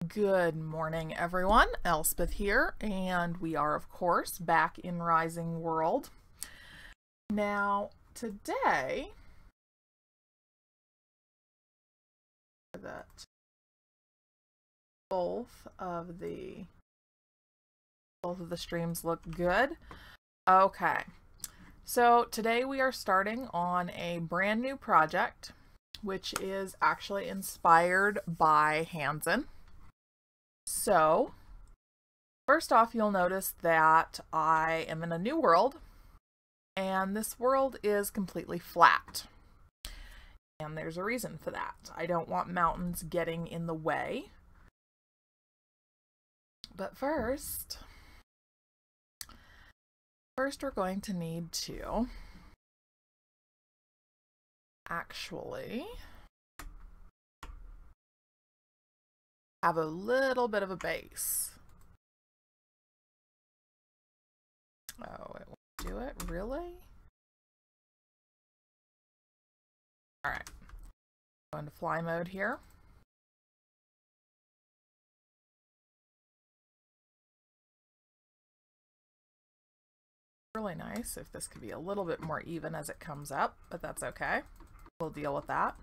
Good morning, everyone. Elspeth here, and we are, of course, back in Rising World. Now, today, that both of the streams look good. Okay, so today we are starting on a brand new project, which is actually inspired by Hansen. So, first off, you'll notice that I am in a new world, and this world is completely flat. And there's a reason for that. I don't want mountains getting in the way. But first we're going to need to actually have a little bit of a base. Oh, it won't do it? Really? Alright. Go into fly mode here. Really nice if this could be a little bit more even as it comes up, but that's okay. We'll deal with that.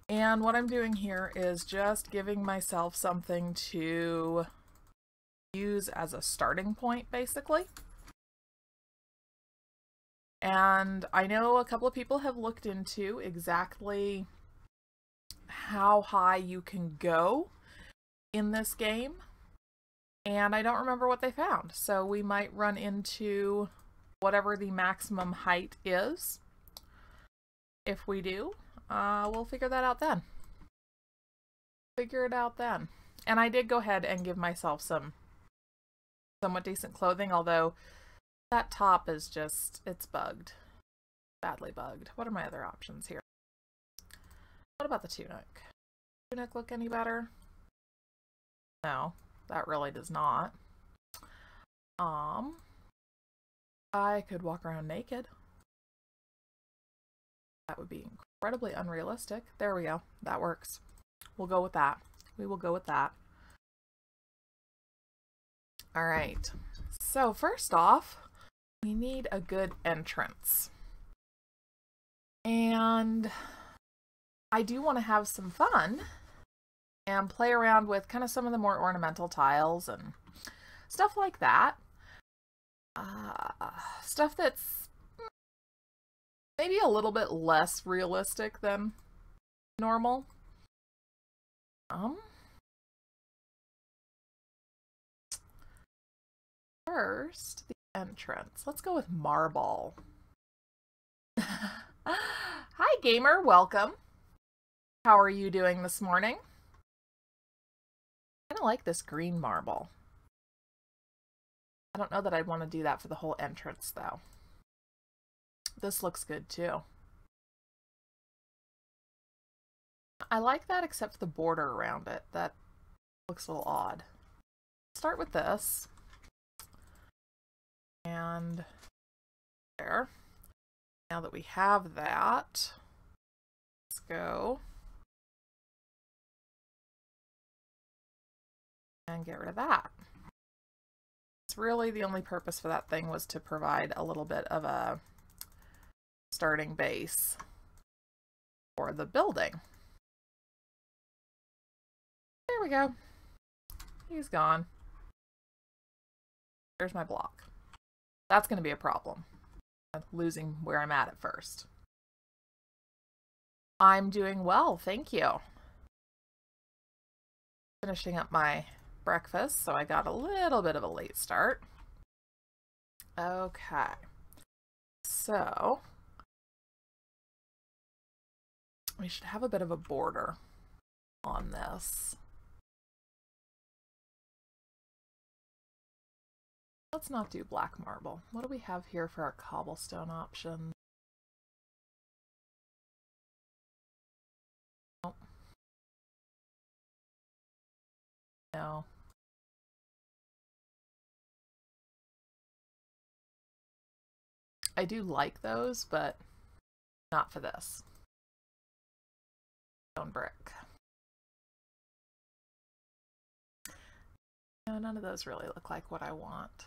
And what I'm doing here is just giving myself something to use as a starting point, basically. And I know a couple of people have looked into exactly how high you can go in this game, and I don't remember what they found. So we might run into whatever the maximum height is. If we do, we'll figure that out then. Figure it out then. And I did go ahead and give myself some somewhat decent clothing, although that top is just, it's bugged. Badly bugged. What are my other options here? What about the tunic? Tunic look any better? No, that really does not. I could walk around naked. That would be incredibly unrealistic. There we go. That works. We'll go with that. We will go with that. All right. So first off, we need a good entrance. And I do want to have some fun and play around with kind of some of the more ornamental tiles and stuff like that. Stuff that's maybe a little bit less realistic than normal. First, the entrance. Let's go with marble. Hi, gamer. Welcome. How are you doing this morning? I kind of like this green marble. I don't know that I'd want to do that for the whole entrance, though. This looks good, too. I like that, except for the border around it. That looks a little odd. Start with this. And there. Now that we have that, let's go and get rid of that. It's really the only purpose for that thing was to provide a little bit of a starting base for the building. There we go. He's gone. There's my block. That's going to be a problem. Losing where I'm at first. I'm doing well, thank you. Finishing up my breakfast, so I got a little bit of a late start. Okay. So we should have a bit of a border on this. Let's not do black marble. What do we have here for our cobblestone option? Nope. No. I do like those, but not for this. Stone brick. none of those really look like what I want.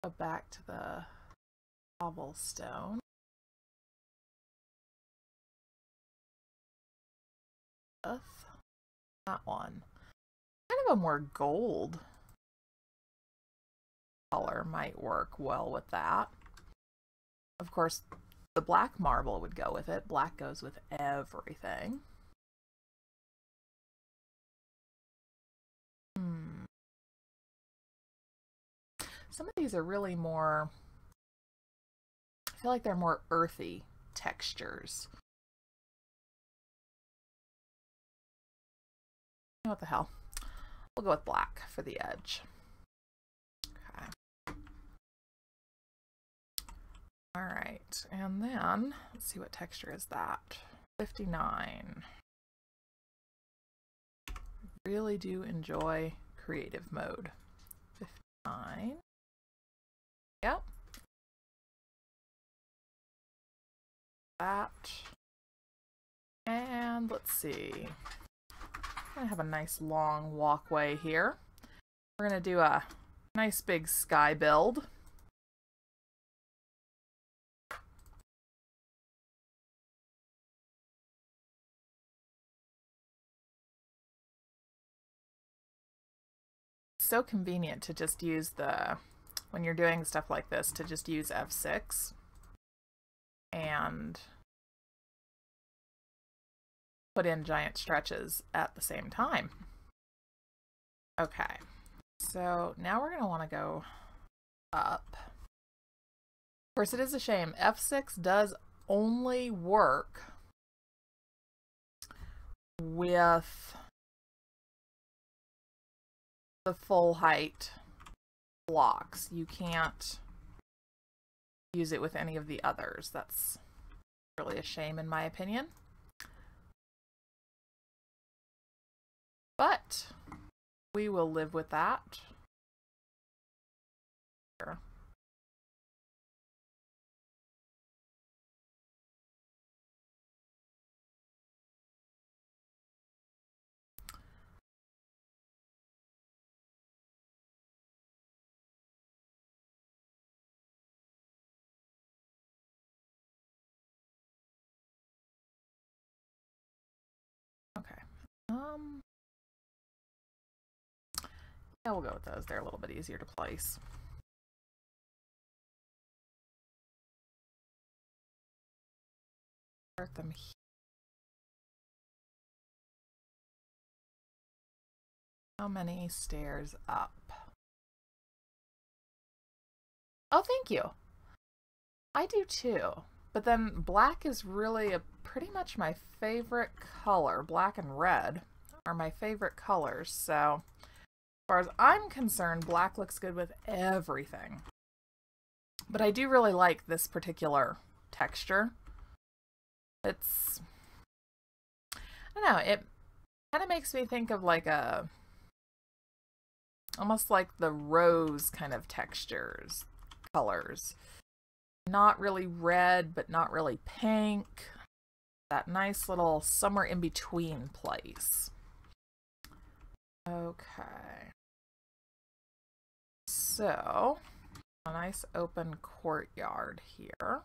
Go back to the cobblestone. That one. Kind of a more gold color might work well with that. Of course, the black marble would go with it. Black goes with everything. Some of these are really more, I feel like they're more earthy textures. What the hell? We'll go with black for the edge. Okay. All right, and then let's see, what texture is that? 59. Really do enjoy creative mode. 59. Yep. That. And let's see. I'm gonna have a nice long walkway here. We're gonna do a nice big sky build. So convenient to just use the, when you're doing stuff like this, to just use F6 and put in giant stretches at the same time. Okay, so now we're going to want to go up. Of course, it is a shame. F6 does only work with the full height blocks. You can't use it with any of the others. That's really a shame in my opinion. But we will live with that. Sure. Okay. Yeah, we'll go with those. They're a little bit easier to place. Start them here. How many stairs up? Oh, thank you. I do too. But then black is really pretty much my favorite color. Black and red are my favorite colors. So as far as I'm concerned, black looks good with everything. But I do really like this particular texture. It's, I don't know, it kind of makes me think of like a, almost like the rose kind of textures, colors. Not really red, but not really pink. That nice little somewhere in between place. Okay. So, a nice open courtyard here.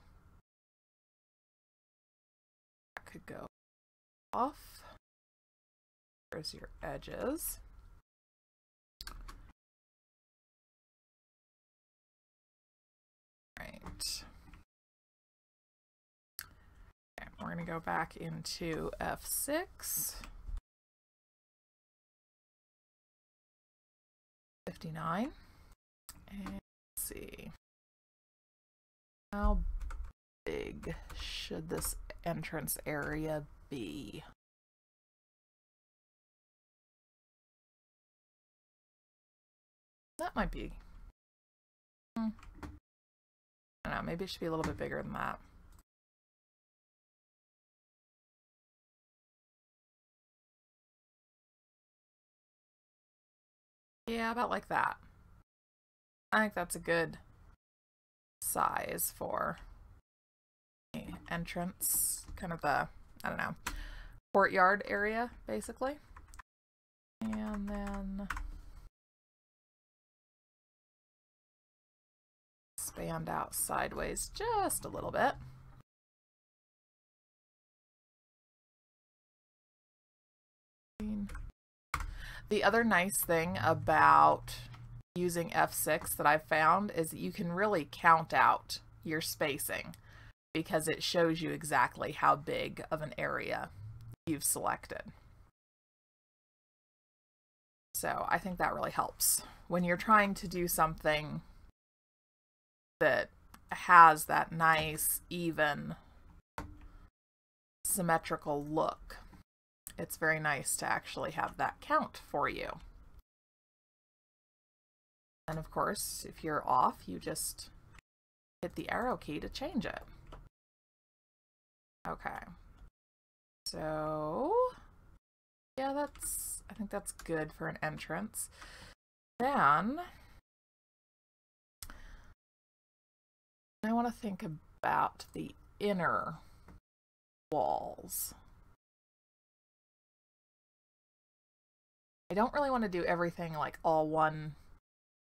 That could go off. There's your edges. Right. Okay, we're going to go back into F6. 59. And let's see. How big should this entrance area be? That might be. I don't know, maybe it should be a little bit bigger than that. Yeah, about like that. I think that's a good size for the entrance, kind of the, I don't know, courtyard area, basically. And then expand out sideways just a little bit. The other nice thing about using F6 that I've found is that you can really count out your spacing because it shows you exactly how big of an area you've selected. So I think that really helps when you're trying to do something that has that nice, even, symmetrical look. It's very nice to actually have that count for you. And of course, if you're off, you just hit the arrow key to change it. Okay. So, yeah, I think that's good for an entrance. Then, I want to think about the inner walls. I don't really want to do everything like all one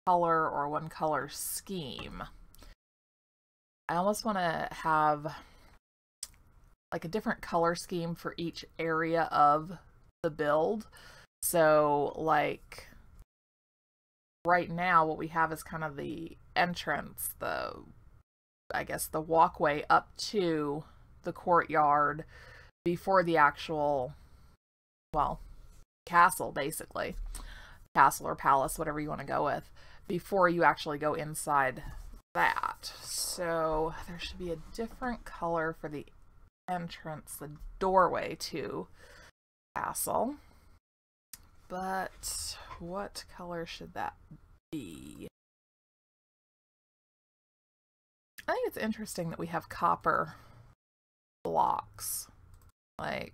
color or one color scheme. I almost want to have like a different color scheme for each area of the build. So like right now what we have is kind of the entrance, I guess the walkway up to the courtyard before the actual, well, castle, basically. Castle or palace, whatever you want to go with, before you actually go inside that. So there should be a different color for the entrance, the doorway to castle. But what color should that be? I think it's interesting that we have copper blocks. Like,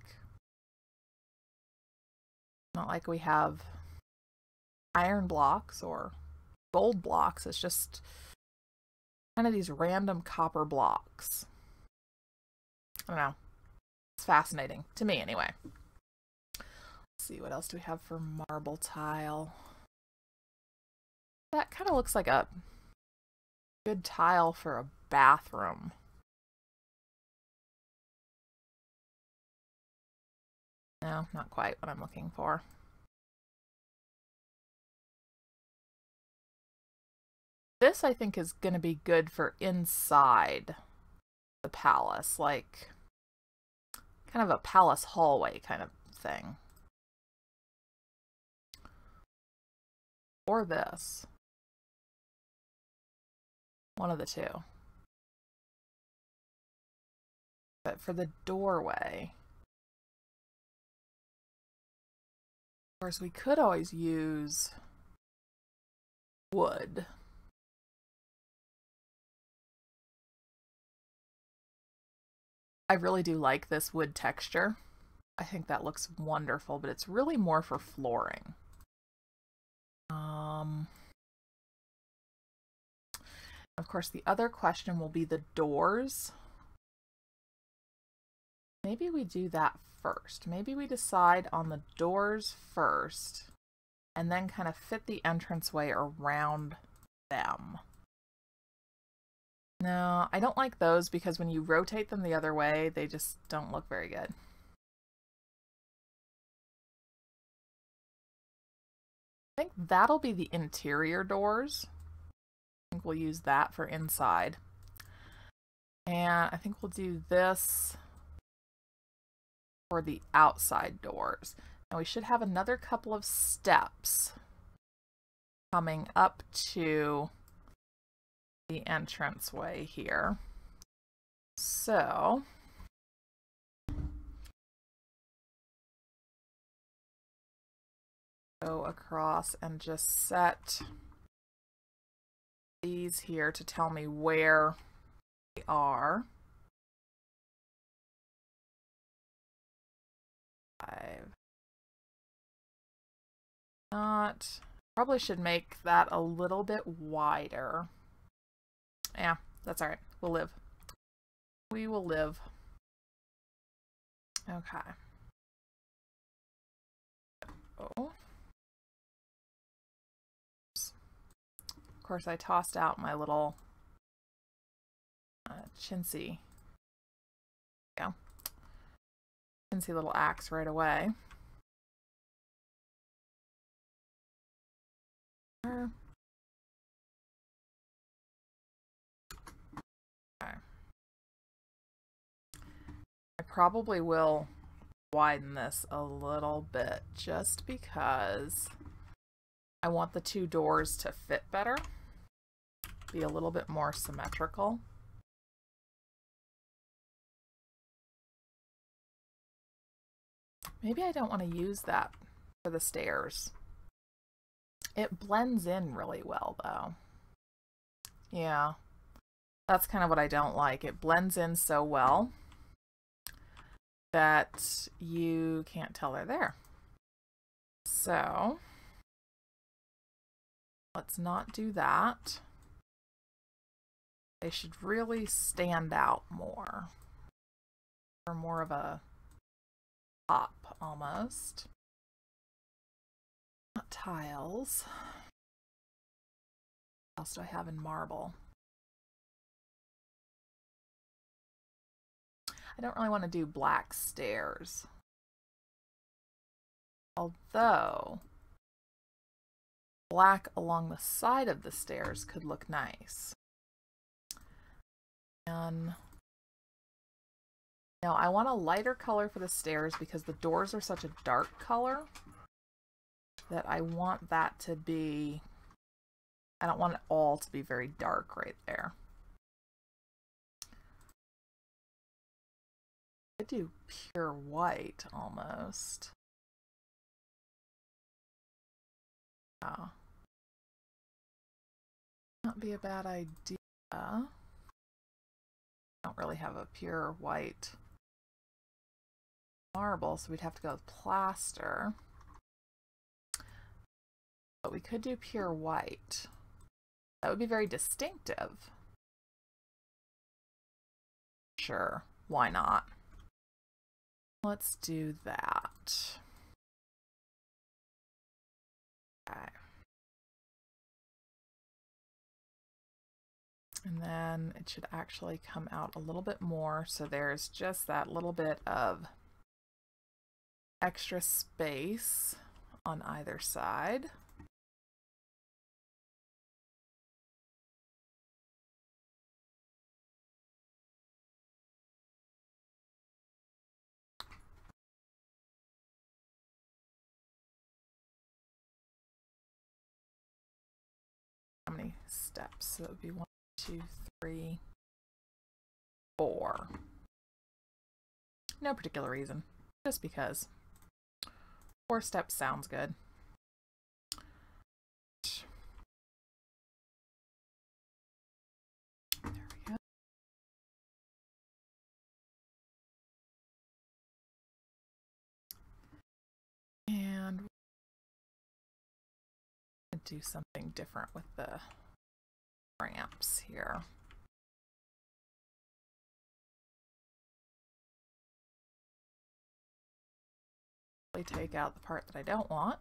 not like we have iron blocks or gold blocks. It's just kind of these random copper blocks. I don't know. It's fascinating to me anyway. Let's see, what else do we have for marble tile? That kind of looks like a good tile for a bathroom. No, not quite what I'm looking for. This, I think, is going to be good for inside the palace, like kind of a palace hallway kind of thing. Or this. One of the two. But for the doorway, of course, we could always use wood. I really do like this wood texture. I think that looks wonderful, but it's really more for flooring. Of course, the other question will be the doors. Maybe we do that first. Maybe we decide on the doors first and then kind of fit the entranceway around them. No, I don't like those because when you rotate them the other way, they just don't look very good. I think that'll be the interior doors. I think we'll use that for inside. And I think we'll do this for the outside doors. Now we should have another couple of steps coming up to the entranceway here. So go across and just set these here to tell me where they are. 5. Probably should make that a little bit wider. Yeah, that's all right. We'll live. We will live. Okay. Oh. course, I tossed out my little chintzy, yeah, chintzy little axe right away. Okay. I probably will widen this a little bit just because I want the two doors to fit better, be a little bit more symmetrical. Maybe I don't want to use that for the stairs. It blends in really well though. Yeah, that's kind of what I don't like. It blends in so well that you can't tell they're there. So let's not do that. They should really stand out more. Or more of a pop almost. Not tiles. What else do I have in marble? I don't really want to do black stairs. Although black along the side of the stairs could look nice. And now I want a lighter color for the stairs because the doors are such a dark color that I want that to be, I don't want it all to be very dark right there. I do pure white almost. Oh. Not be a bad idea. I don't really have a pure white marble, so we'd have to go with plaster. But we could do pure white. That would be very distinctive. Sure, why not? Let's do that. Okay. And then it should actually come out a little bit more, so there's just that little bit of extra space on either side. How many steps? So it would be 1, 2, 3, 4. No particular reason, just because. 4 steps sounds good. There we go. And we'll do something different with the ramps here. Take out the part that I don't want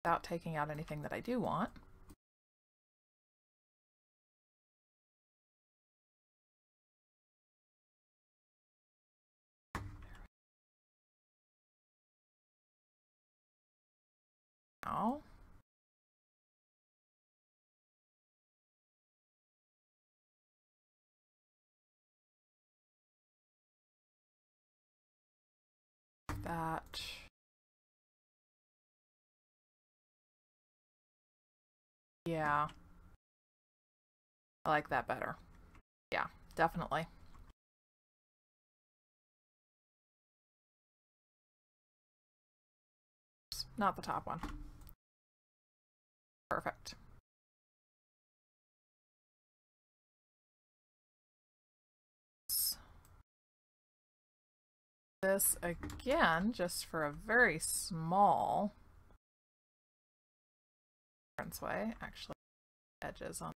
without taking out anything that I do want. Now, that. Yeah, I like that better. Yeah, definitely. Not the top one. Perfect. This again, just for a very small way, actually, edges on.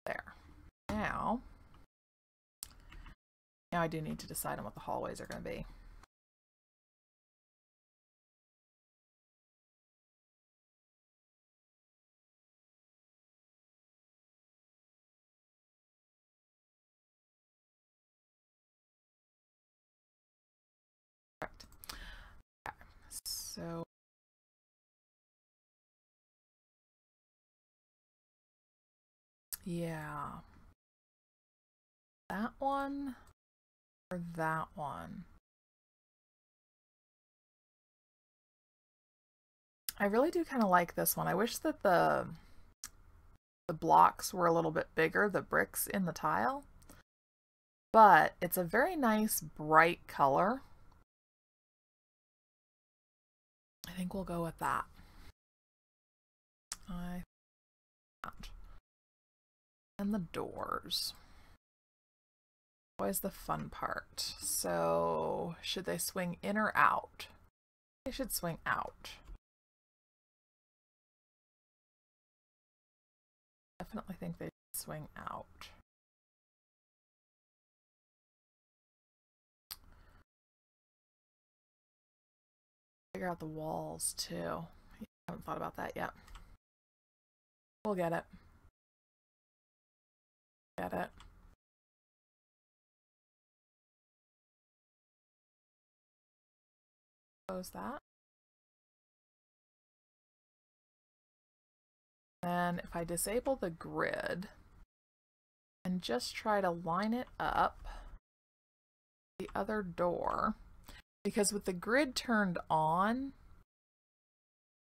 There. Now I do need to decide on what the hallways are going to be. So yeah, that one or that one. I really do kind of like this one. I wish that the blocks were a little bit bigger, the bricks in the tile, but it's a very nice bright color. I think we'll go with that. And the doors. Always the fun part. So, should they swing in or out? They should swing out. Definitely think they should swing out. Figure out the walls too. I haven't thought about that yet. We'll get it. Get it. Close that. Then if I disable the grid and just try to line it up the other door, because with the grid turned on,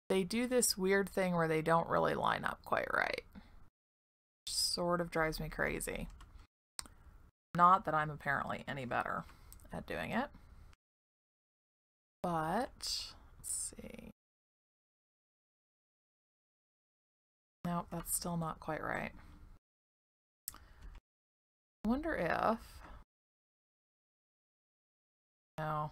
they do this weird thing where they don't really line up quite right. Sort of drives me crazy. Not that I'm apparently any better at doing it. But, let's see. Nope, that's still not quite right. I wonder if... No.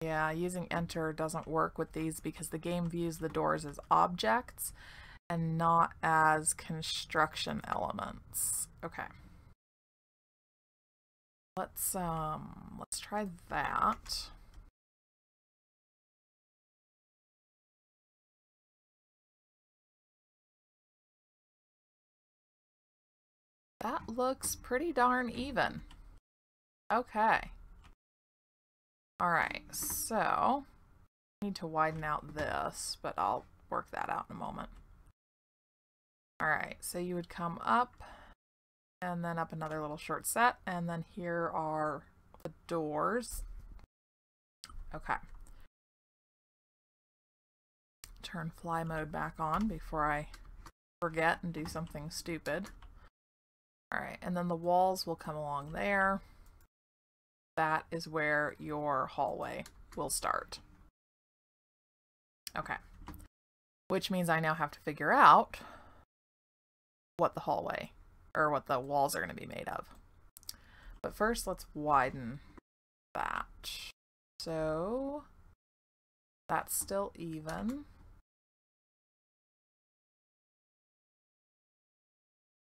Yeah, using enter doesn't work with these because the game views the doors as objects and not as construction elements. Okay. Let's try that. That looks pretty darn even. Okay. Alright, so I need to widen out this, but I'll work that out in a moment. Alright, so you would come up and then up another little short set, and then here are the doors. Okay. Turn fly mode back on before I forget and do something stupid. Alright, and then the walls will come along there. That is where your hallway will start. Okay. Which means I now have to figure out what the hallway, or what the walls are going to be made of. But first, let's widen that. So, that's still even.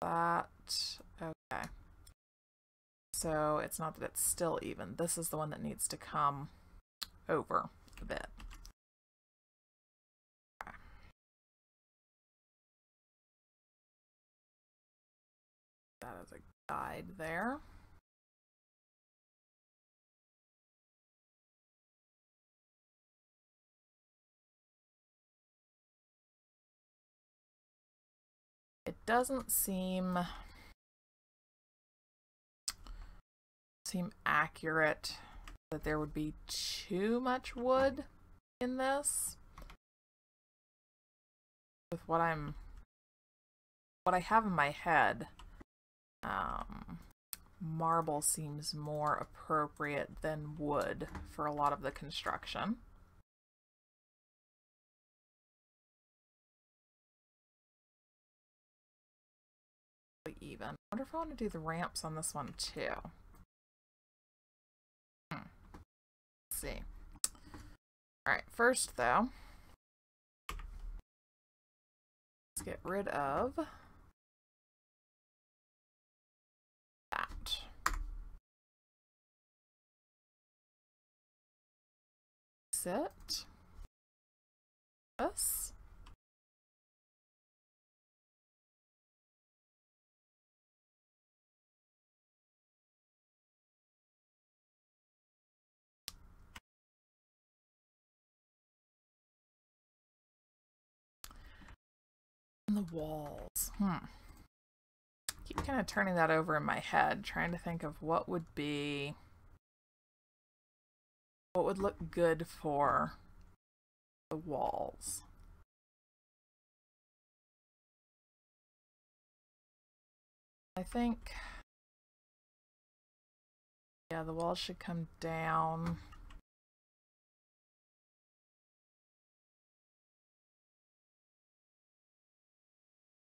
That, okay. So it's not that it's still even. This is the one that needs to come over a bit. Okay. That is a guide there. It doesn't seem accurate that there would be too much wood in this. With what I have in my head, marble seems more appropriate than wood for a lot of the construction. Even. I wonder if I want to do the ramps on this one too. Let's see. Alright, first though, let's get rid of that. Sit. This. The walls. Keep kind of turning that over in my head, trying to think of what would look good for the walls. I think, yeah, the walls should come down.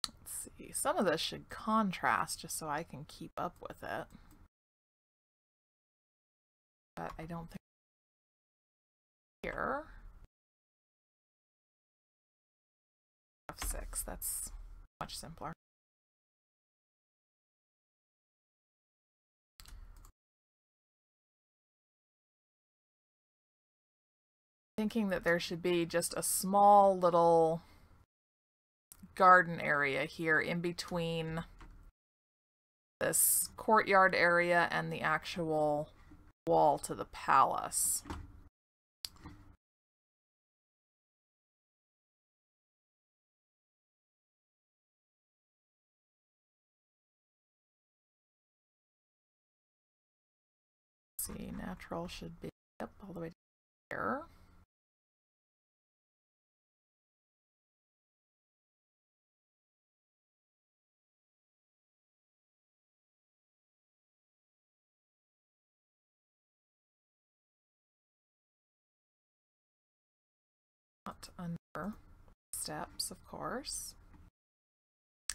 Let's see, some of this should contrast just so I can keep up with it. But I don't think here. F6, that's much simpler. Thinking that there should be just a small little garden area here in between this courtyard area and the actual wall to the palace. Let's see, natural should be up all the way to here. Not under steps, of course.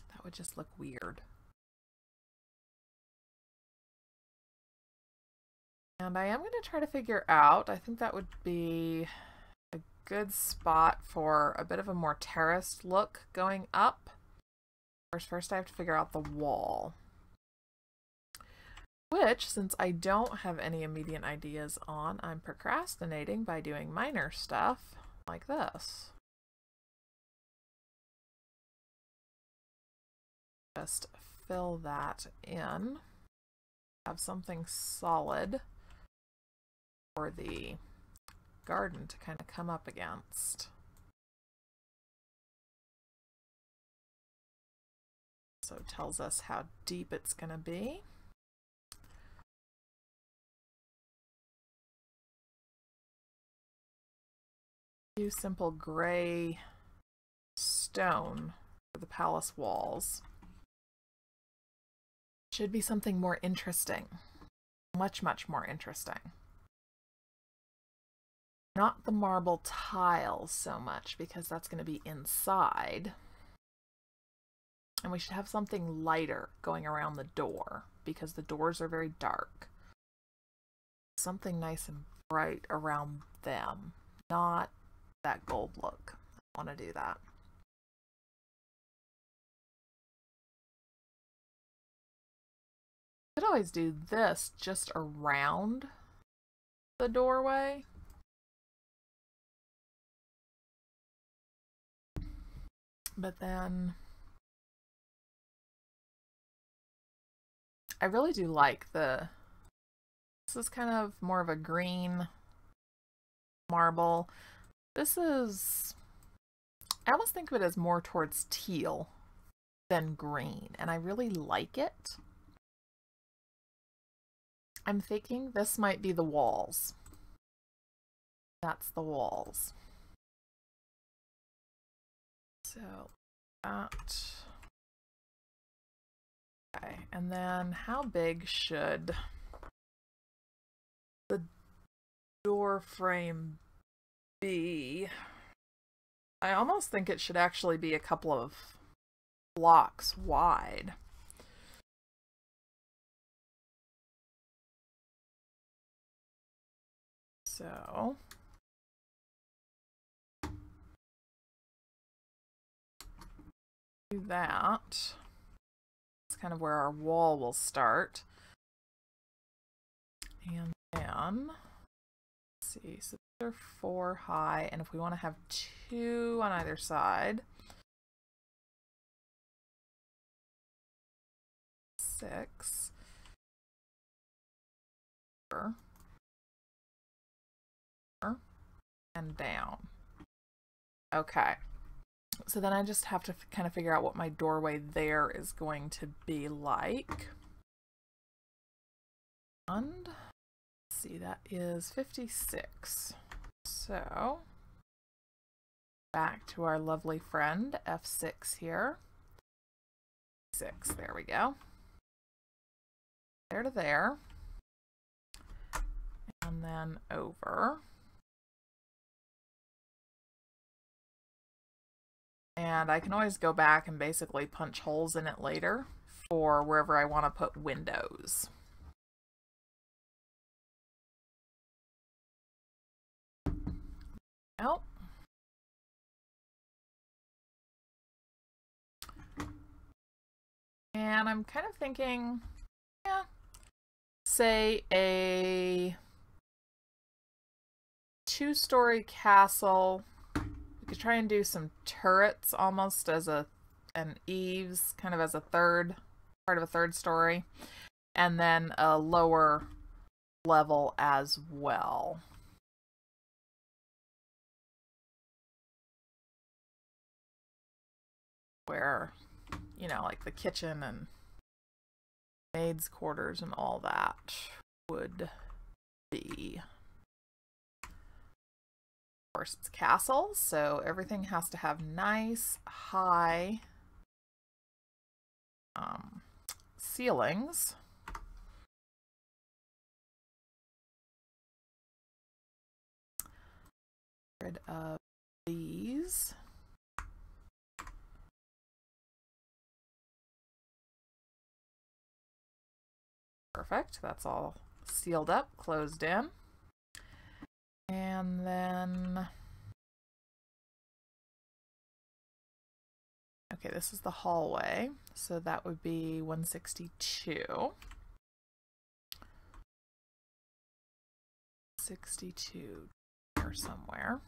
That would just look weird. And I am going to try to figure out, I think that would be a good spot for a bit of a more terraced look going up. Of course, first I have to figure out the wall. Which, since I don't have any immediate ideas on, I'm procrastinating by doing minor stuff like this. Just fill that in. Have something solid for the garden to kind of come up against. So it tells us how deep it's going to be. Few simple gray stone for the palace walls. Should be something more interesting. Much, much more interesting. Not the marble tiles so much, because that's going to be inside. And we should have something lighter going around the door, because the doors are very dark. Something nice and bright around them. Not that gold look. I want to do that. Could always do this just around the doorway. But then I really do like this is kind of more of a green marble. This is, I almost think of it as more towards teal than green, and I really like it. I'm thinking this might be the walls. That's the walls. So that, okay, and then how big should the door frame be? I almost think it should actually be a couple of blocks wide. So do that. That's kind of where our wall will start. And then, let's see, so they're 4 high, and if we want to have 2 on either side, 6, and down. Okay, So then I just have to kind of figure out what my doorway there is going to be like. And let's see, that is 56. So back to our lovely friend F6 here. 6, there we go. There to there. And then over. And I can always go back and basically punch holes in it later for wherever I want to put windows. Oh. And I'm kind of thinking, yeah, say a 2-story castle. We could try and do some turrets almost as an eaves, kind of as a third, part of a 3rd story. And then a lower level as well. Where, you know, like the kitchen and maid's quarters and all that would be. Of course, it's castle, so everything has to have nice, high ceilings. Get rid of these. Perfect. That's all sealed up, closed in. And then, okay, this is the hallway, so that would be 162. 62 or somewhere.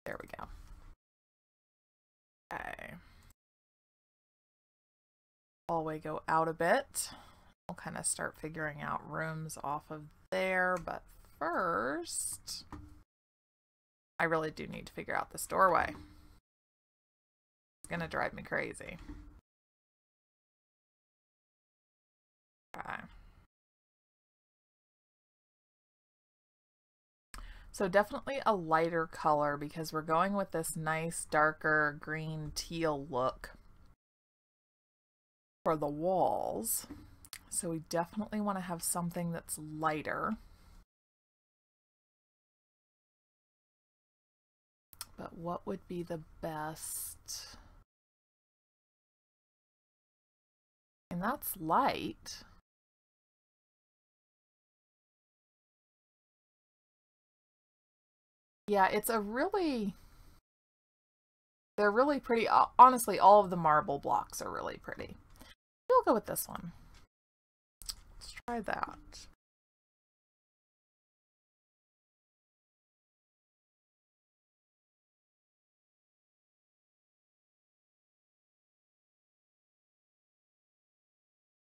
There we go. Okay. Hallway go out a bit. We'll kind of start figuring out rooms off of there, but first, I really do need to figure out this doorway. It's gonna drive me crazy. Okay. So definitely a lighter color because we're going with this nice darker green teal look for the walls. So we definitely want to have something that's lighter. But what would be the best? And that's light. Yeah, it's a really, they're really pretty. Honestly, all of the marble blocks are really pretty. We'll go with this one. Let's try that.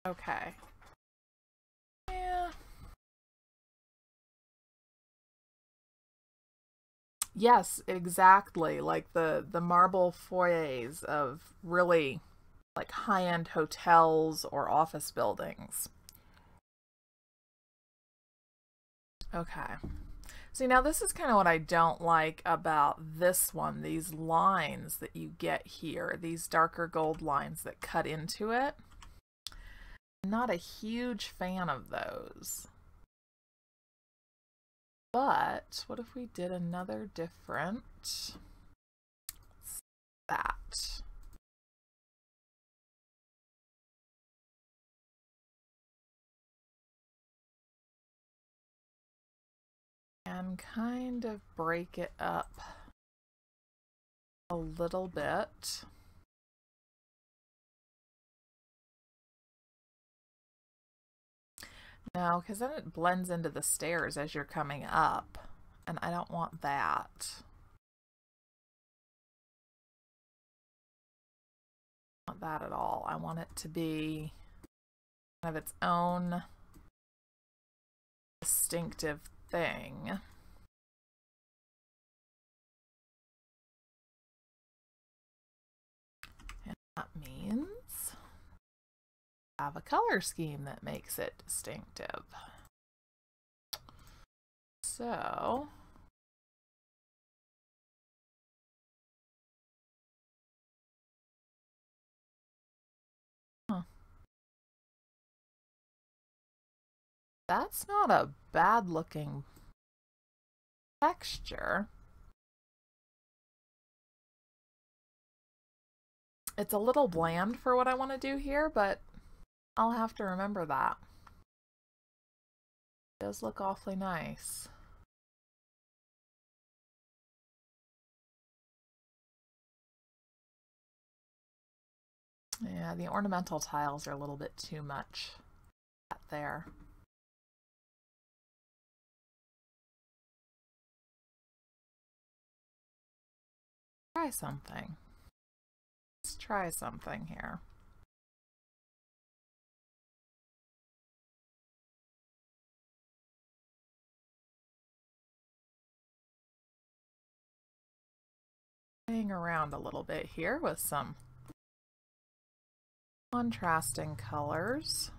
Okay. Yeah. Yes, exactly. Like the marble foyers of really like high-end hotels or office buildings. Okay. See, now this is kind of what I don't like about this one, these lines that you get here, these darker gold lines that cut into it. Not a huge fan of those. But what if we did another different? That. And kind of break it up a little bit. No, because then it blends into the stairs as you're coming up, and I don't want that. I don't want that at all. I want it to be kind of its own distinctive thing. have a color scheme that makes it distinctive. So that's not a bad looking texture. It's a little bland for what I want to do here, but I'll have to remember that. It does look awfully nice. Yeah, the ornamental tiles are a little bit too much there. Try something. Let's try something here. Playing around a little bit here with some contrasting colors.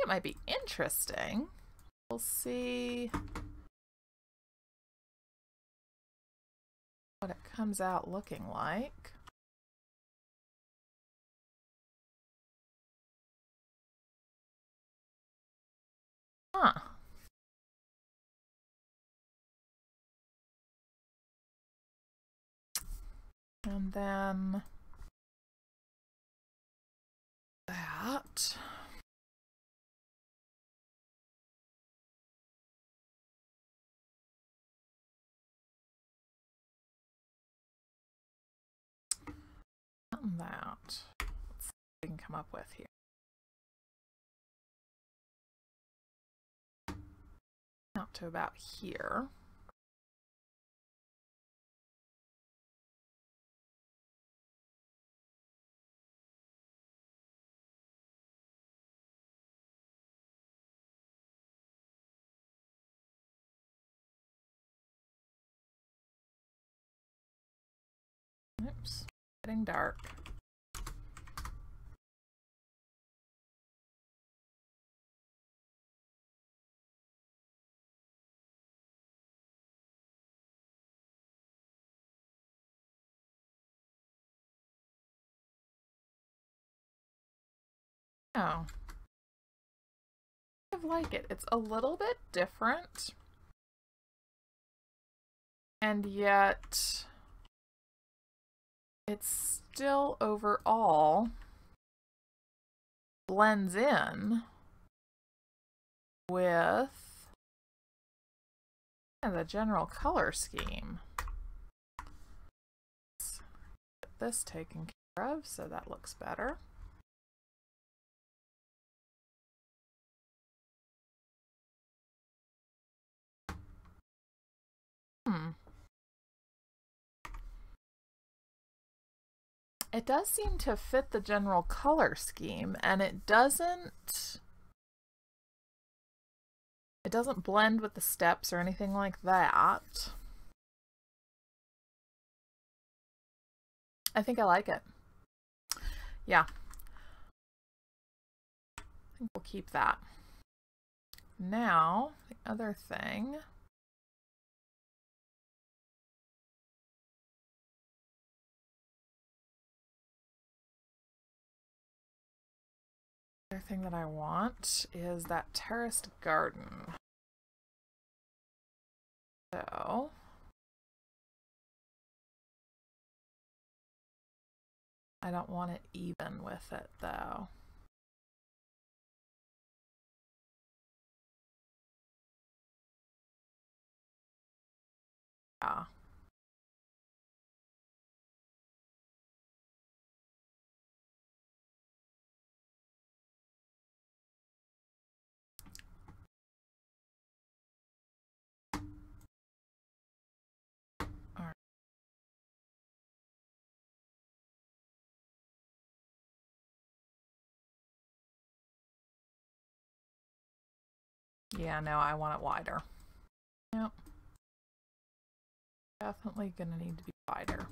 It might be interesting. We'll see what it comes out looking like. Huh. And then that. And that. Let's see what we can come up with here. Out to about here. Oops, getting dark. Oh. I like it. It's a little bit different. And yet it's still overall blends in with the general color scheme. Let's get this taken care of so that looks better. It does seem to fit the general color scheme, and it doesn't blend with the steps or anything like that. I think I like it. Yeah. I think we'll keep that. Now, the other thing. The other thing that I want is that terraced garden. So I don't want it even with it though. Yeah. All right. Yeah, no, I want it wider. Yep. Definitely gonna need to be wider.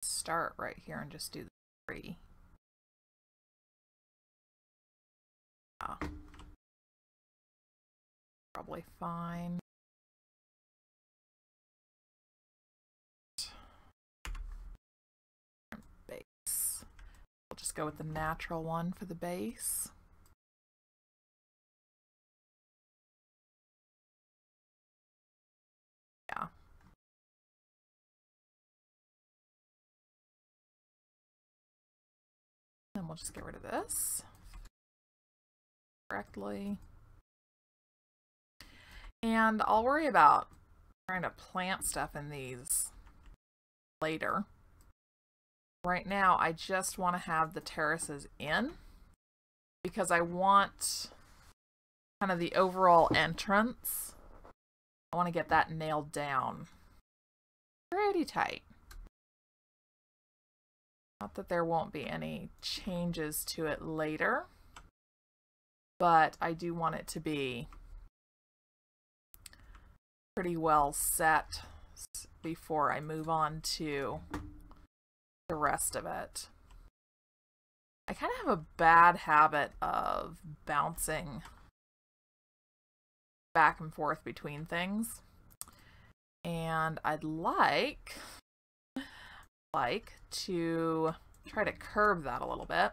Start right here and just do the 3. Yeah. Probably fine. Base. We'll just go with the natural one for the base. Yeah. Then we'll just get rid of this correctly. And I'll worry about trying to plant stuff in these later. Right now, I just want to have the terraces in because I want kind of the overall entrance. I want to get that nailed down pretty tight. Not that there won't be any changes to it later, but I do want it to be pretty well set before I move on to the rest of it. I kind of have a bad habit of bouncing back and forth between things, and I'd like to try to curb that a little bit.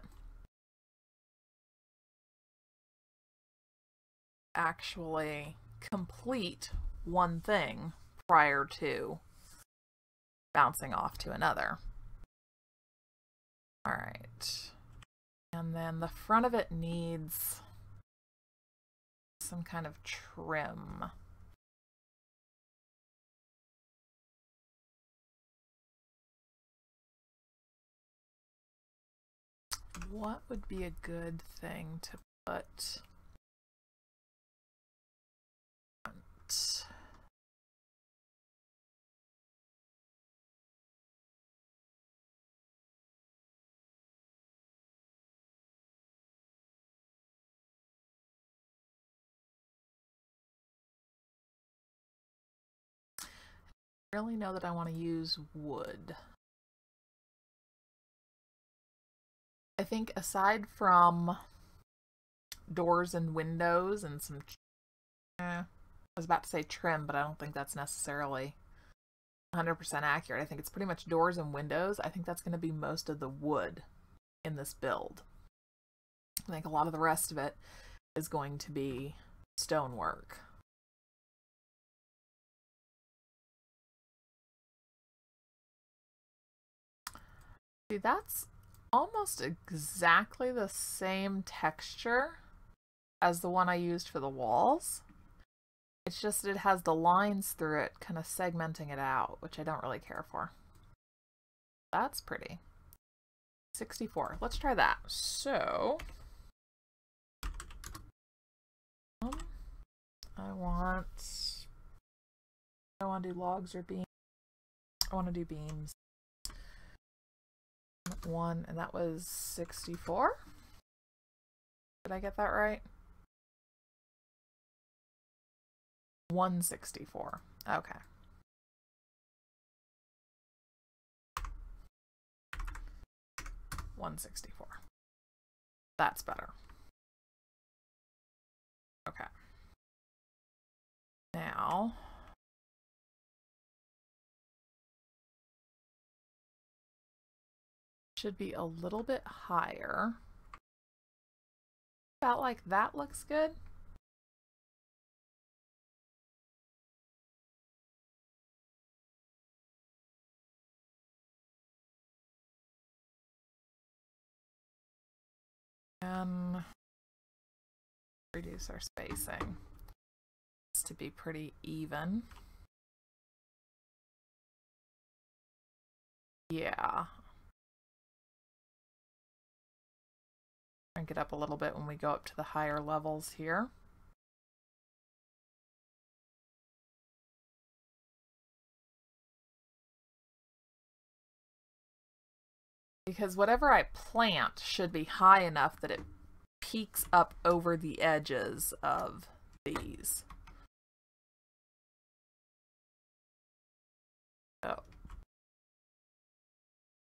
Actually complete one thing prior to bouncing off to another. All right. And then the front of it needs some kind of trim. What would be a good thing to put? I really know that I want to use wood. I think aside from doors and windows and some I was about to say trim, but I don't think that's necessarily 100% accurate. I think it's pretty much doors and windows. I think that's going to be most of the wood in this build. I think a lot of the rest of it is going to be stonework. See, that's almost exactly the same texture as the one I used for the walls. It's just it has the lines through it kind of segmenting it out, which I don't really care for. That's pretty. 64. Let's try that. So I want to do logs or beams. I want to do beams. 1, and that was 64. Did I get that right? 164. Okay. $164. That's better. Okay. Now should be a little bit higher. About like that looks good. And reduce our spacing to be pretty even. Yeah. Crank it up a little bit when we go up to the higher levels here. because whatever I plant should be high enough that it peaks up over the edges of these. So I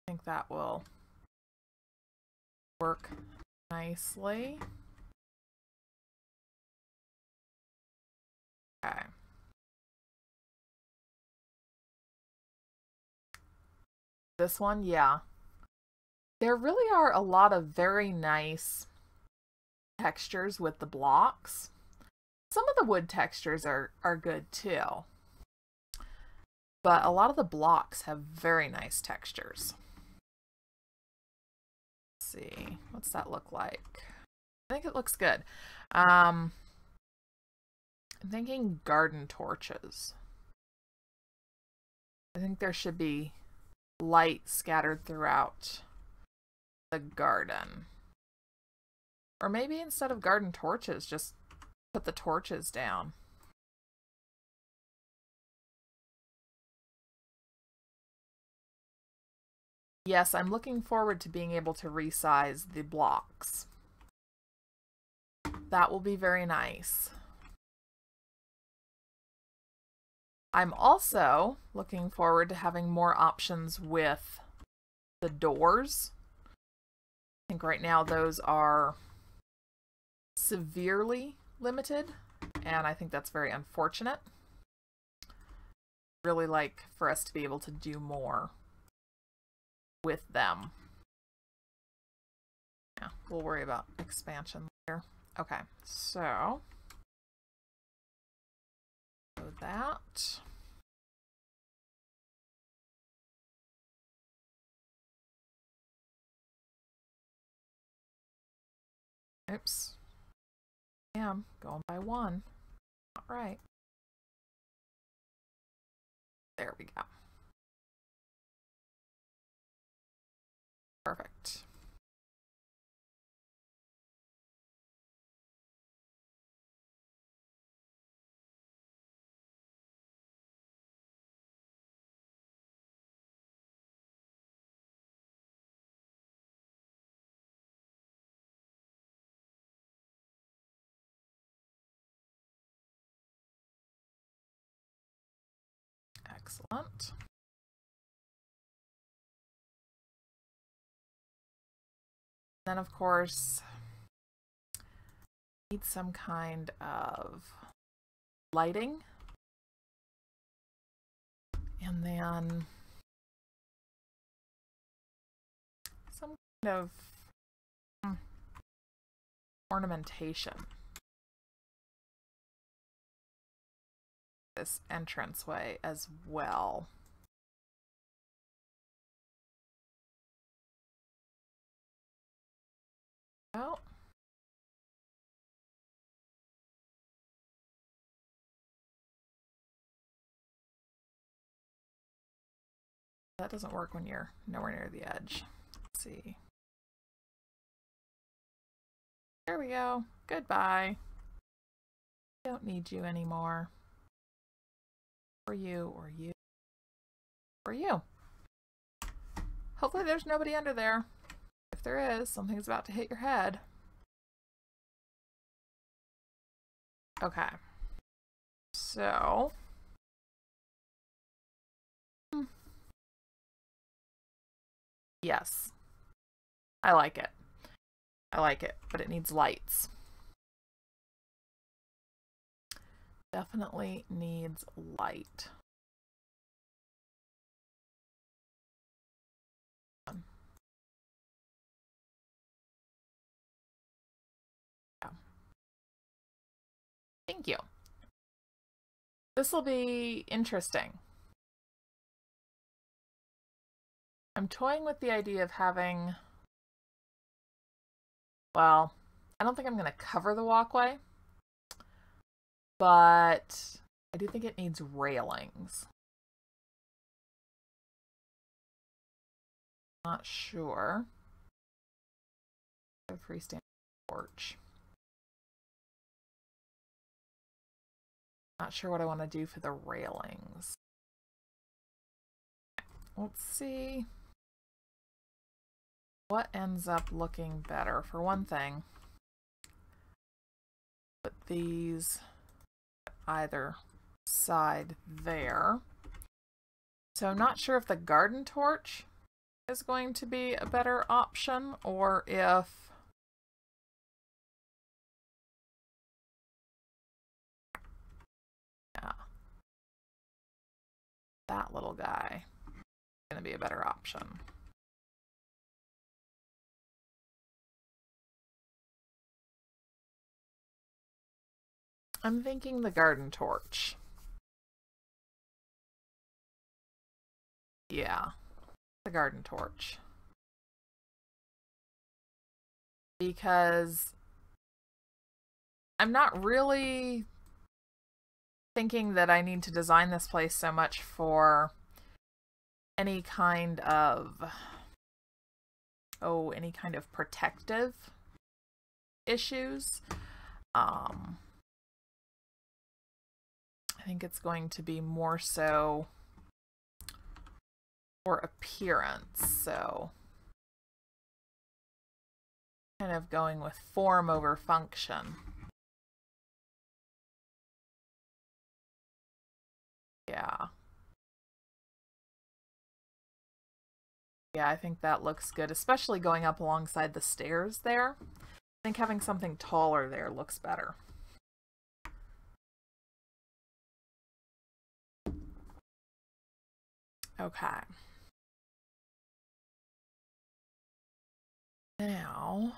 think that will work nicely. Okay. This one, yeah. There really are a lot of very nice textures with the blocks. Some of the wood textures are good too. But a lot of the blocks have very nice textures. Let's see, what's that look like? I think it looks good. I'm thinking garden torches. I think there should be light scattered throughout the garden. Or maybe instead of garden torches, just put the torches down. Yes, I'm looking forward to being able to resize the blocks. That will be very nice. I'm also looking forward to having more options with the doors. I think right now those are severely limited, and I think that's very unfortunate. Really like for us to be able to do more with them. Yeah, we'll worry about expansion later. Okay, so that. Oops. I'm going by one. All right. There we go. Perfect. Excellent. Then, of course, need some kind of lighting. And then some kind of ornamentation. This entranceway as well. Oh. That doesn't work when you're nowhere near the edge. Let's see. There we go. Goodbye. Don't need you anymore. Or you, or you, or you. Hopefully there's nobody under there. If there is, something's about to hit your head. Okay. So. Yes. I like it. I like it, but it needs lights. Definitely needs light. Yeah. Thank you. This will be interesting. I'm toying with the idea of having, well, I don't think I'm going to cover the walkway, but I do think it needs railings. Not sure. A freestanding porch. Not sure what I want to do for the railings. Let's see. what ends up looking better? For one thing, put these either side there. So I'm not sure if the garden torch is going to be a better option or if that little guy is going to be a better option. I'm thinking the garden torch. Yeah, the garden torch. Because I'm not really thinking that I need to design this place so much for any kind of protective issues. I think it's going to be more so for appearance, so kind of going with form over function. Yeah. Yeah, I think that looks good, especially going up alongside the stairs there. I think having something taller there looks better. Okay. Now,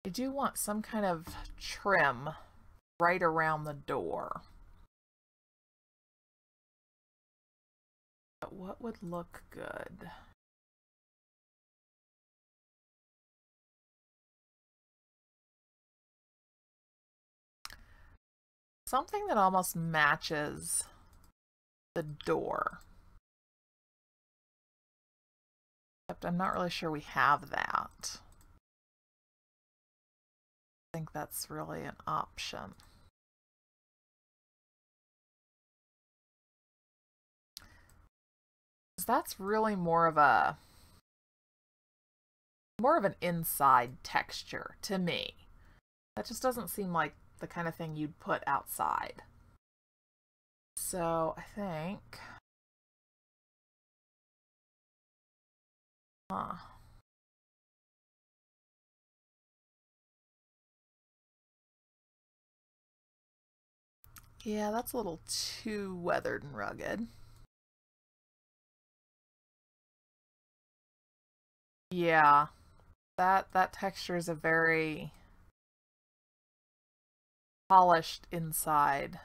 I do want some kind of trim right around the door. But what would look good? Something that almost matches the door. Except I'm not really sure we have that. I think that's really an option. That's really more of an inside texture to me. That just doesn't seem like the kind of thing you'd put outside. So I think, yeah, that's a little too weathered and rugged. Yeah, that texture is a very polished inside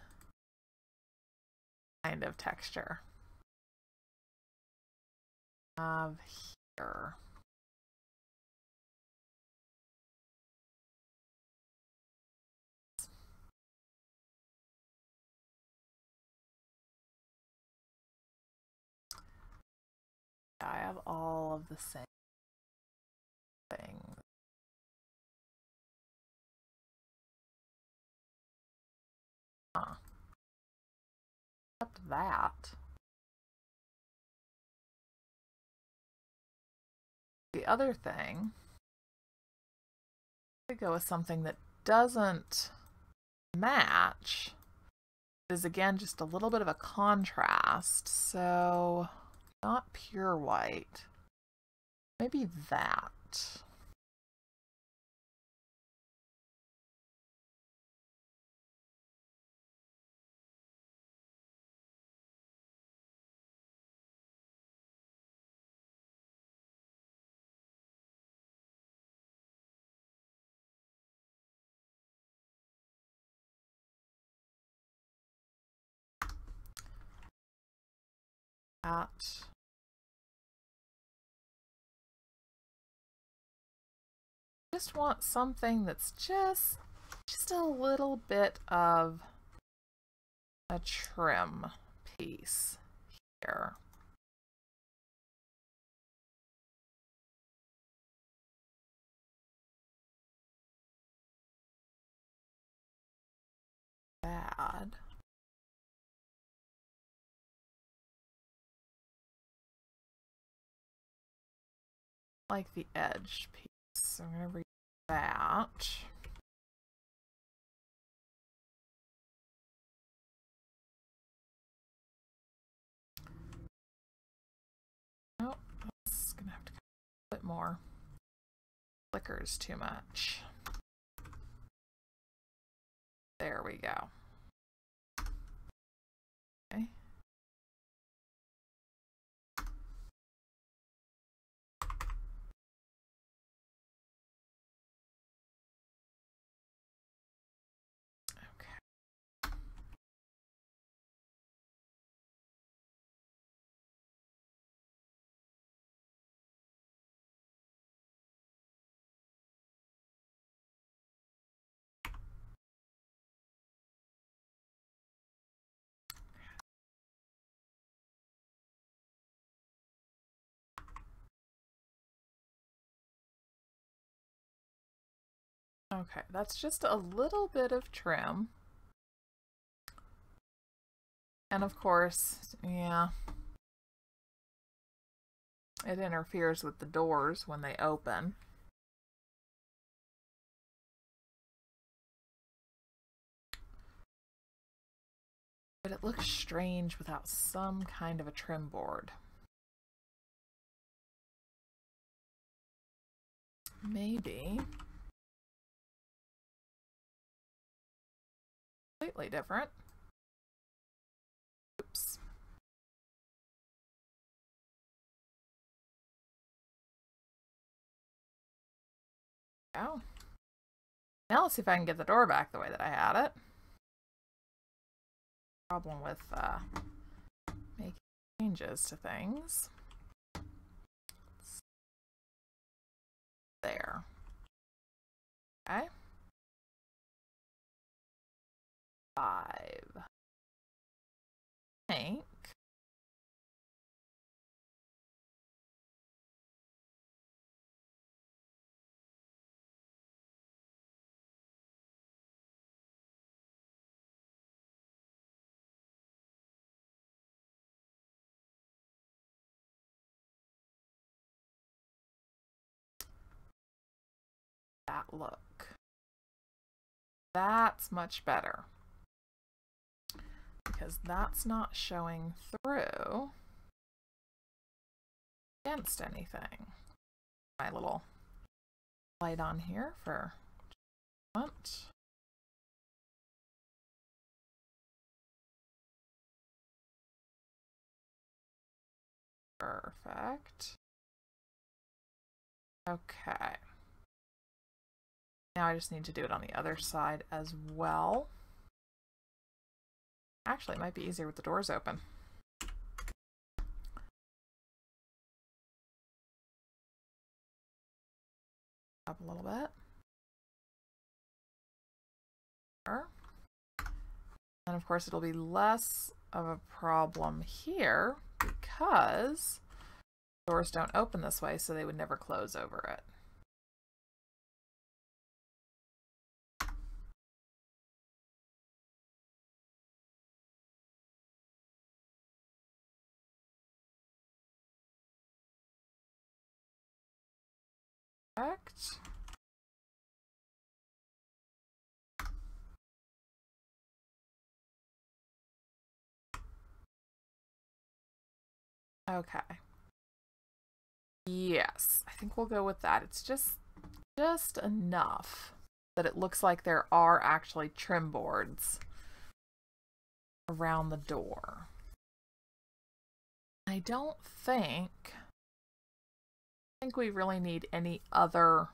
kind of texture. Of here. I have all of the same things. Except that. The other thing, I could go with something that doesn't match. Is again just a little bit of a contrast. So not pure white. Maybe that. That. Just want something that's just a little bit of a trim piece here. bad. Like the edge piece, so I'm gonna read that. Oh, that's gonna have to cut a bit more. Flickers too much. There we go. Okay. Okay, that's just a little bit of trim. And of course, yeah, it interferes with the doors when they open. But it looks strange without some kind of a trim board. Maybe. Completely different. Oops. Oh. Now let's see if I can get the door back the way that I had it. Problem with making changes to things. There. Okay. 5. Pink. That look. That's much better. Because that's not showing through against anything. My little light on here for front. Perfect. Okay. Now I just need to do it on the other side as well. Actually, it might be easier with the doors open. Up a little bit. And of course, it'll be less of a problem here because doors don't open this way, so they would never close over it. Perfect. Okay. Yes, I think we'll go with that. It's just enough that it looks like there are actually trim boards around the door. I don't think we really need any other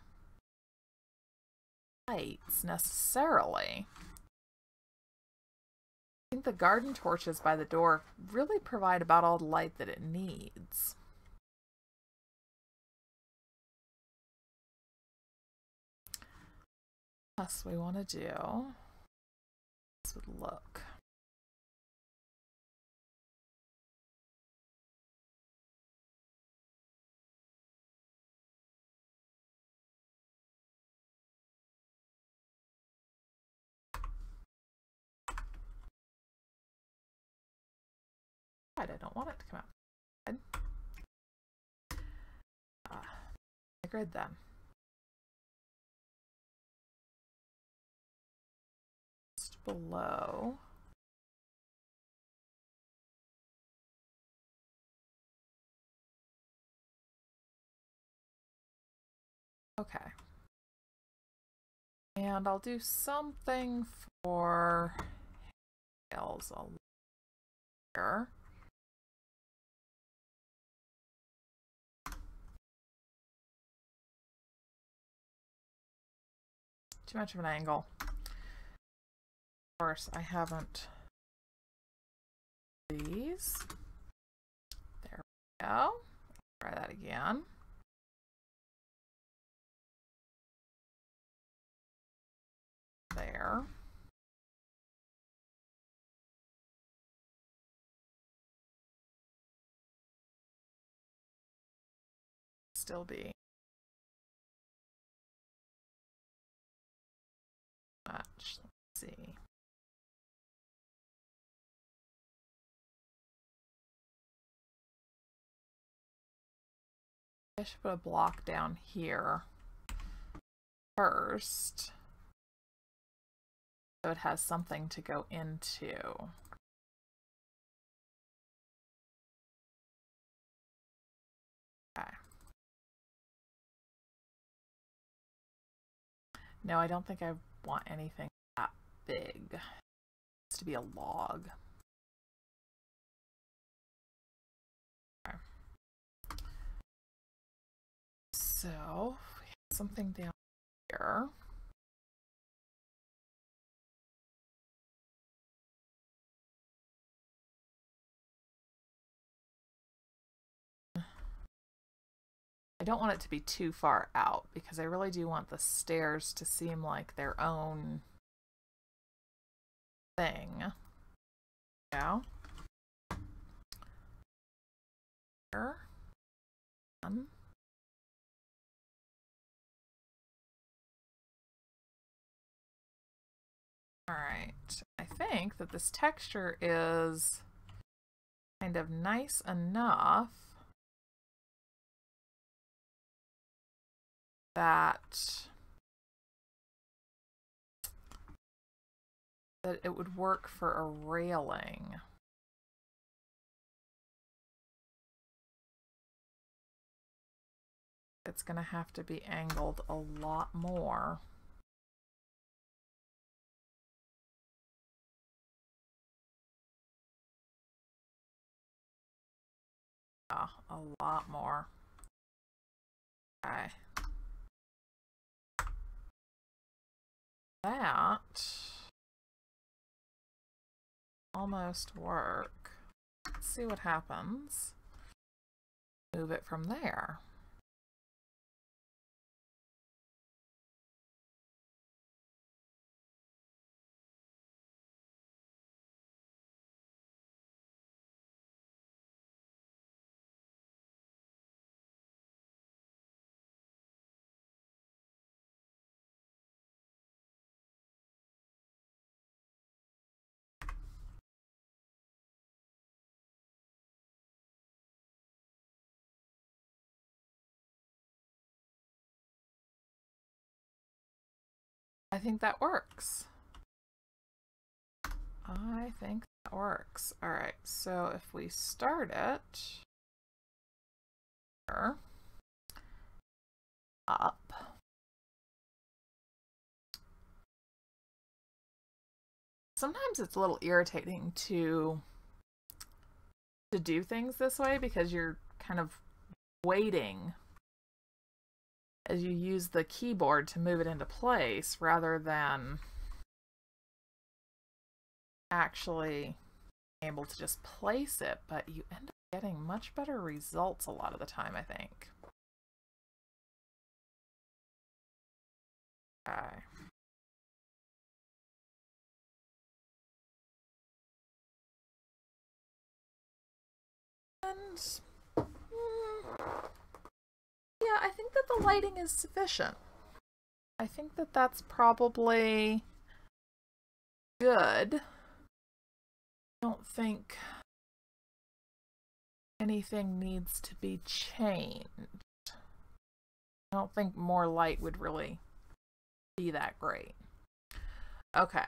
lights necessarily. I think the garden torches by the door really provide about all the light that it needs. Plus, we want to do this would look. outside. I don't want it to come outside. The grid then. Just below. Okay. And I'll do something for Hales here. Too much of an angle. Of course, I haven't. These. There we go. Try that again. There. Still be much. Let's see. I should put a block down here first, so it has something to go into. Okay. No, I don't think I want anything that big. It needs to be a log. Okay. So we have something down here. I don't want it to be too far out because I really do want the stairs to seem like their own thing. Yeah. Here. All right. I think that this texture is kind of nice enough that it would work for a railing. It's going to have to be angled a lot more. Yeah, a lot more. Okay. That almost work. Let's see what happens. Move it from there. I think that works. I think that works. All right, so if we start it here, up. Sometimes it's a little irritating to do things this way because you're kind of waiting as you use the keyboard to move it into place rather than actually able to just place it, but you end up getting much better results a lot of the time, I think. Okay. And yeah, I think that the lighting is sufficient. I think that that's probably good. I don't think anything needs to be changed. I don't think more light would really be that great. Okay.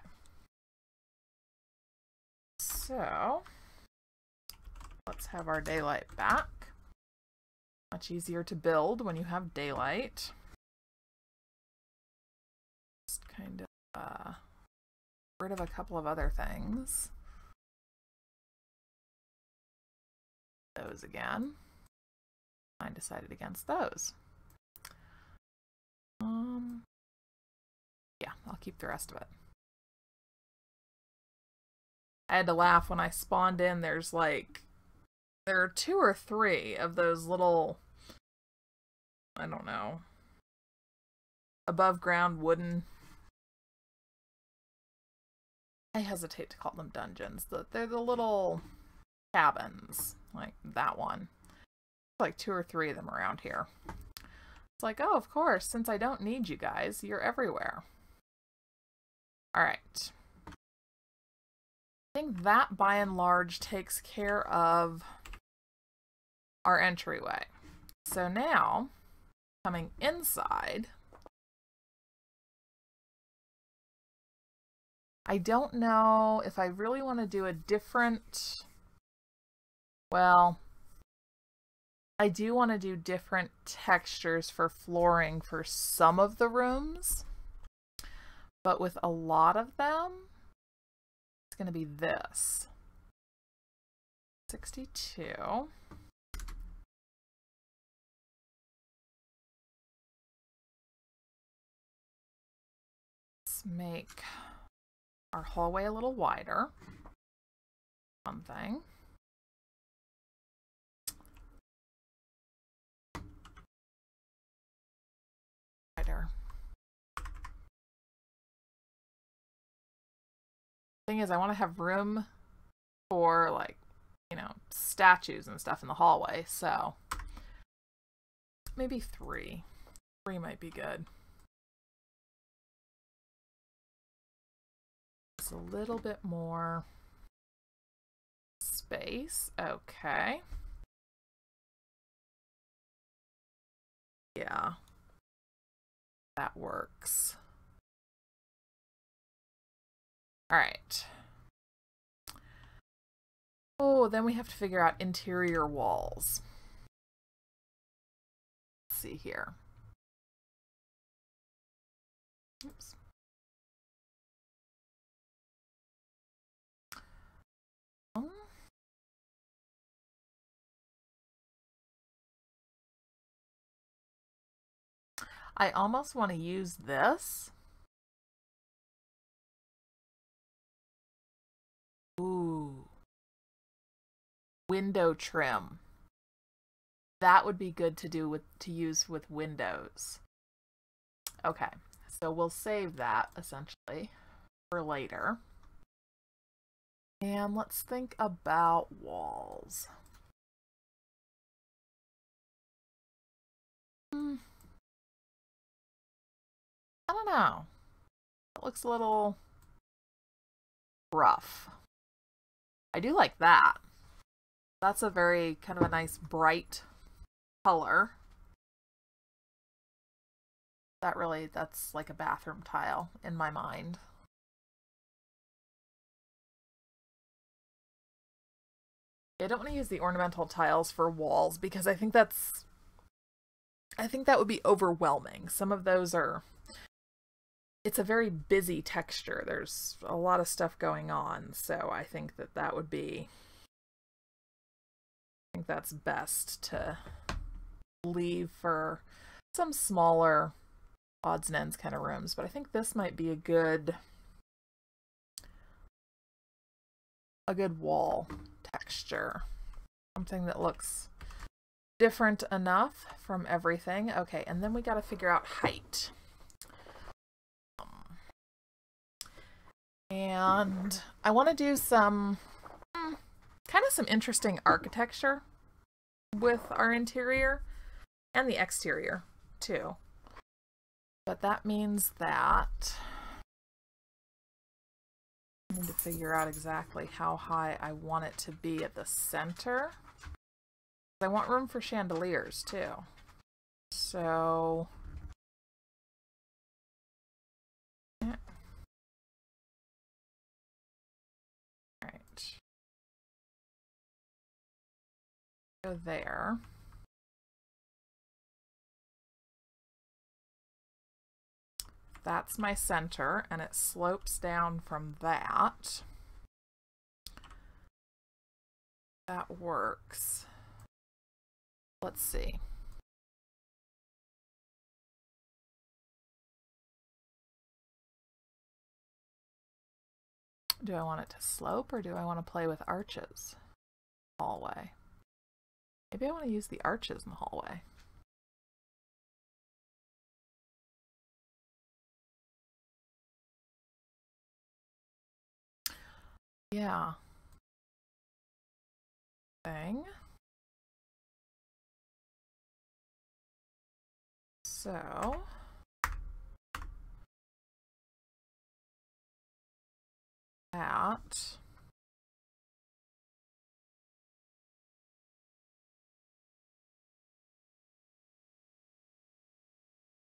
So, let's have our daylight back. Much easier to build when you have daylight. Just kind of rid of a couple of other things. Those again. I decided against those. Yeah, I'll keep the rest of it. I had to laugh when I spawned in. There are 2 or 3 of those little, I don't know, above ground wooden, I hesitate to call them dungeons. They're the little cabins, like that one. Like 2 or 3 of them around here. It's like, oh, of course, since I don't need you guys, you're everywhere. Alright. I think that, by and large, takes care of our entryway. So now, coming inside, I don't know if I really want to do a different, well, I do want to do different textures for flooring for some of the rooms, but with a lot of them, it's going to be this. 62. Let's make our hallway a little wider. One thing. Wider. Thing is, I want to have room for, like, you know, statues and stuff in the hallway, so maybe 3. 3 might be good. It's a little bit more space. Okay. Yeah. That works. All right. Oh, then we have to figure out interior walls. Let's see here. Oops. I almost want to use this. Ooh. Window trim. That would be good to use with windows. Okay, so we'll save that essentially for later. And let's think about walls. I don't know. It looks a little rough. I do like that. That's a very kind of a nice bright color. That's like a bathroom tile in my mind. I don't want to use the ornamental tiles for walls because I think that would be overwhelming. Some of those it's a very busy texture. There's a lot of stuff going on, so I think that would be, I think that's best to leave for some smaller odds and ends kind of rooms. But I think this might be a good wall texture. Something that looks different enough from everything. Okay, and then we got to figure out height. And I want to do some kind of some interesting architecture with our interior and the exterior too. But that means that I need to figure out exactly how high I want it to be at the center. I want room for chandeliers too. So yeah. Right. Go there. That's my center, and it slopes down from that. That works. Let's see. Do I want it to slope, or do I want to play with arches? Hallway. Maybe I want to use the arches in the hallway. Yeah. Thing. So that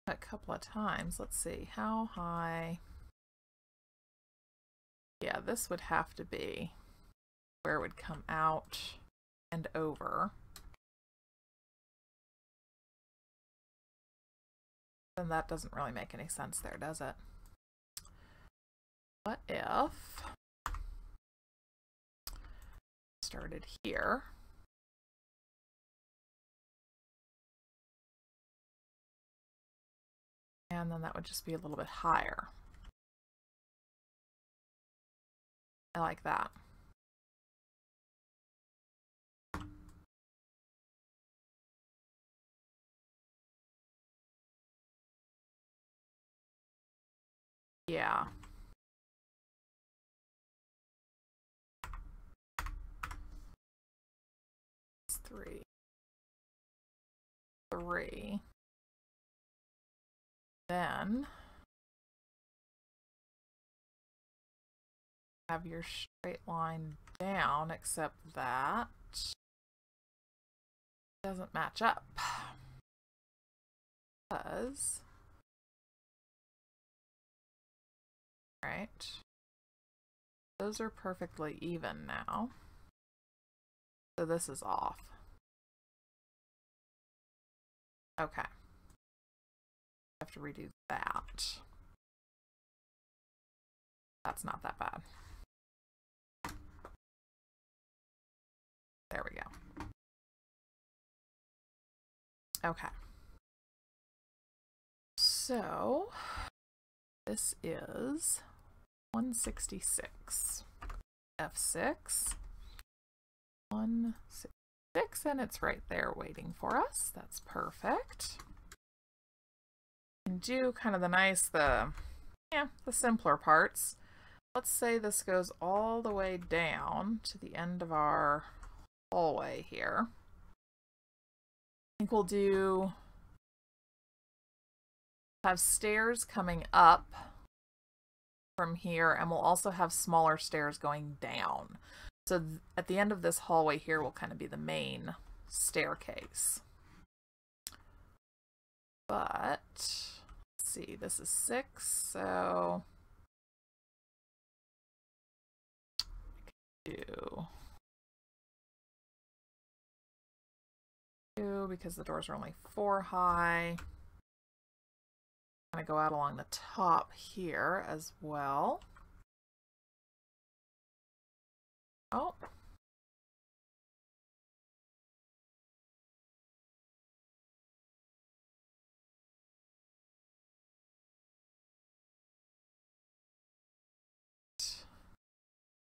a couple of times. Let's see, how high? Yeah, this would have to be where it would come out and over. Then that doesn't really make any sense there, does it? What if started here? And then that would just be a little bit higher. I like that. Yeah. It's 3. 3. Then have your straight line down, except that doesn't match up. Because, right, those are perfectly even now. So this is off. Okay. I have to redo that. That's not that bad. There we go. Okay. So this is 166. F6. 166, and it's right there waiting for us. That's perfect. And do kind of the simpler parts. Let's say this goes all the way down to the end of our hallway here. I think we'll have stairs coming up from here, and we'll also have smaller stairs going down. So at the end of this hallway here will kind of be the main staircase. But let's see, this is 6, so I can do 2 because the doors are only 4 high. I'm gonna go out along the top here as well. Oh.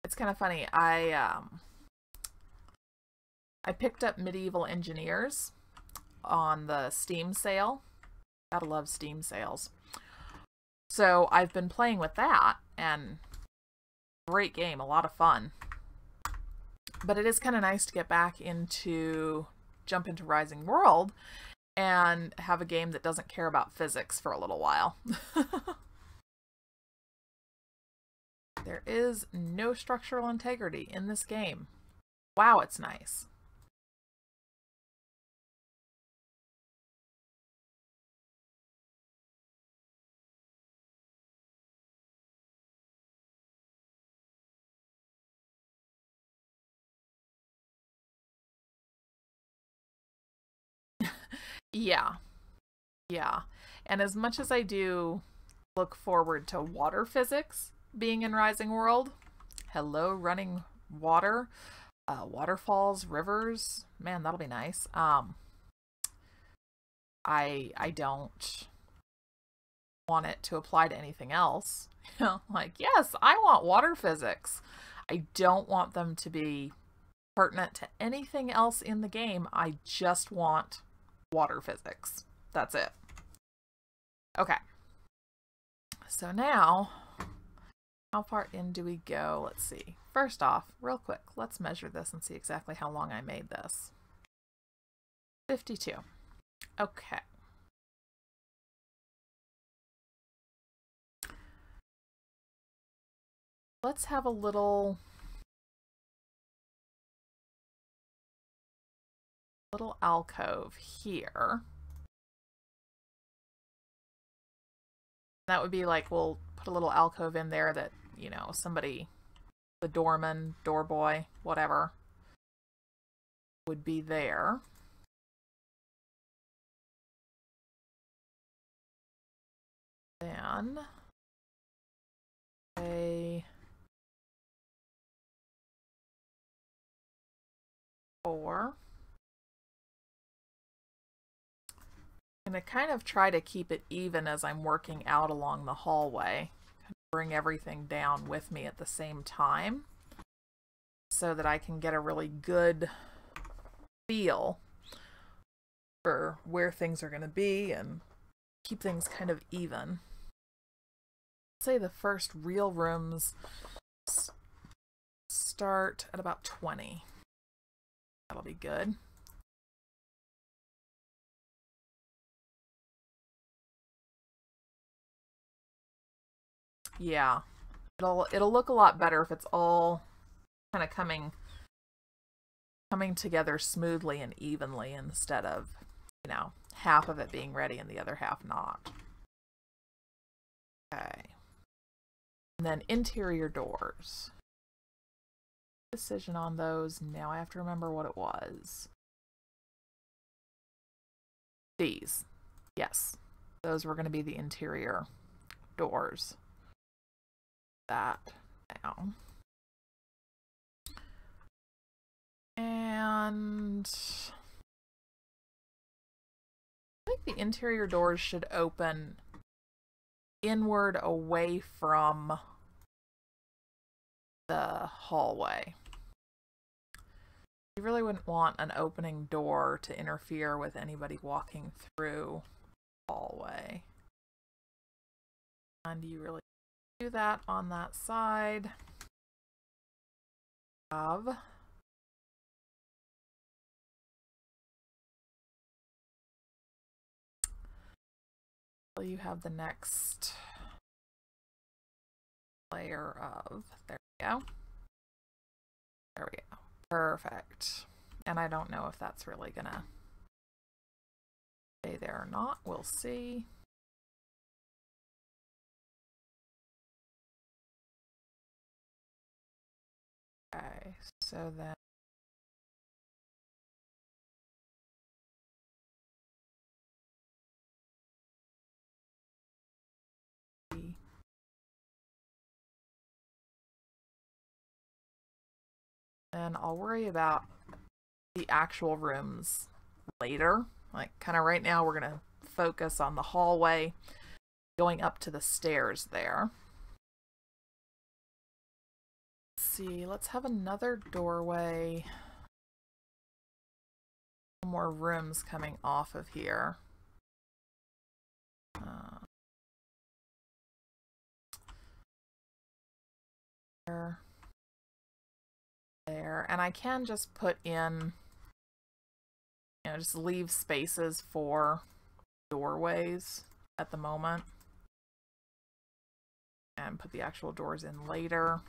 It's kind of funny. I picked up Medieval Engineers on the Steam sale. Gotta love Steam sales. So I've been playing with that, and great game, a lot of fun. But it is kind of nice to get back jump into Rising World and have a game that doesn't care about physics for a little while. There is no structural integrity in this game. Wow, it's nice. Yeah, yeah. And as much as I do look forward to water physics being in Rising World, hello, running water, waterfalls, rivers, man, that'll be nice. I don't want it to apply to anything else. You know, like, yes, I want water physics. I don't want them to be pertinent to anything else in the game. I just want water physics. That's it. Okay. So now, how far in do we go? Let's see. First off, real quick, let's measure this and see exactly how long I made this. 52. Okay. Let's have a little alcove here. That would be like, we'll put a little alcove in there that, you know, somebody, the doorman, doorboy, whatever, would be there. Then a 4. I'm going to kind of try to keep it even as I'm working out along the hallway. Bring everything down with me at the same time so that I can get a really good feel for where things are going to be and keep things kind of even. I'd say the first real rooms start at about 20. That'll be good. Yeah, it'll look a lot better if it's all kind of coming together smoothly and evenly instead of, you know, half of it being ready and the other half not. Okay. And then interior doors. Decision on those. Now I have to remember what it was. These. Yes. Those were going to be the interior doors. That down. And I think the interior doors should open inward away from the hallway. You really wouldn't want an opening door to interfere with anybody walking through the hallway. And you really do that on that side of you have the next layer of, there we go. There we go. Perfect. And I don't know if that's really gonna stay there or not. We'll see. Okay, so then I'll worry about the actual rooms later. Like, kind of right now, we're going to focus on the hallway going up to the stairs there. Let's see, let's have another doorway. More rooms coming off of here. There, and I can just put in, you know, just leave spaces for doorways at the moment and put the actual doors in later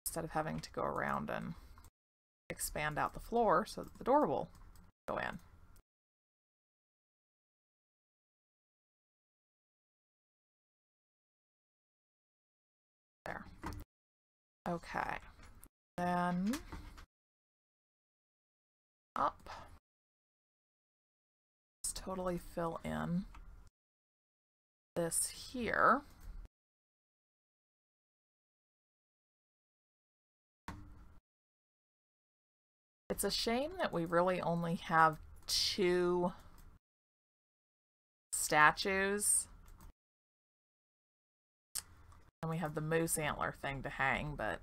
instead of having to go around and expand out the floor so that the door will go in. There. Okay. Then up totally fill in this here. It's a shame that we really only have 2 statues. And we have the moose antler thing to hang, but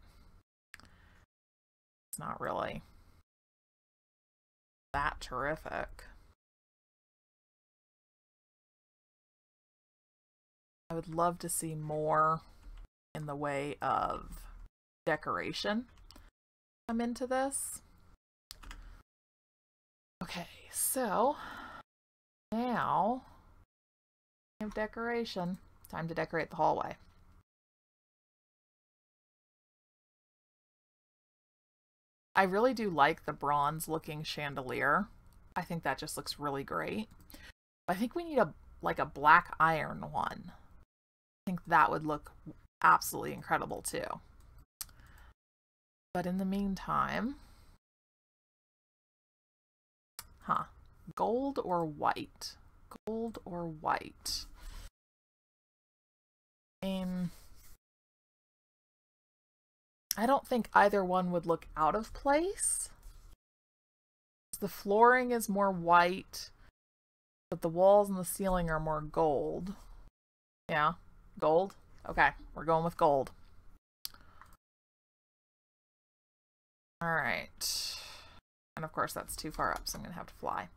it's not really that terrific. I would love to see more in the way of decoration come into this. Okay, so now we have decoration. Time to decorate the hallway. I really do like the bronze looking chandelier. I think that just looks really great. I think we need a black iron one. I think that would look absolutely incredible too. But in the meantime, gold or white? Gold or white? I don't think either one would look out of place. The flooring is more white, but the walls and the ceiling are more gold. Yeah, gold? Okay, we're going with gold. All right. And of course that's too far up, so I'm going to have to fly.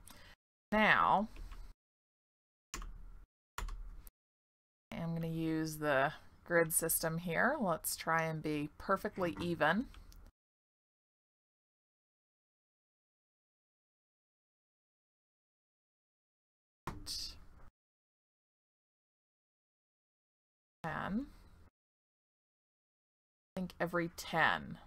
Now, I'm going to use the grid system here. Let's try and be perfectly even. I think every 10.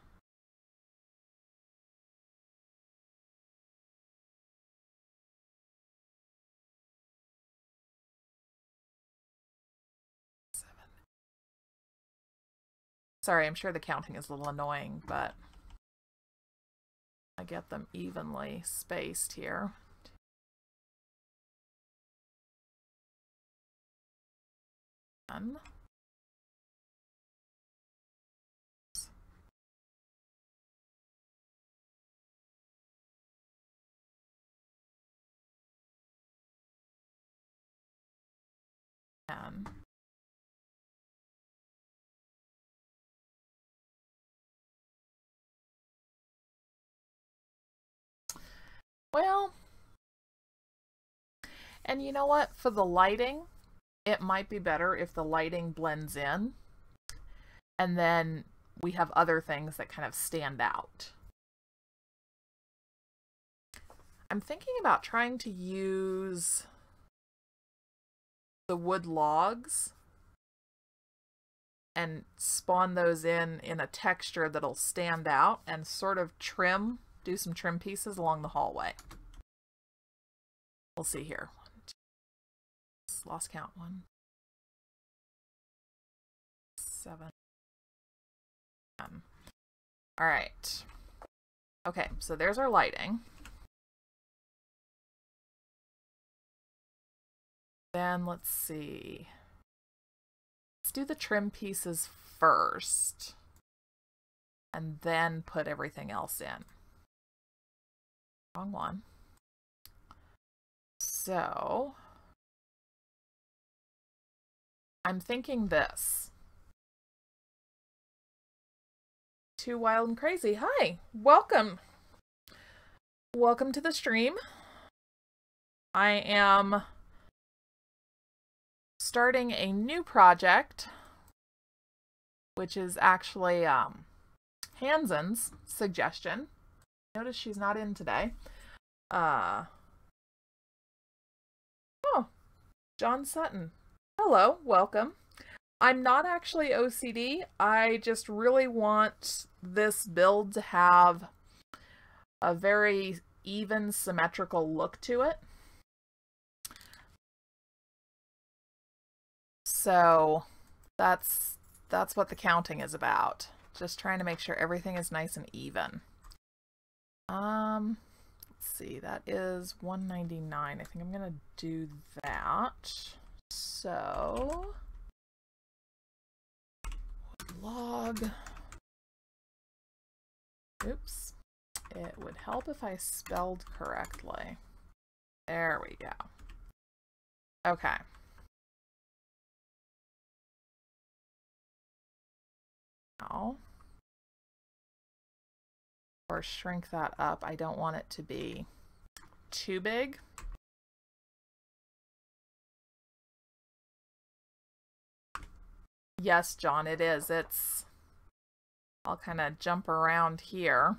Sorry, I'm sure the counting is a little annoying, but I get them evenly spaced here. One. And well, and you know what? For the lighting, it might be better if the lighting blends in and then we have other things that kind of stand out. I'm thinking about trying to use the wood logs and spawn those in a texture that'll stand out and sort of do some trim pieces along the hallway. We'll see here. Lost count. 1, 7, 10. All right. Okay, so there's our lighting. Then let's see. Let's do the trim pieces first and then put everything else in. Wrong one. So I'm thinking this. Too Wild and Crazy. Hi, welcome. Welcome to the stream. I am starting a new project, which is actually Hansen's suggestion. Notice she's not in today. Oh, John Sutton. Hello, welcome. I'm not actually OCD. I just really want this build to have a very even, symmetrical look to it. So that's what the counting is about. Just trying to make sure everything is nice and even. Let's let's see, that is $1.99. I think I'm gonna do that. So log. Oops. It would help if I spelled correctly. There we go. Okay. Now, or shrink that up. I don't want it to be too big. Yes, John, it is. I'll kind of jump around here.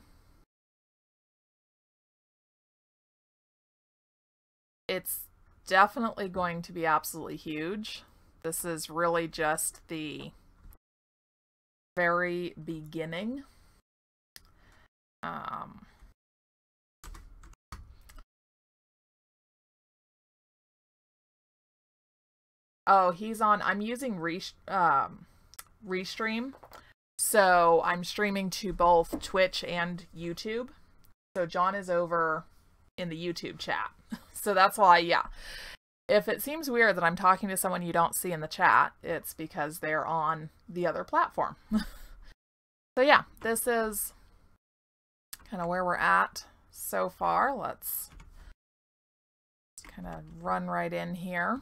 It's definitely going to be absolutely huge. This is really just the very beginning. Oh, he's on, I'm using Restream. So I'm streaming to both Twitch and YouTube. So John is over in the YouTube chat. So that's why, yeah. If it seems weird that I'm talking to someone you don't see in the chat, it's because they're on the other platform. So yeah, this is kind of where we're at so far. Let's kind of run right in here.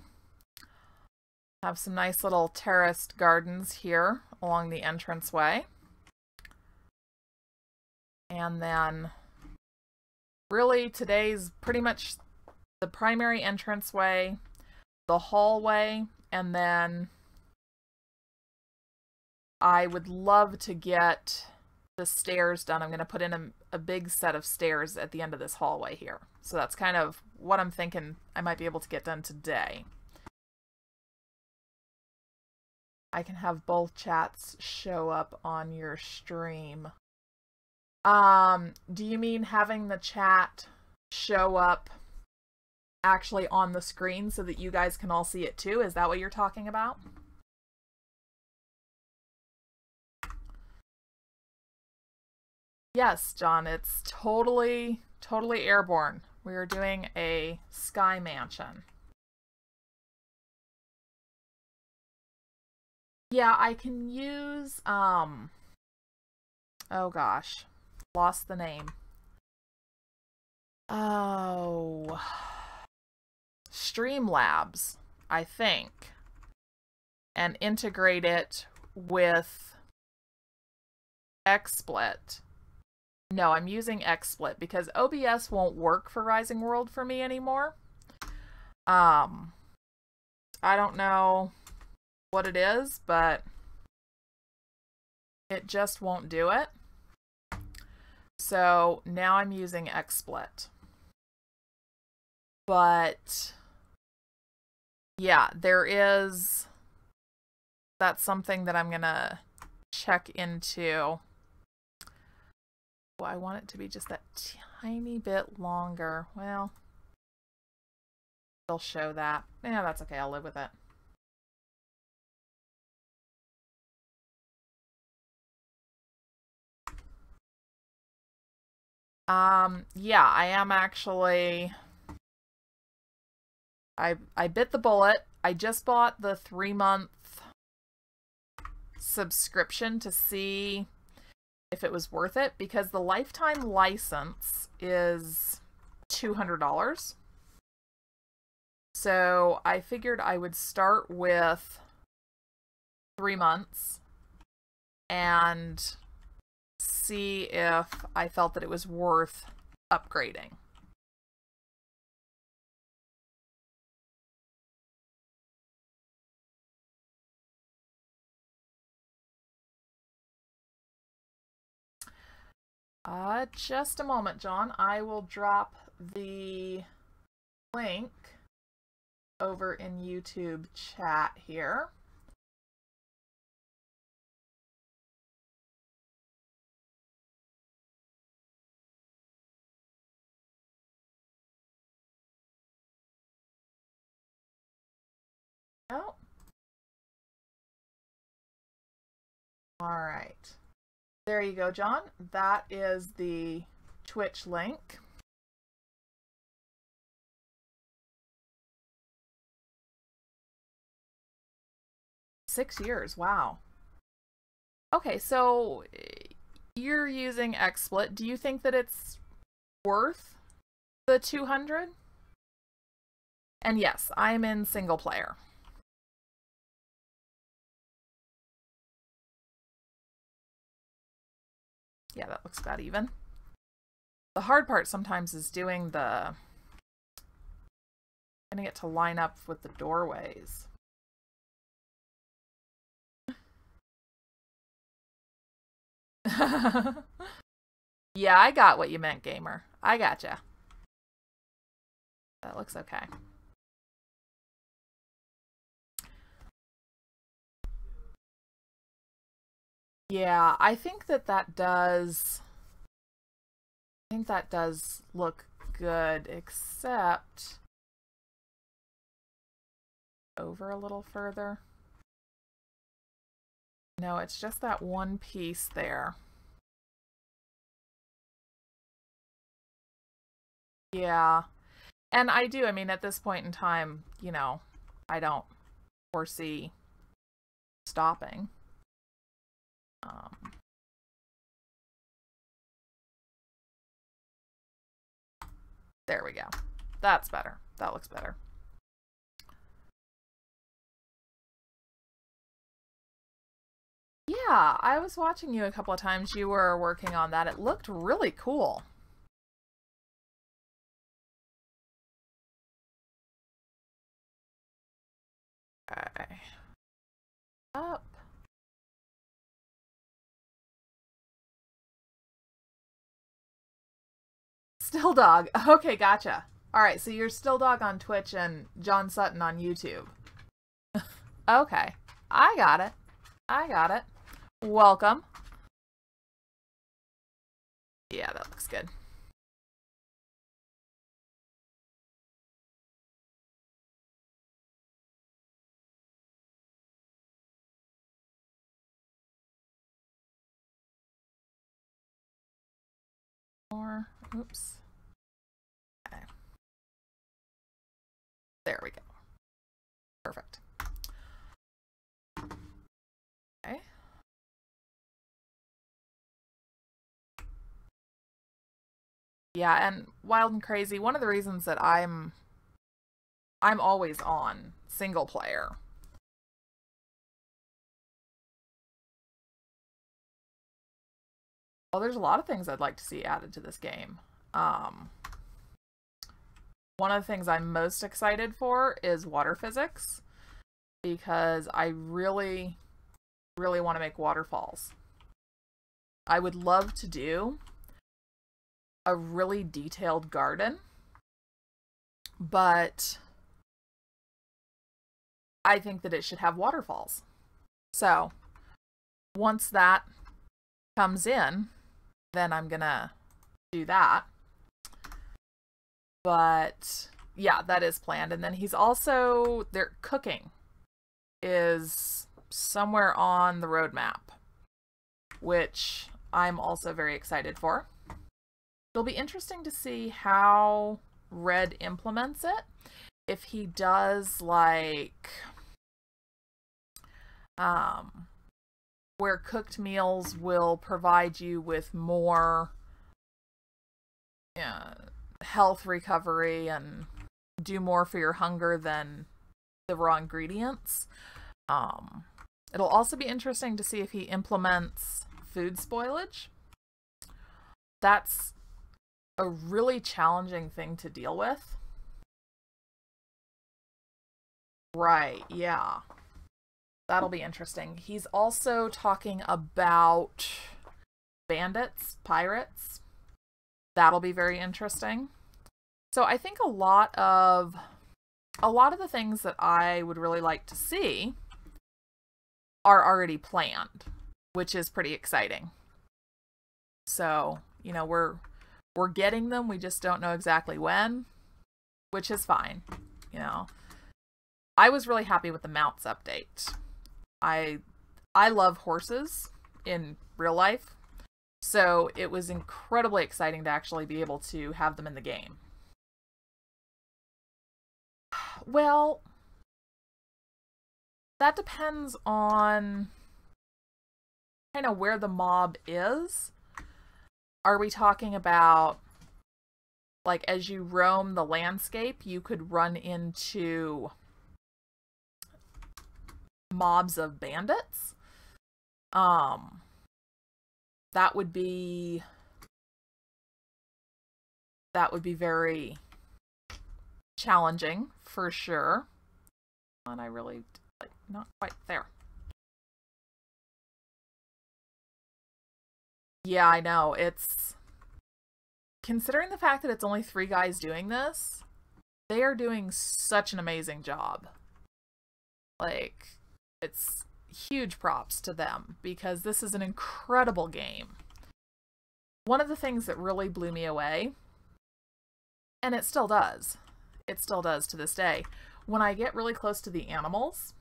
Have some nice little terraced gardens here along the entranceway. And then really today's pretty much the primary entranceway, the hallway, and then I would love to get the stairs done. I'm going to put in a big set of stairs at the end of this hallway here. So that's kind of what I'm thinking I might be able to get done today. I can have both chats show up on your stream. Do you mean having the chat show up actually on the screen so that you guys can all see it too? Is that what you're talking about? Yes, John, it's totally airborne. We are doing a sky mansion. Yeah, I can use, oh gosh, lost the name. Oh, Streamlabs, I think, and integrate it with XSplit. No, I'm using XSplit because OBS won't work for Rising World for me anymore. I don't know what it is, but it just won't do it. So now I'm using XSplit. But yeah, that's something that I'm gonna check into. Well, I want it to be just that tiny bit longer. Well, they'll show that. Yeah, that's okay. I'll live with it. Yeah, I am actually... I bit the bullet. I just bought the 3-month subscription to see if it was worth it, because the lifetime license is $200. So I figured I would start with 3 months and see if I felt that it was worth upgrading. Just a moment, John. I will drop the link over in YouTube chat here. Oh. All right. There you go, John. That is the Twitch link. 6 years. Wow. Okay, so you're using XSplit. Do you think that it's worth the 200? And yes, I'm in single player. Yeah, that looks about even. The hard part sometimes is getting it to line up with the doorways. Yeah, I got what you meant, gamer. I gotcha. That looks okay. Yeah, I think that does look good, except over a little further. No, it's just that one piece there. Yeah. And I mean, at this point in time, you know, I don't foresee stopping. There we go. That's better. That looks better. Yeah, I was watching you a couple of times. You were working on that. It looked really cool. Okay. Up. Still Dog. Okay, gotcha. Alright, so you're Still Dog on Twitch and John Sutton on YouTube. Okay. I got it. I got it. Welcome. Yeah, that looks good. More. Oops. Okay. There we go. Perfect. Okay. Yeah, and Wild and Crazy, one of the reasons that I'm always on single player. Well, there's a lot of things I'd like to see added to this game. One of the things I'm most excited for is water physics, because I really, really want to make waterfalls. I would love to do a really detailed garden, but I think that it should have waterfalls. So once that comes in, then I'm gonna do that. But yeah, that is planned. And then he's also, their cooking is somewhere on the roadmap, which I'm also very excited for. It'll be interesting to see how Red implements it. If he does like where cooked meals will provide you with more health recovery and do more for your hunger than the raw ingredients. It'll also be interesting to see if he implements food spoilage. That's a really challenging thing to deal with. Right, yeah. That'll be interesting. He's also talking about bandits, pirates. That'll be very interesting. So I think a lot of the things that I would really like to see are already planned, which is pretty exciting. So, you know, we're getting them, we just don't know exactly when, which is fine. You know, I was really happy with the mounts update. I love horses in real life, so it was incredibly exciting to actually be able to have them in the game. Well, that depends on kind of where the mob is. Are we talking about, like, as you roam the landscape, you could run into mobs of bandits? That would be very challenging for sure. And I really, like, not quite there. Yeah, I know. It's, considering the fact that it's only 3 guys doing this, they are doing such an amazing job. Like, it's huge props to them because this is an incredible game. One of the things that really blew me away, and it still does to this day, when I get really close to the animals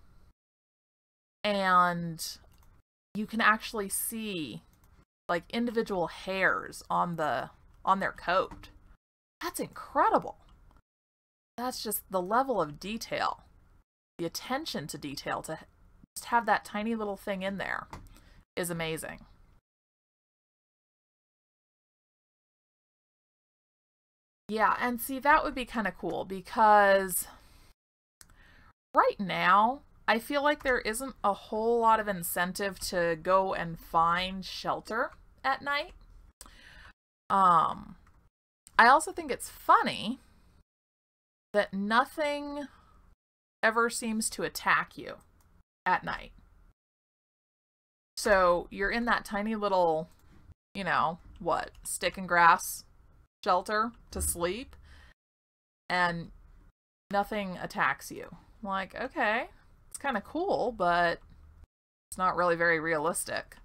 and you can actually see, like, individual hairs on their coat. That's incredible. That's just the level of detail, the attention to detail, to just have that tiny little thing in there is amazing. Yeah, and see, that would be kind of cool because right now I feel like there isn't a whole lot of incentive to go and find shelter at night. I also think it's funny that nothing ever seems to attack you at night. So you're in that tiny little, you know, what, stick and grass shelter to sleep, and nothing attacks you. Like, okay, it's kind of cool, but it's not really very realistic.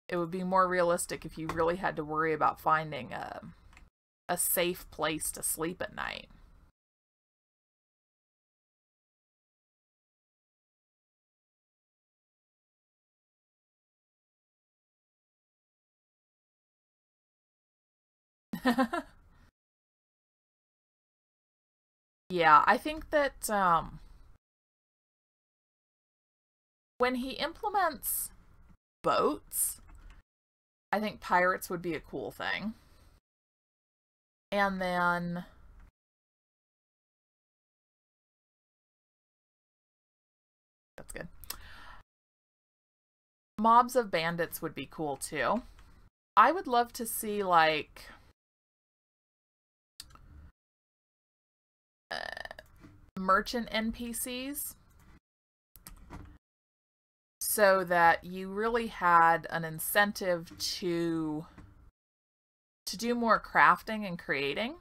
It would be more realistic if you really had to worry about finding a safe place to sleep at night. Yeah, I think that when he implements boats, I think pirates would be a cool thing. And then that's good. Mobs of bandits would be cool too. I would love to see, like, merchant NPCs, so that you really had an incentive to do more crafting and creating,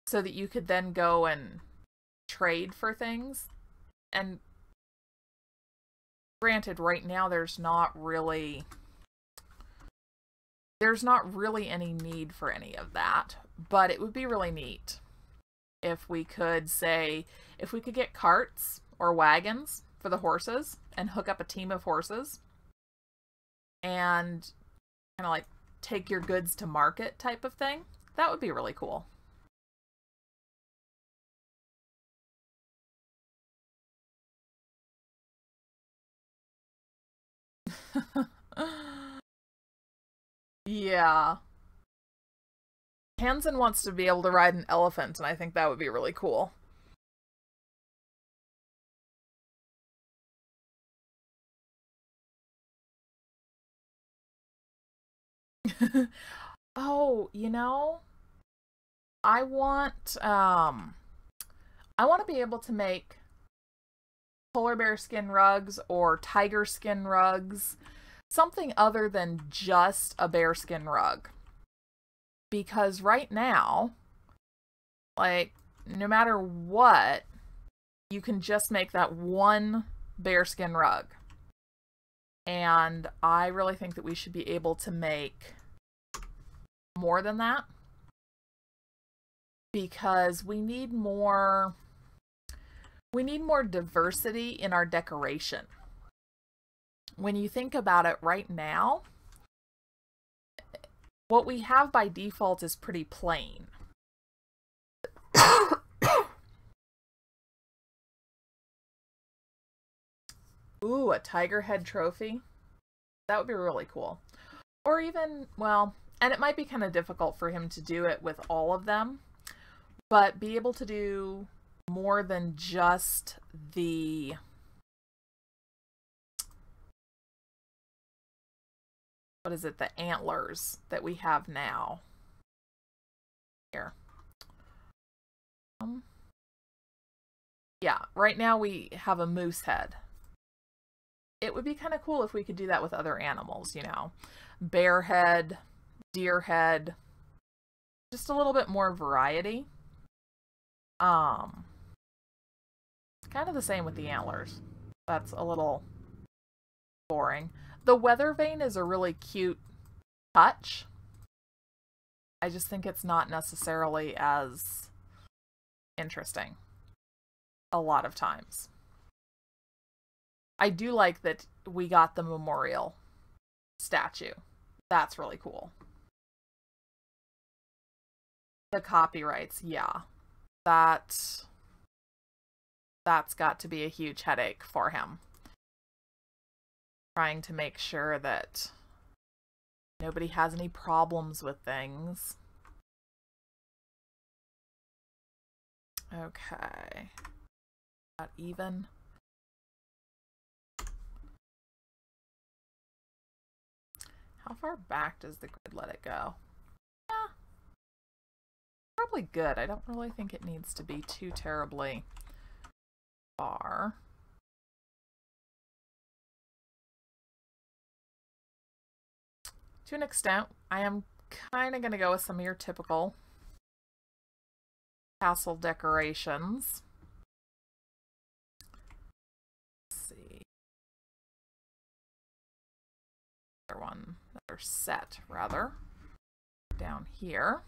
so that you could then go and trade for things. And granted, right now there's not really any need for any of that, but it would be really neat if we could get carts or wagons for the horses and hook up a team of horses and kind of like take your goods to market type of thing. That would be really cool. Yeah. Hansen wants to be able to ride an elephant, and I think that would be really cool. Oh, you know, I want I want to be able to make polar bear skin rugs or tiger skin rugs, something other than just a bear skin rug. Because right now, like, no matter what, you can just make that one bearskin rug. And I really think that we should be able to make more than that, because we need more diversity in our decoration. When you think about it right now, what we have by default is pretty plain. Ooh, a tiger head trophy. That would be really cool. Or even, well, and it might be kind of difficult for him to do it with all of them, but be able to do more than just the what is it, the antlers that we have now. Here. Yeah, right now we have a moose head. It would be kind of cool if we could do that with other animals, you know. Bear head, deer head, just a little bit more variety. Kind of the same with the antlers. That's a little boring. The weather vane is a really cute touch. I just think it's not necessarily as interesting a lot of times. I do like that we got the memorial statue. That's really cool. The copyrights, yeah. That's got to be a huge headache for him. Trying to make sure that nobody has any problems with things. Okay. Not even. How far back does the grid let it go? Yeah. Probably good. I don't really think it needs to be too terribly far. To an extent, I am kind of going to go with some of your typical castle decorations. Let's see. Another set, rather, down here.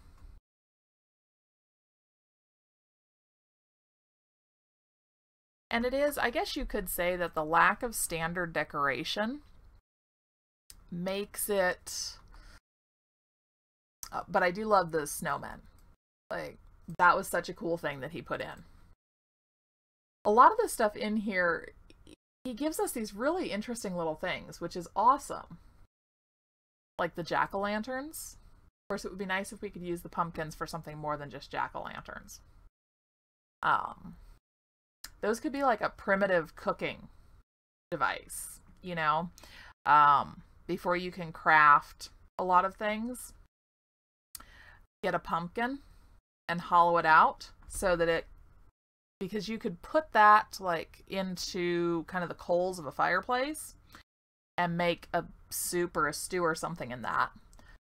And it is, I guess you could say that the lack of standard decoration makes it, but I do love the snowmen. Like, that was such a cool thing that he put in. A lot of the stuff in here, he gives us these really interesting little things, which is awesome. Like the jack-o'-lanterns. Of course, it would be nice if we could use the pumpkins for something more than just jack-o'-lanterns. Those could be like a primitive cooking device, you know? Before you can craft a lot of things, get a pumpkin and hollow it out so that it, because you could put that like into kind of the coals of a fireplace and make a soup or a stew or something in that.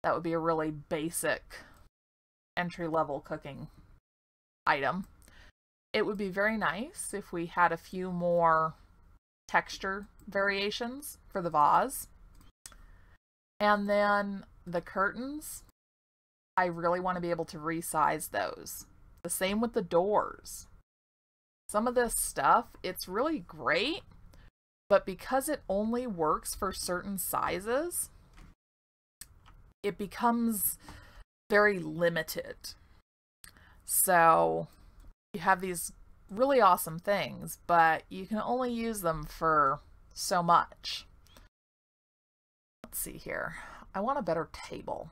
That would be a really basic entry-level cooking item. It would be very nice if we had a few more texture variations for the vase. And then the curtains, I really want to be able to resize those. The same with the doors. Some of this stuff, it's really great, but because it only works for certain sizes, it becomes very limited. So you have these really awesome things, but you can only use them for so much. Let's see here. I want a better table.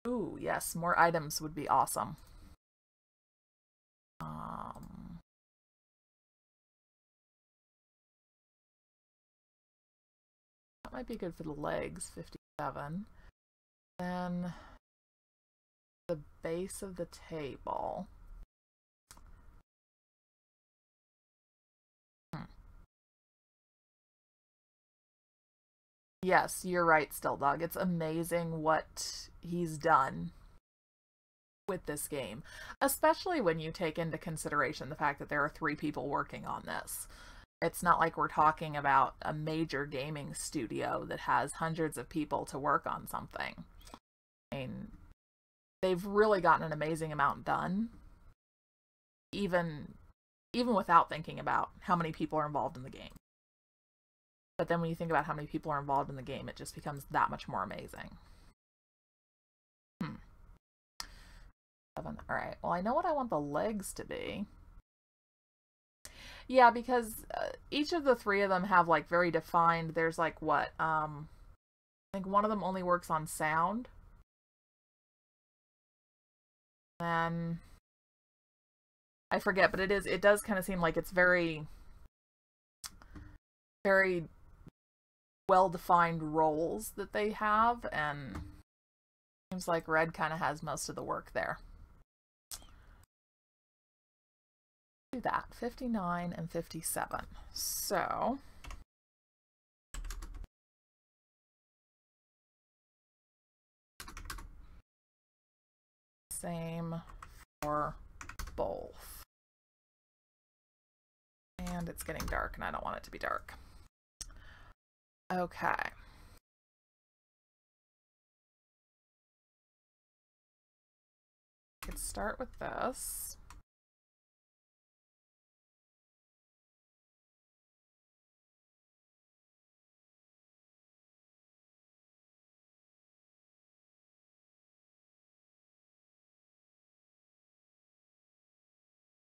Ooh, yes, more items would be awesome. That might be good for the legs, 57. Then the base of the table. Yes, you're right, Still Dog. It's amazing what he's done with this game, especially when you take into consideration the fact that there are 3 people working on this. It's not like we're talking about a major gaming studio that has hundreds of people to work on something. I mean, they've really gotten an amazing amount done, even without thinking about how many people are involved in the game. But then when you think about how many people are involved in the game, it just becomes that much more amazing. 7. All right. Well, I know what I want the legs to be. Yeah, because each of the three of them have like very defined, there's like what, I think one of them only works on sound. And I forget, but it does kind of seem like it's very, very well-defined roles that they have, and seems like Red kind of has most of the work there. Do that, 59 and 57. So same for both. And it's getting dark and I don't want it to be dark. Okay. Could start with this.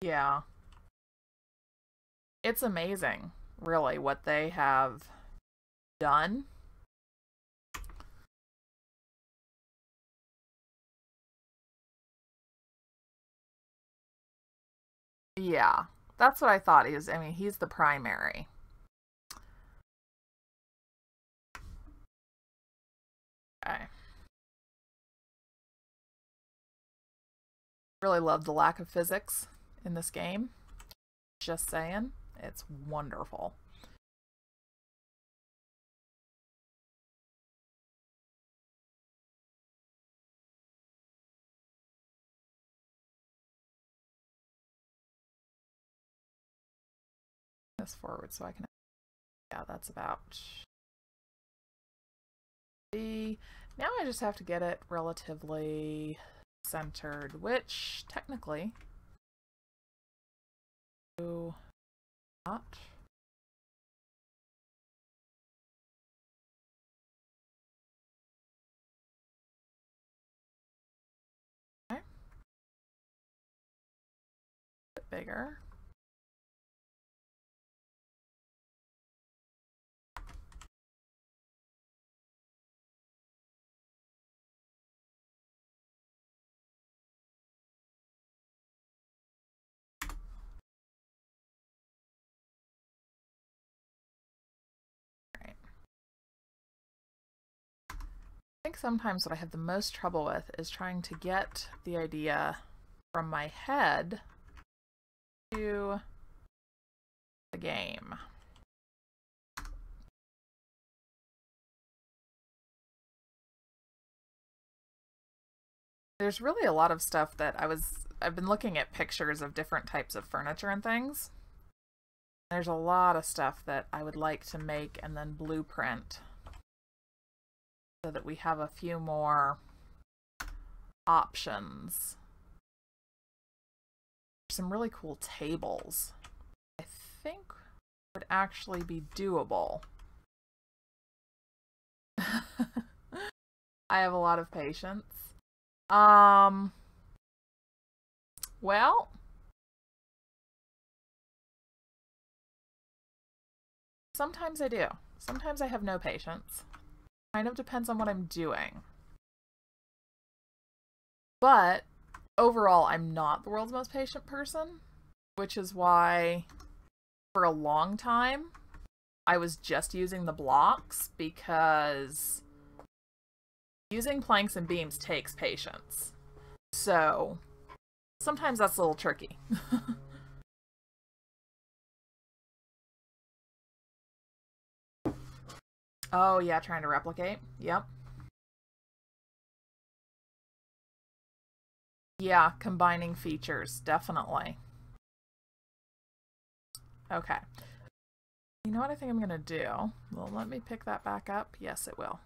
Yeah. It's amazing, really, what they have done. Yeah, that's what I thought. I mean, he's the primary. Okay. Really love the lack of physics in this game. Just saying, it's wonderful. This forward so I can, yeah, that's about B. Now I just have to get it relatively centered, which technically do not. Okay. A bit bigger. I think sometimes what I have the most trouble with is trying to get the idea from my head to the game. There's really a lot of stuff that I've been looking at pictures of different types of furniture and things. There's a lot of stuff that I would like to make and then blueprint so that we have a few more options. Some really cool tables I think would actually be doable. I have a lot of patience. Well, sometimes I do. Sometimes I have no patience. Kind of depends on what I'm doing. But overall, I'm not the world's most patient person, which is why for a long time I was just using the blocks, because using planks and beams takes patience. So sometimes that's a little tricky. Oh yeah, trying to replicate. Yep. Yeah, combining features, definitely. Okay. You know what I think I'm gonna do? Well, let me pick that back up. Yes, it will.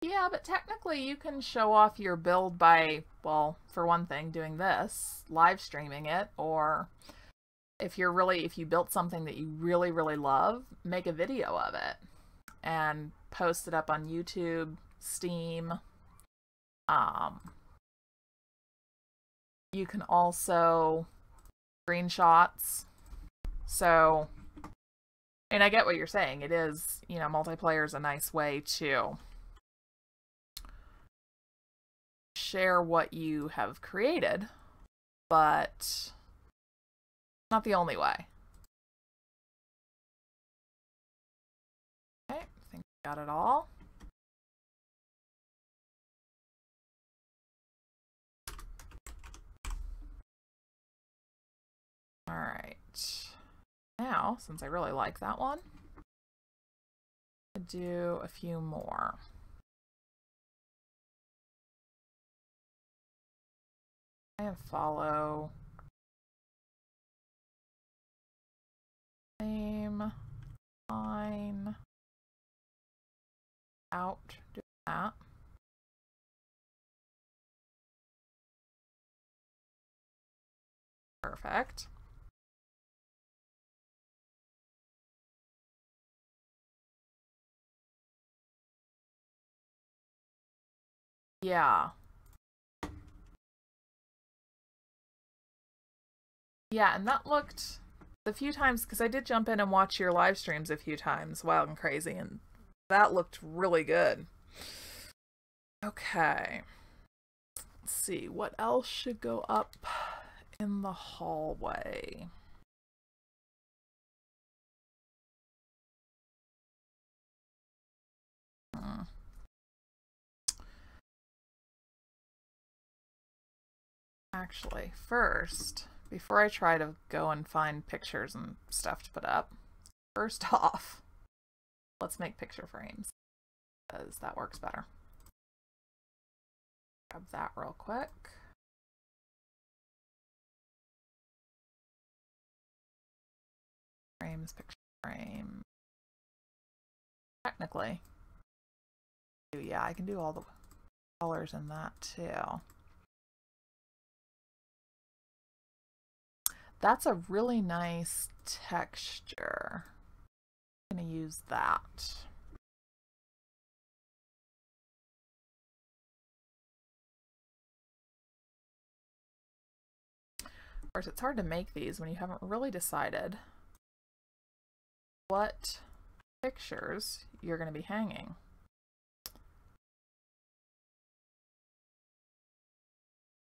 Yeah, but technically you can show off your build by, well, for one thing, doing this, live streaming it, or if you built something that you really, really love, make a video of it and post it up on YouTube, Steam, Um, you can also screenshots. So, and I get what you're saying. It is, you know, multiplayer is a nice way to share what you have created, but not the only way. Okay, I think we got it all. All right. Now, since I really like that one, I'll do a few more. And follow same line out, do that. Perfect. Yeah. Yeah, and that looked a few times, because I did jump in and watch your live streams a few times, Wild and Crazy, and that looked really good. Okay. Let's see, what else should go up in the hallway? Actually, first, before I try to go and find pictures and stuff to put up, first off, let's make picture frames, because that works better. Grab that real quick. Frames, picture frame. Technically, yeah, I can do all the colors in that too. That's a really nice texture. I'm gonna use that. Of course, it's hard to make these when you haven't really decided what pictures you're going to be hanging.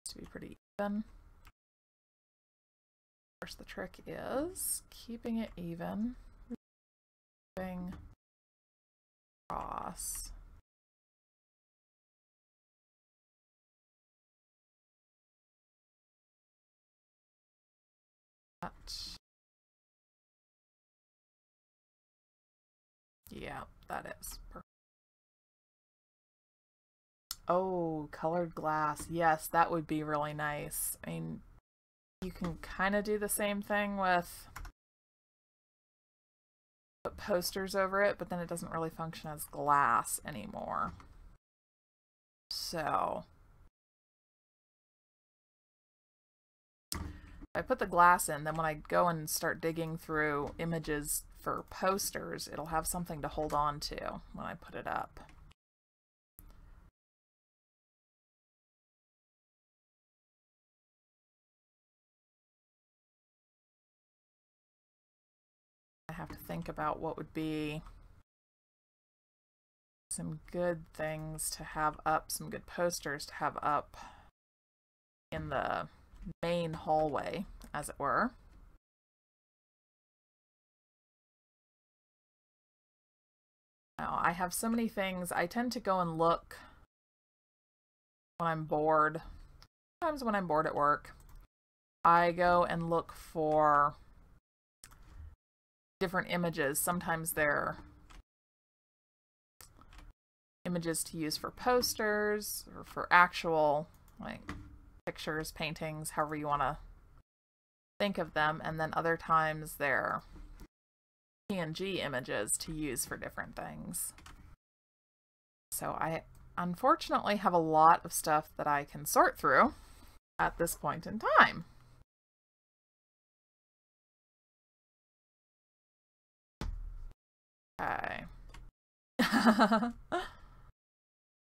To be pretty even. Of course, the trick is keeping it even, moving across. Yeah, that is perfect. Oh, colored glass. Yes, that would be really nice. I mean, you can kind of do the same thing with put posters over it, but then it doesn't really function as glass anymore. So I put the glass in, then when I go and start digging through images for posters, it'll have something to hold on to when I put it up. I have to think about what would be some good things to have up, some good posters to have up in the main hallway, as it were. Now, I have so many things. I tend to go and look when I'm bored. Sometimes when I'm bored at work, I go and look for different images. Sometimes they're images to use for posters or for actual, like, pictures, paintings, however you want to think of them. And then other times they're PNG images to use for different things. So I unfortunately have a lot of stuff that I can sort through at this point in time. Okay. Let's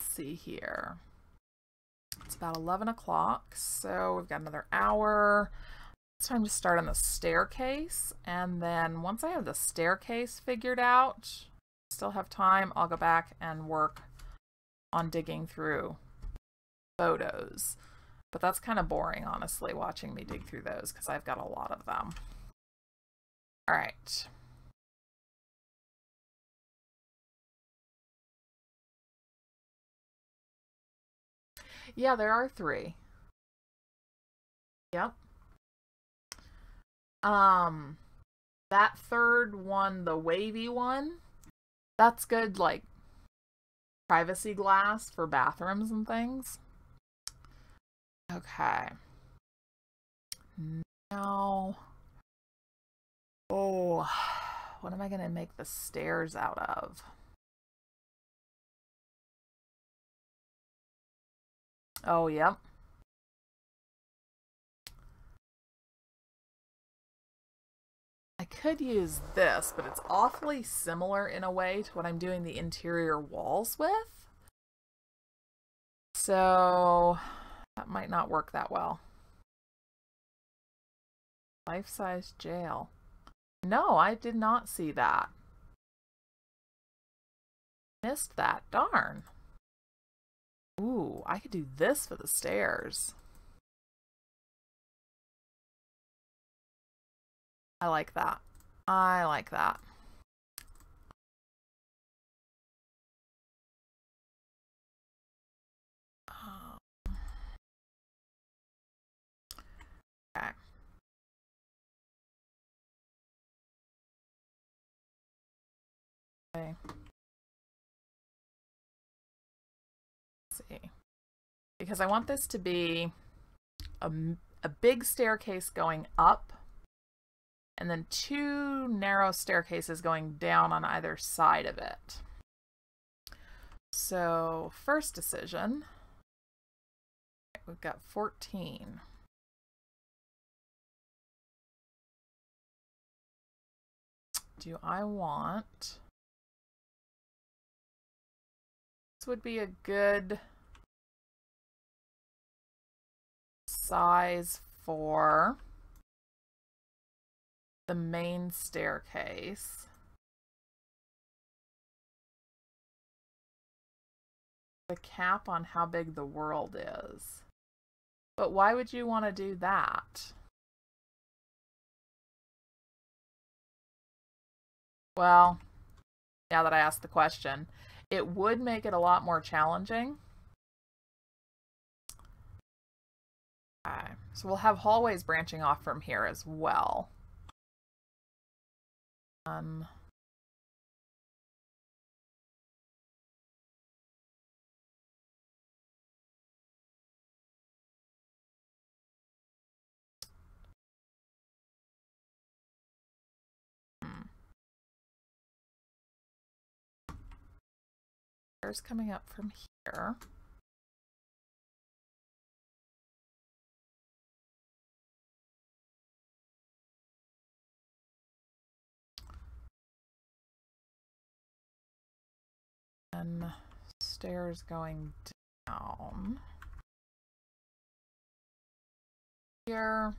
see here. It's about 11 o'clock, so we've got another hour. It's time to start on the staircase, and then once I have the staircase figured out, still have time, I'll go back and work on digging through photos. But that's kind of boring, honestly, watching me dig through those, because I've got a lot of them. All right. Yeah, there are 3. Yep. That third one, the wavy one, that's good, like, privacy glass for bathrooms and things. Okay. Now, oh, what am I going to make the stairs out of? Oh, yep. I could use this, but it's awfully similar in a way to what I'm doing the interior walls with. So that might not work that well. Life-size jail. No, I did not see that. Missed that. Darn. Ooh, I could do this for the stairs. I like that. I like that. Okay. Okay. Let's see. Because I want this to be a big staircase going up, and then 2 narrow staircases going down on either side of it. So, first decision, we've got 14. Do I want... This would be a good size for the main staircase. The cap on how big the world is. But why would you want to do that? Well, now that I asked the question, it would make it a lot more challenging. Okay, so we'll have hallways branching off from here as well. Stairs coming up from here. And stairs going down. Here.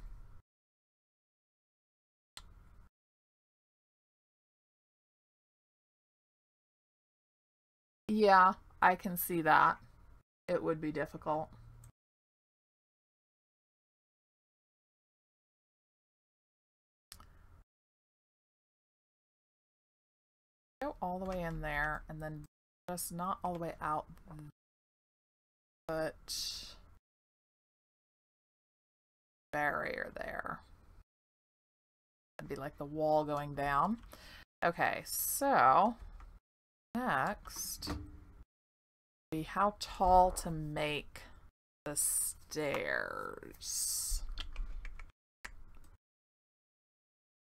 Yeah, I can see that. It would be difficult. Go all the way in there, and then just not all the way out, but barrier there. It'd be like the wall going down. Okay, so next be how tall to make the stairs.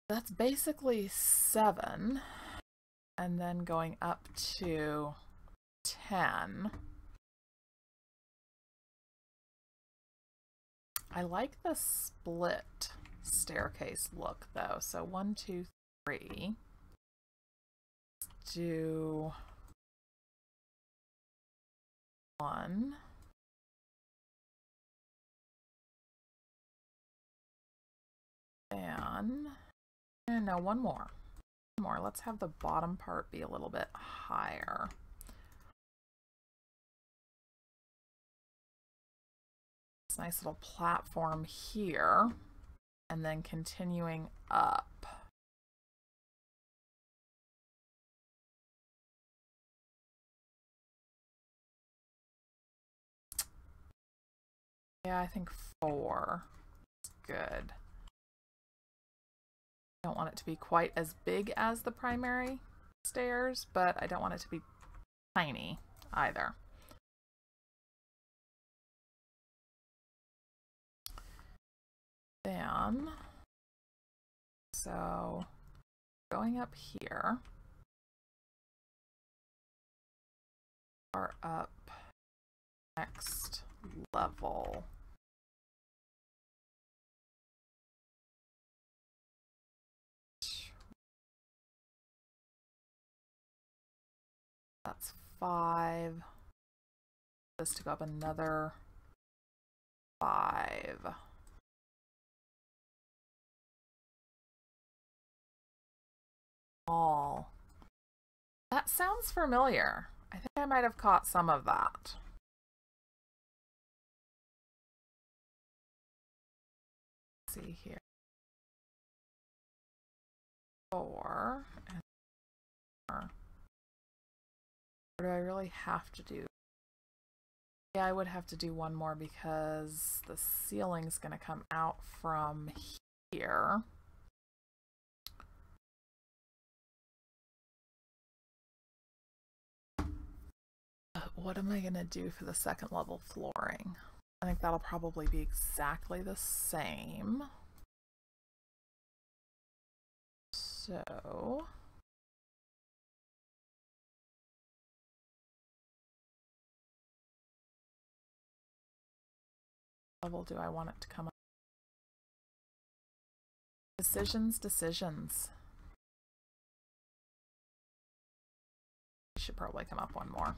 That's basically 7, and then going up to 10. I like the split staircase look though. So 1, 2, 3. Let's do 1. one. And no, one more. One more. Let's have the bottom part be a little bit higher. This nice little platform here, and then continuing up. Yeah, I think 4 is good. I don't want it to be quite as big as the primary stairs, but I don't want it to be tiny either. Then, so going up here, or up next level. That's 5. This to go up another 5. All. That sounds familiar. I think I might have caught some of that. Let's see here. 4 and 4. Or do I really have to do? Yeah, I would have to do one more because the ceiling's going to come out from here. What am I going to do for the second level flooring? I think that'll probably be exactly the same. So... level do I want it to come up? Decisions, decisions. I should probably come up one more.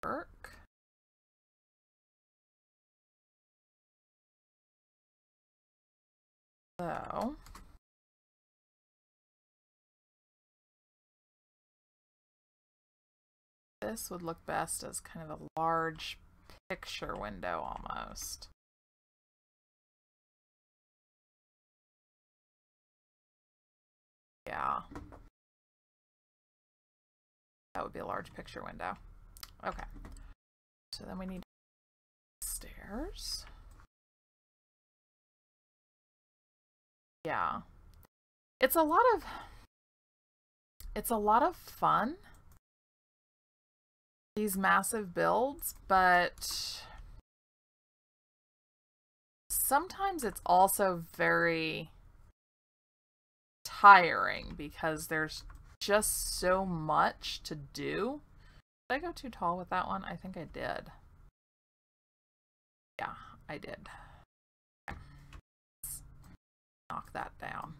Work. So this would look best as kind of a large picture window almost. Yeah. That would be a large picture window. Okay. So then we need stairs. Yeah. It's a lot of fun, these massive builds, but sometimes it's also very tiring because there's just so much to do. Did I go too tall with that one? I think I did. Yeah, I did. Okay. Let's knock that down.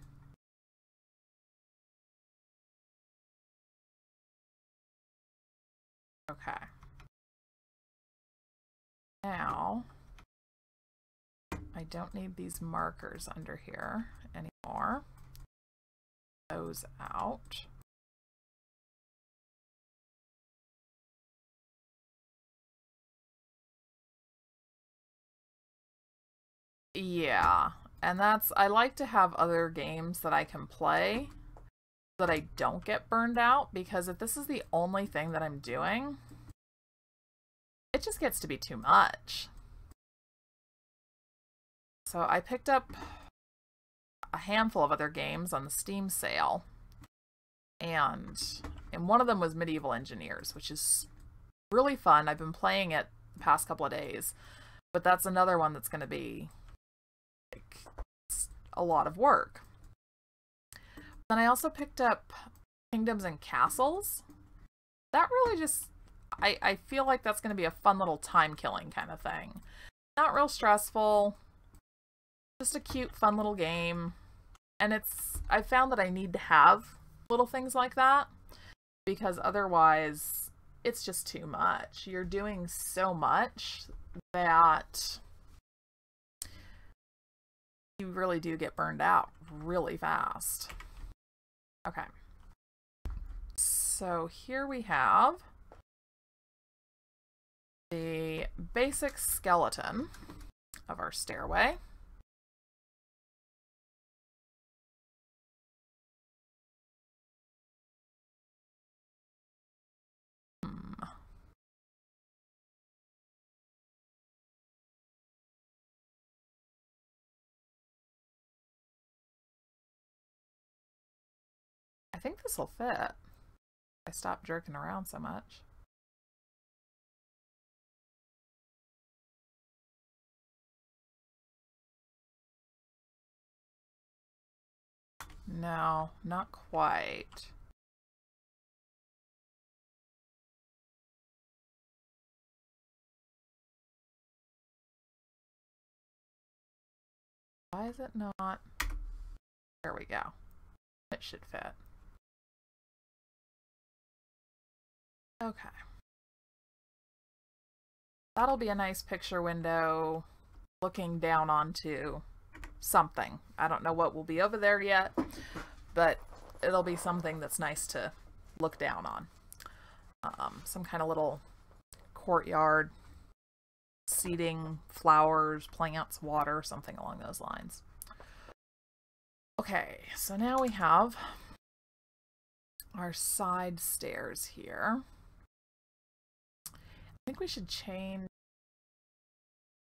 Okay. Now, I don't need these markers under here anymore. Those out. Yeah, and I like to have other games that I can play so that I don't get burned out, because if this is the only thing that I'm doing, it just gets to be too much. So I picked up a handful of other games on the Steam sale, and one of them was Medieval Engineers, which is really fun. I've been playing it the past couple of days, but that's another one that's going to be like a lot of work. Then I also picked up Kingdoms and Castles. That really just, I feel like that's going to be a fun little time-killing kind of thing. Not real stressful. Just a cute, fun little game. And I found that I need to have little things like that, because otherwise it's just too much. You're doing so much that you really do get burned out really fast. Okay. So here we have the basic skeleton of our stairway. I think this will fit. I stopped jerking around so much. No, not quite. Why is it not? There we go. It should fit. Okay. That'll be a nice picture window looking down onto something. I don't know what will be over there yet, but it'll be something that's nice to look down on. Some kind of little courtyard, seating, flowers, plants, water, something along those lines. Okay, so now we have our side stairs here. I think we should change.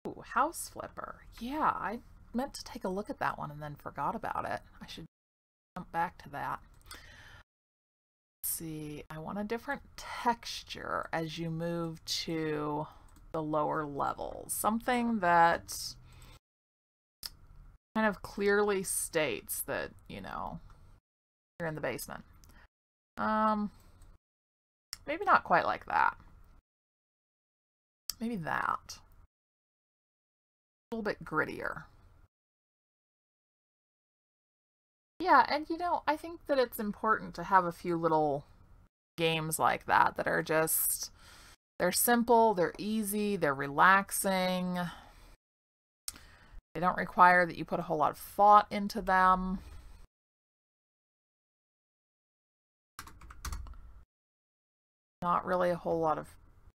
Ooh, house flipper. Yeah, I meant to take a look at that one and then forgot about it. I should jump back to that. Let's see, I want a different texture as you move to the lower levels. Something that kind of clearly states that, you know, you're in the basement. Maybe not quite like that. Maybe that. A little bit grittier. Yeah, and you know, I think that it's important to have a few little games like that that are just, they're simple, they're easy, they're relaxing. They don't require that you put a whole lot of thought into them. Not really a whole lot of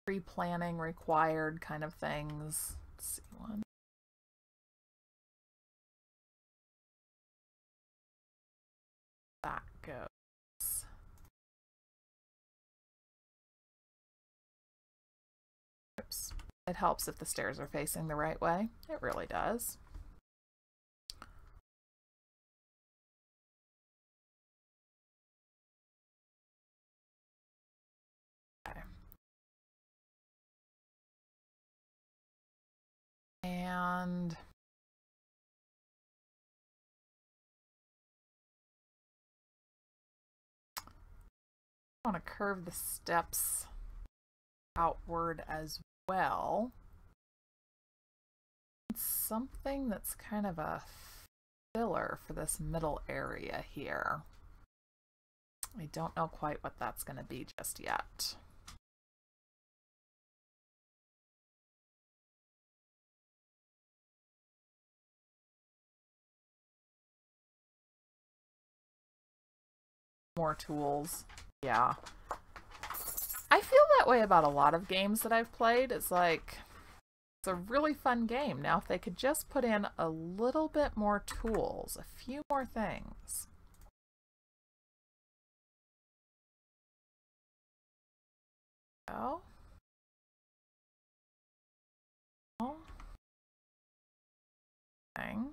pre-planning required kind of things. Let's see one. That goes. Oops. It helps if the stairs are facing the right way. It really does. And I want to curve the steps outward as well. It's something that's kind of a filler for this middle area here. I don't know quite what that's going to be just yet. More tools. Yeah. I feel that way about a lot of games that I've played. It's like, it's a really fun game. Now, if they could just put in a little bit more tools, a few more things. Oh. Oh. Thing.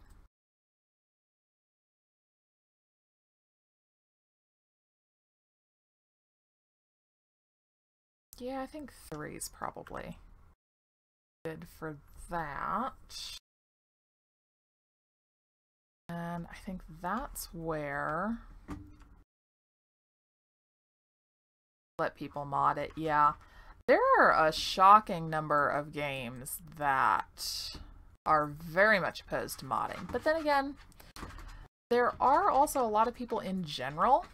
Yeah, I think 3 is probably good for that. And I think that's where let people mod it. Yeah, There are a shocking number of games that are very much opposed to modding. But then again, there are also a lot of people in general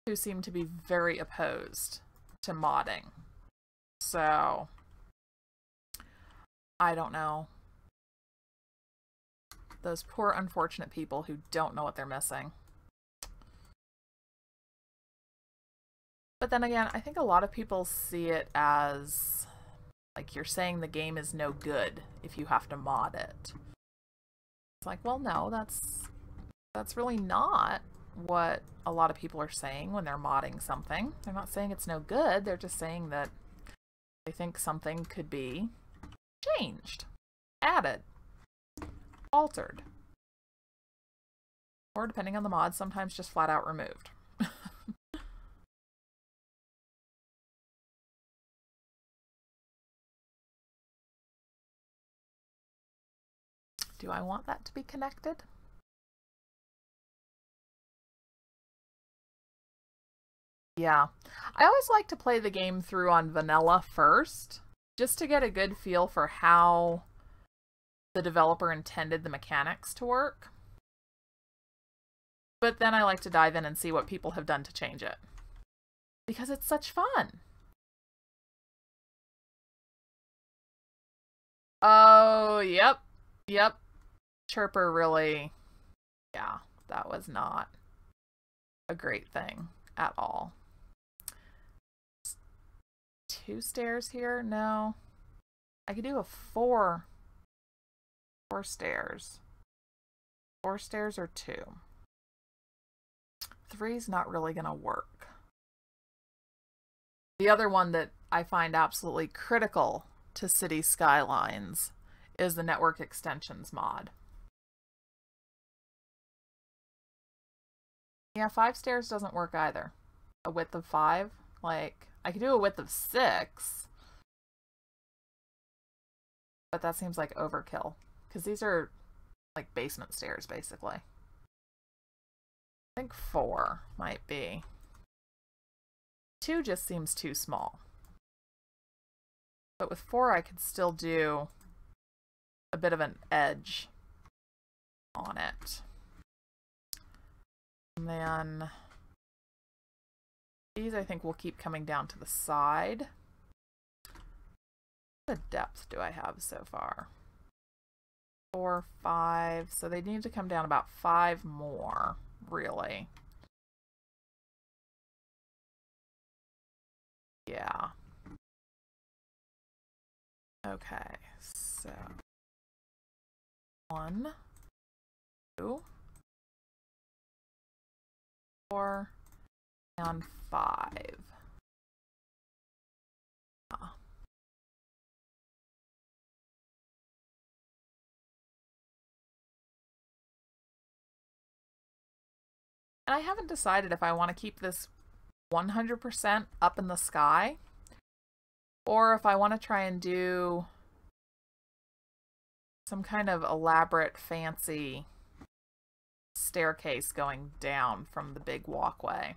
who seem to be very opposed to modding. So, I don't know. Those poor unfortunate people who don't know what they're missing. But then again, I think a lot of people see it as like you're saying the game is no good if you have to mod it. It's like, well, no, that's really not what a lot of people are saying when they're modding something. They're not saying it's no good, they're just saying that they think something could be changed, added, altered, or depending on the mod, sometimes just flat out removed. Do I want that to be connected? Yeah. I always like to play the game through on vanilla first, just to get a good feel for how the developer intended the mechanics to work. But then I like to dive in and see what people have done to change it. Because it's such fun. Oh, yep. Yep. Chirper really, yeah, that was not a great thing at all. 2 stairs here? No. I could do a 4 stairs. 4 stairs or 2. 3's not really gonna work. The other one that I find absolutely critical to City Skylines is the network extensions mod. Yeah, 5 stairs doesn't work either. A width of 5? Like, I could do a width of 6. But that seems like overkill. Because these are like basement stairs, basically. I think 4 might be. 2 just seems too small. But with 4 I could still do a bit of an edge on it. And then these I think will keep coming down to the side. What depth do I have so far? 4, 5. So they need to come down about 5 more, really. Yeah. Okay, so 1, 2, 4, and 5. And I haven't decided if I want to keep this 100% up in the sky, or if I want to try and do some kind of elaborate, fancy staircase going down from the big walkway.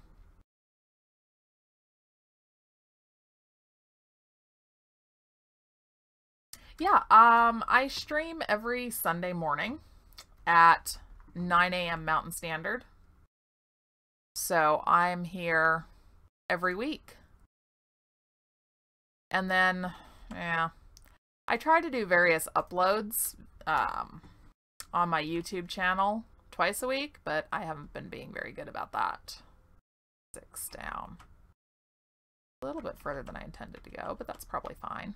Yeah, I stream every Sunday morning at 9 a.m. Mountain Standard. So I'm here every week. And then, yeah, I try to do various uploads on my YouTube channel twice a week, but I haven't been being very good about that. 6 down. A little bit further than I intended to go, but that's probably fine.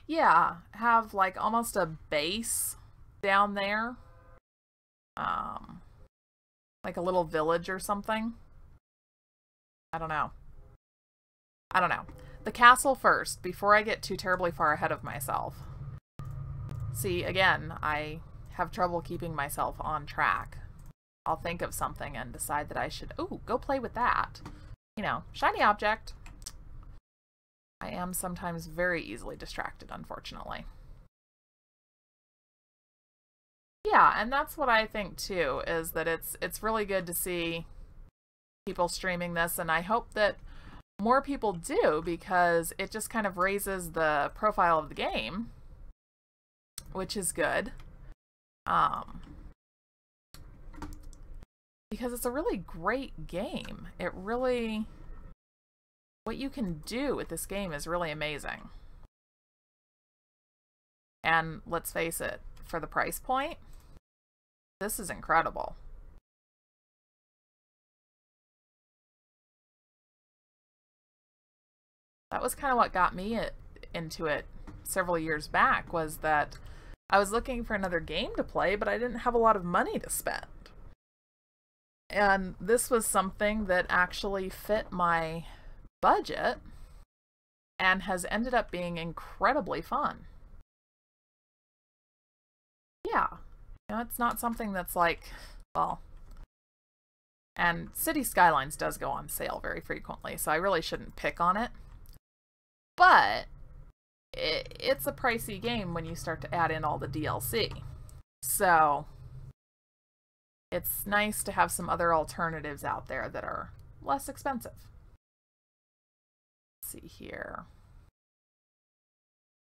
Yeah, have like almost a base down there. Like a little village or something. I don't know. I don't know. The castle first, before I get too terribly far ahead of myself. See, again, I have trouble keeping myself on track. I'll think of something and decide that I should, ooh, go play with that. You know, shiny object. I am sometimes very easily distracted, unfortunately. Yeah, and that's what I think too, is that it's really good to see people streaming this, and I hope that more people do, because it just kind of raises the profile of the game, which is good. Because it's a really great game. It really, what you can do with this game is really amazing. And let's face it, for the price point, this is incredible. That was kind of what got me into it several years back, was that I was looking for another game to play, but I didn't have a lot of money to spend. And this was something that actually fit my budget and has ended up being incredibly fun. Yeah, you know, it's not something that's like, well, and City Skylines does go on sale very frequently, so I really shouldn't pick on it. But it's a pricey game when you start to add in all the DLC. So it's nice to have some other alternatives out there that are less expensive. Let's see here.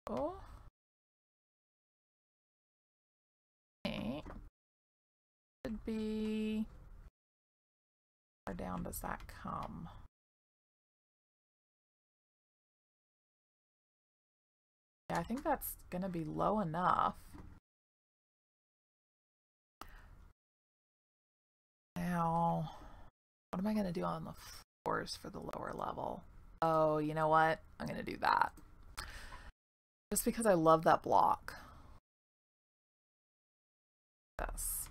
Oh. Okay. Should be... How far down does that come? Yeah, I think that's gonna be low enough. Now, what am I gonna do on the floors for the lower level? Oh, you know what? I'm gonna do that. Just because I love that block. This.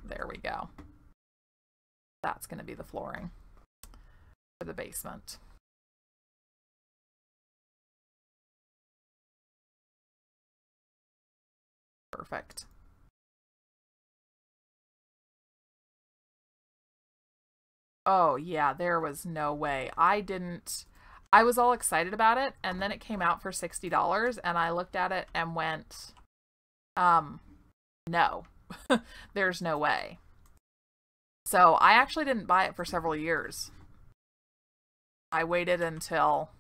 There we go. That's gonna be the flooring for the basement. Perfect. Oh yeah, there was no way. I was all excited about it, and then it came out for $60, and I looked at it and went, no, there's no way. So I actually didn't buy it for several years. I waited until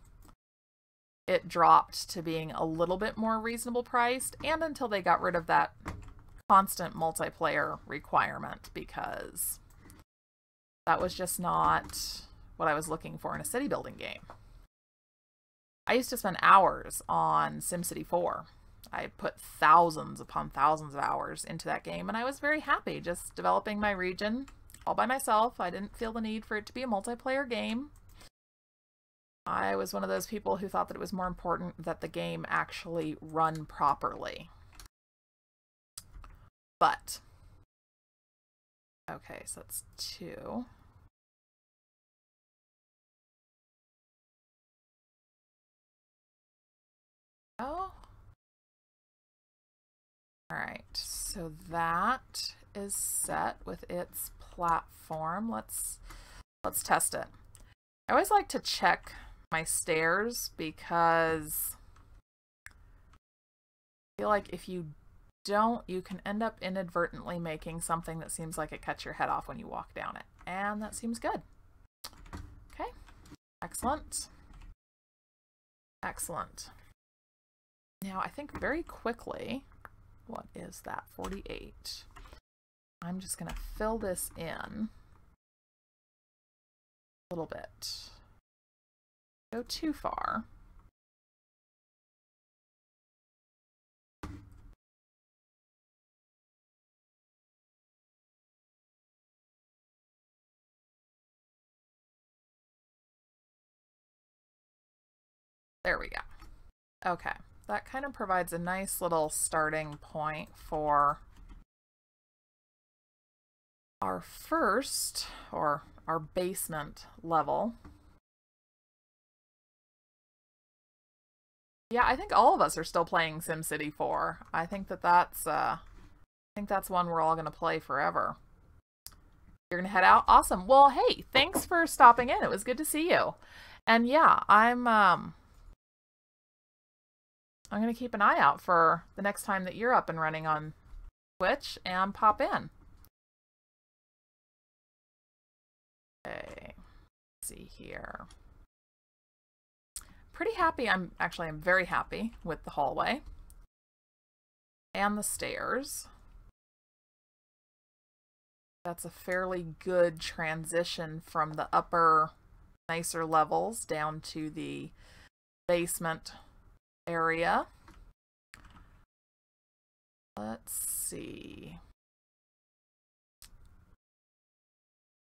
it dropped to being a little bit more reasonable priced, and until they got rid of that constant multiplayer requirement, because that was just not what I was looking for in a city building game. I used to spend hours on SimCity 4. I put thousands upon thousands of hours into that game, and I was very happy just developing my region all by myself. I didn't feel the need for it to be a multiplayer game. I was one of those people who thought that it was more important that the game actually run properly. But, okay, so that's 2. Oh. Alright, so that is set with its platform. Let's test it. I always like to check my stairs, because I feel like if you don't, you can end up inadvertently making something that seems like it cuts your head off when you walk down it. And that seems good. Okay, excellent. Excellent. Now I think very quickly, what is that? 48. I'm just gonna fill this in a little bit. Go too far. There we go. Okay, that kind of provides a nice little starting point for our first, or our basement level. Yeah, I think all of us are still playing SimCity 4. I think that's one we're all gonna play forever. You're gonna head out? Awesome. Well, hey, thanks for stopping in. It was good to see you. And yeah, I'm I'm going to keep an eye out for the next time that you're up and running on Twitch and pop in. Okay, let's see here. Pretty happy. I'm very happy with the hallway and the stairs. That's a fairly good transition from the upper, nicer levels down to the basement area. Let's see.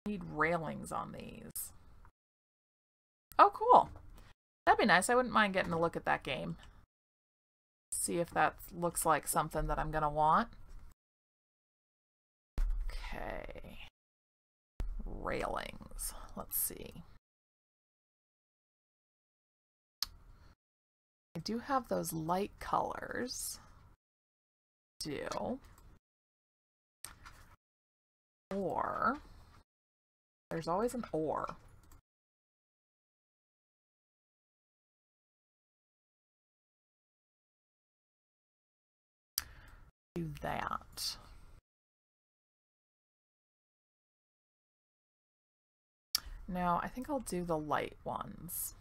Need railings on these. Oh, cool. That'd be nice. I wouldn't mind getting a look at that game. See if that looks like something that I'm gonna want. Okay. Railings. Let's see. I do have those light colors. Or there's always an or. Do that. No, I think I'll do the light ones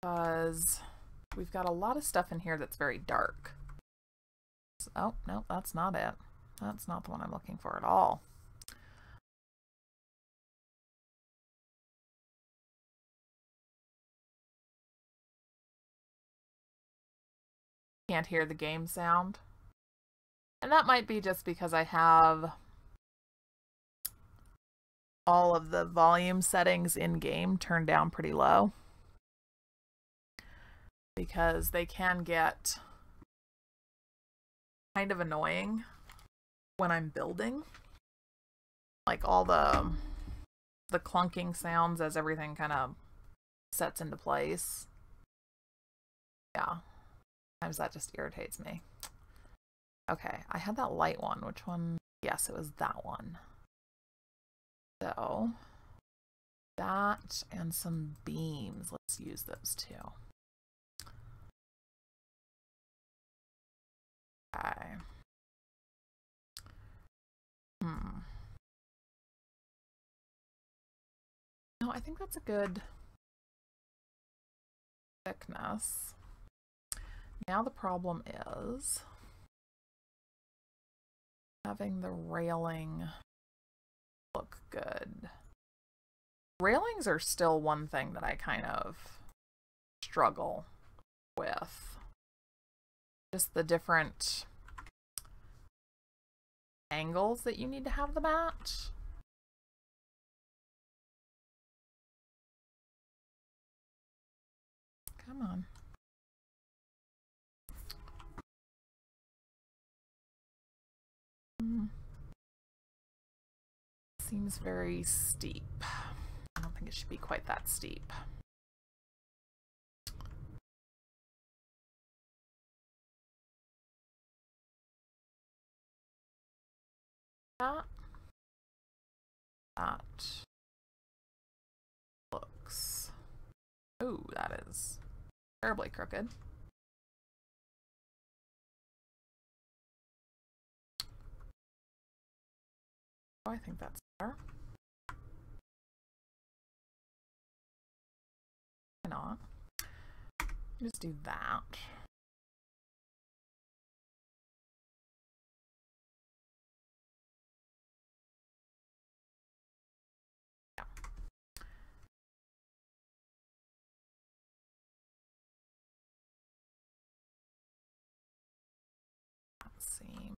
because we've got a lot of stuff in here that's very dark. Oh, no, that's not it. That's not the one I'm looking for at all. Can't hear the game sound. And that might be just because I have all of the volume settings in game turned down pretty low, because they can get kind of annoying when I'm building, like all the clunking sounds as everything kind of sets into place. Yeah, sometimes that just irritates me. Okay, I had that light one. Which one? Yes, it was that one. So that and some beams. Let's use those two. Okay. No, I think that's a good thickness. Now the problem is having the railing look good. Railings are still one thing that I kind of struggle with. Just the different angles that you need to have them at. Come on. Seems very steep. I don't think it should be quite that steep. That looks... Ooh, that is terribly crooked. Oh, I think that's better. Why not? Just do that. Yeah. Let's see.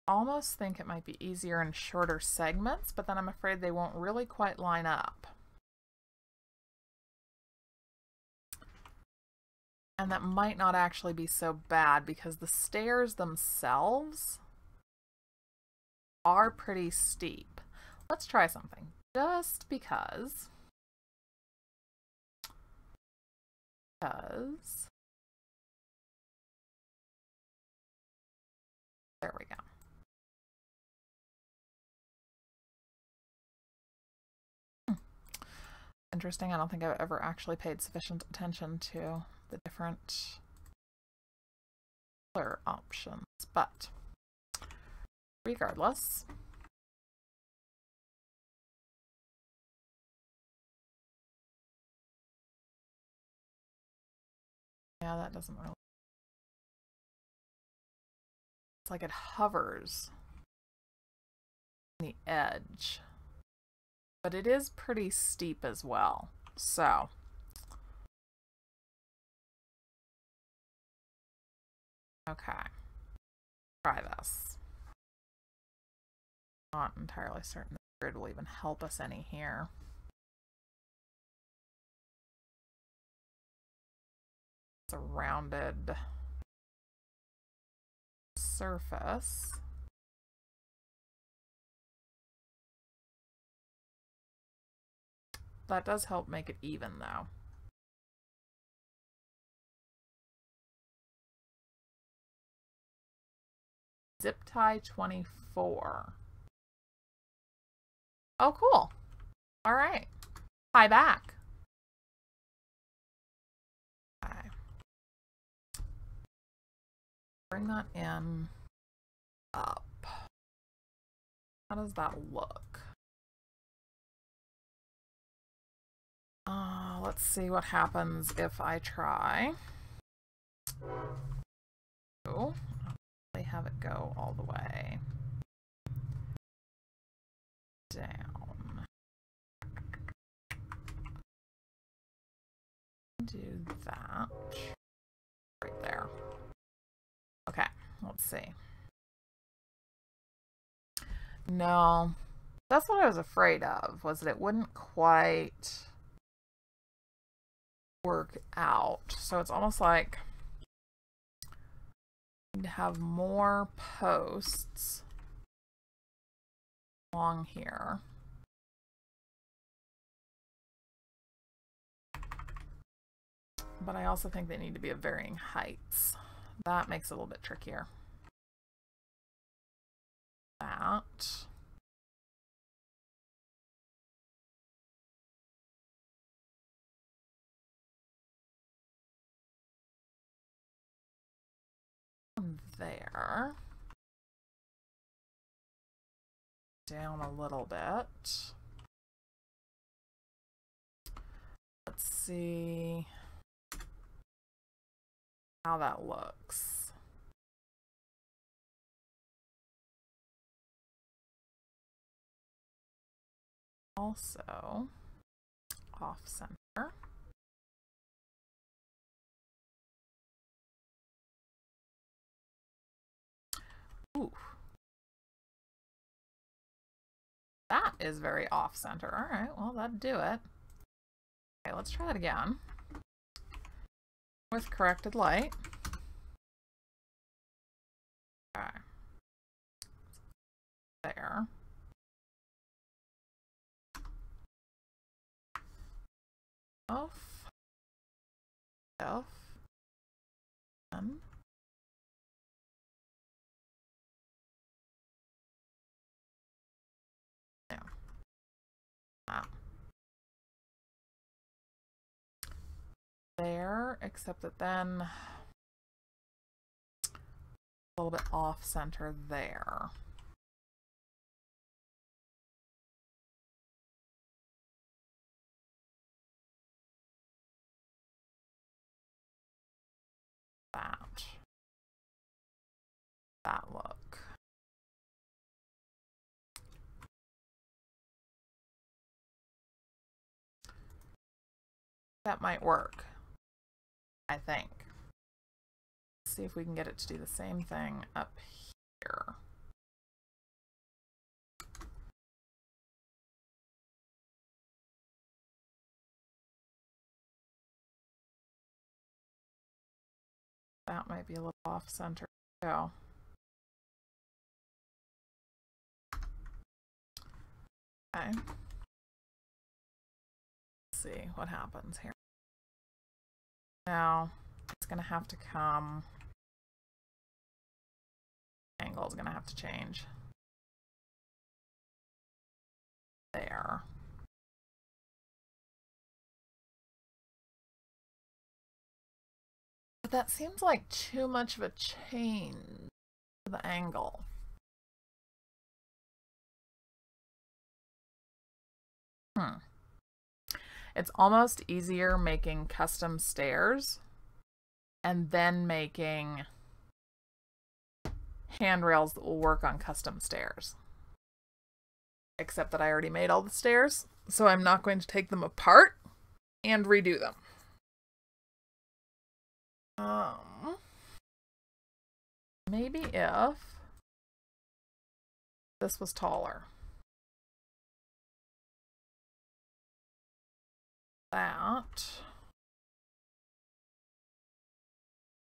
Almost think it might be easier in shorter segments, but then I'm afraid they won't really quite line up. And that might not actually be so bad because the stairs themselves are pretty steep. Let's try something just because. There we go. Interesting. I don't think I've ever actually paid sufficient attention to the different color options, but regardless. Yeah, that doesn't really... It's like it hovers on the edge. But it is pretty steep as well. So okay. Try this. Not entirely certain the grid will even help us any here. It's a rounded surface. That does help make it even, though. Zip tie 24. Oh, cool. All right. Tie back. Okay. Bring that in up. How does that look? Let's see what happens if I try. Oh, they have it go all the way down. Do that right there. Okay, let's see. No, that's what I was afraid of, was that it wouldn't quite work out. So it's almost like to have more posts along here. But I also think they need to be of varying heights. That makes it a little bit trickier. That. There. Down a little bit. Let's see how that looks. Also, off center. Ooh. That is very off center. All right, well, that'd do it. Okay, let's try that again with corrected light. Okay. There. Off. Off. And yeah. There, except that then a little bit off center there. That look. That might work, I think. Let's see if we can get it to do the same thing up here. That might be a little off center too. Okay. Let's see what happens here. Now it's gonna have to come. Angle is gonna have to change. There. But that seems like too much of a change to the angle. It's almost easier making custom stairs and then making handrails that will work on custom stairs. Except that I already made all the stairs, so I'm not going to take them apart and redo them. Maybe if this was taller. That.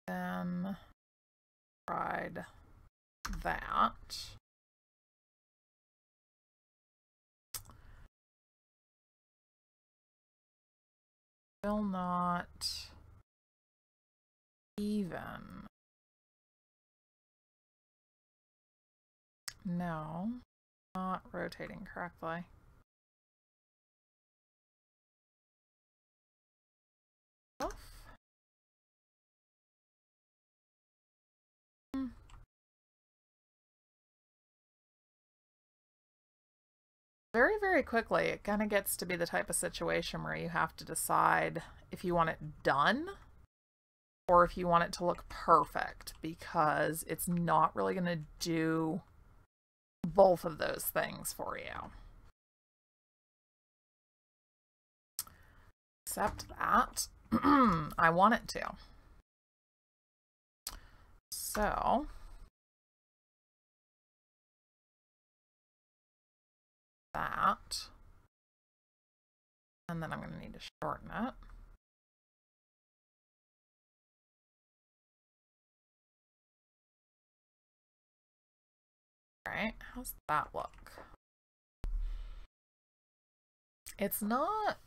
Then tried that. Still not even. No, not rotating correctly. Very, very quickly, it kind of gets to be the type of situation where you have to decide if you want it done or if you want it to look perfect, because it's not really going to do both of those things for you. Except that I want it to. So that, and then I'm going to need to shorten it. All right, how's that look? It's not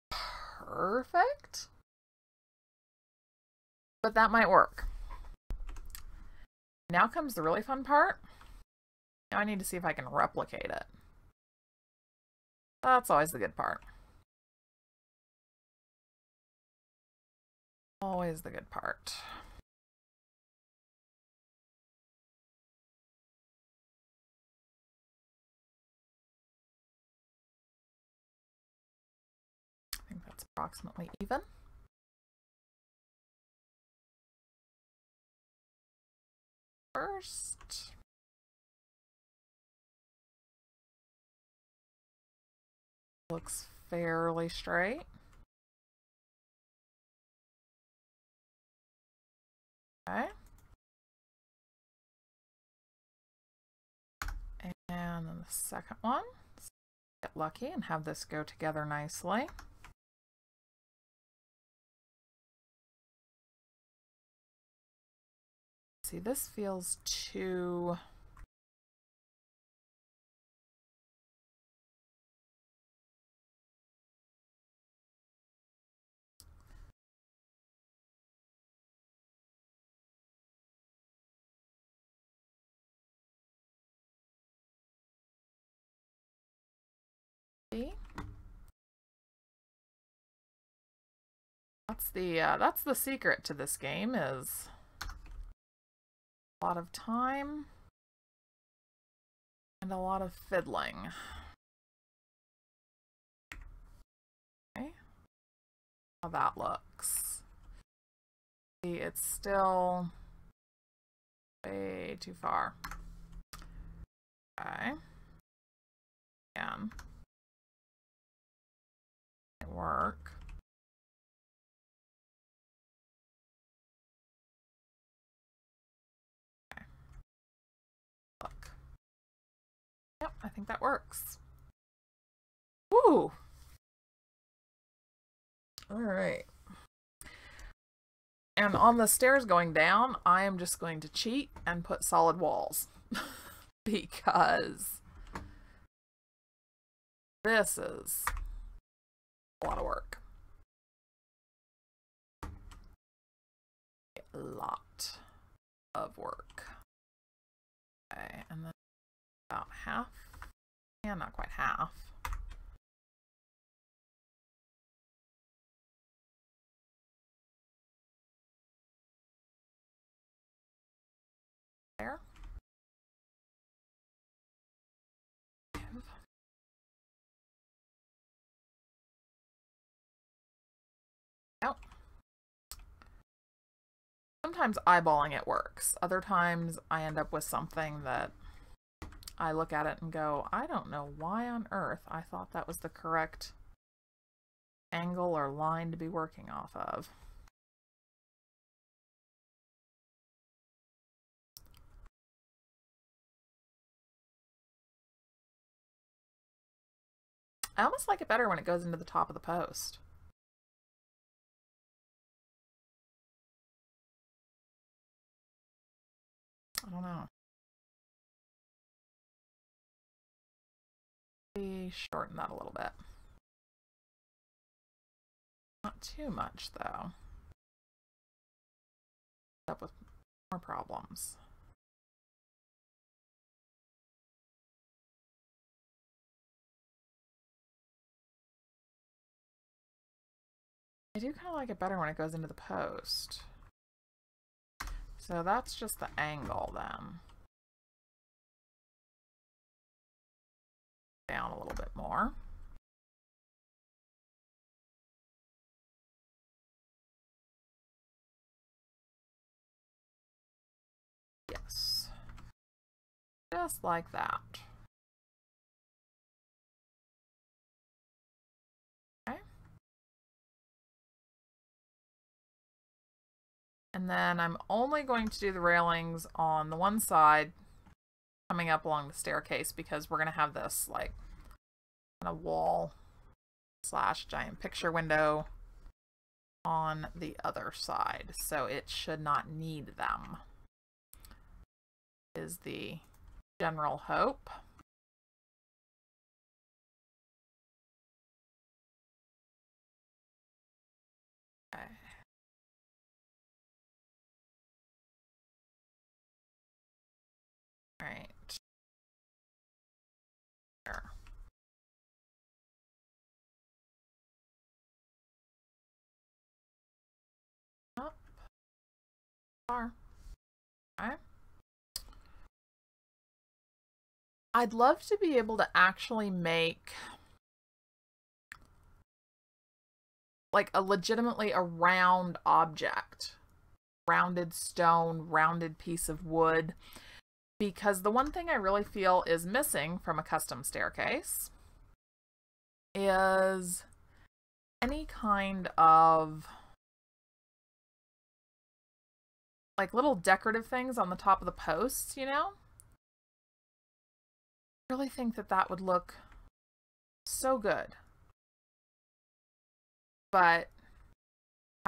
perfect, but that might work. Now comes the really fun part. Now I need to see if I can replicate it. That's always the good part. Always the good part. I think that's approximately even. First. Looks fairly straight. Okay. And then the second one. Let's get lucky and have this go together nicely. See, this feels too... That's the secret to this game, is a lot of time and a lot of fiddling. Okay. How that looks. See, it's still way too far. Okay. Again. It work. Okay. Look. Yep, I think that works. Woo! All right. And on the stairs going down, I am just going to cheat and put solid walls because this is a lot of work. A lot of work. Okay, and then about half. Yeah, not quite half. Oh. Sometimes eyeballing it works. Other times I end up with something that I look at it and go, I don't know why on earth I thought that was the correct angle or line to be working off of. I almost like it better when it goes into the top of the post. I don't know. Maybe shorten that a little bit. Not too much, though. Up with more problems. I do kind of like it better when it goes into the post. So that's just the angle then. Down a little bit more. Yes. Just like that. Okay. And then I'm only going to do the railings on the one side coming up along the staircase because we're going to have this like kind of wall / giant picture window on the other side. So it should not need them, is the general hope. Okay. All right. There. Up. Far. Okay. I'd love to be able to actually make like a legitimately a round object. Rounded stone, rounded piece of wood. Because the one thing I really feel is missing from a custom staircase is any kind of like little decorative things on the top of the posts, you know? I really think that that would look so good. But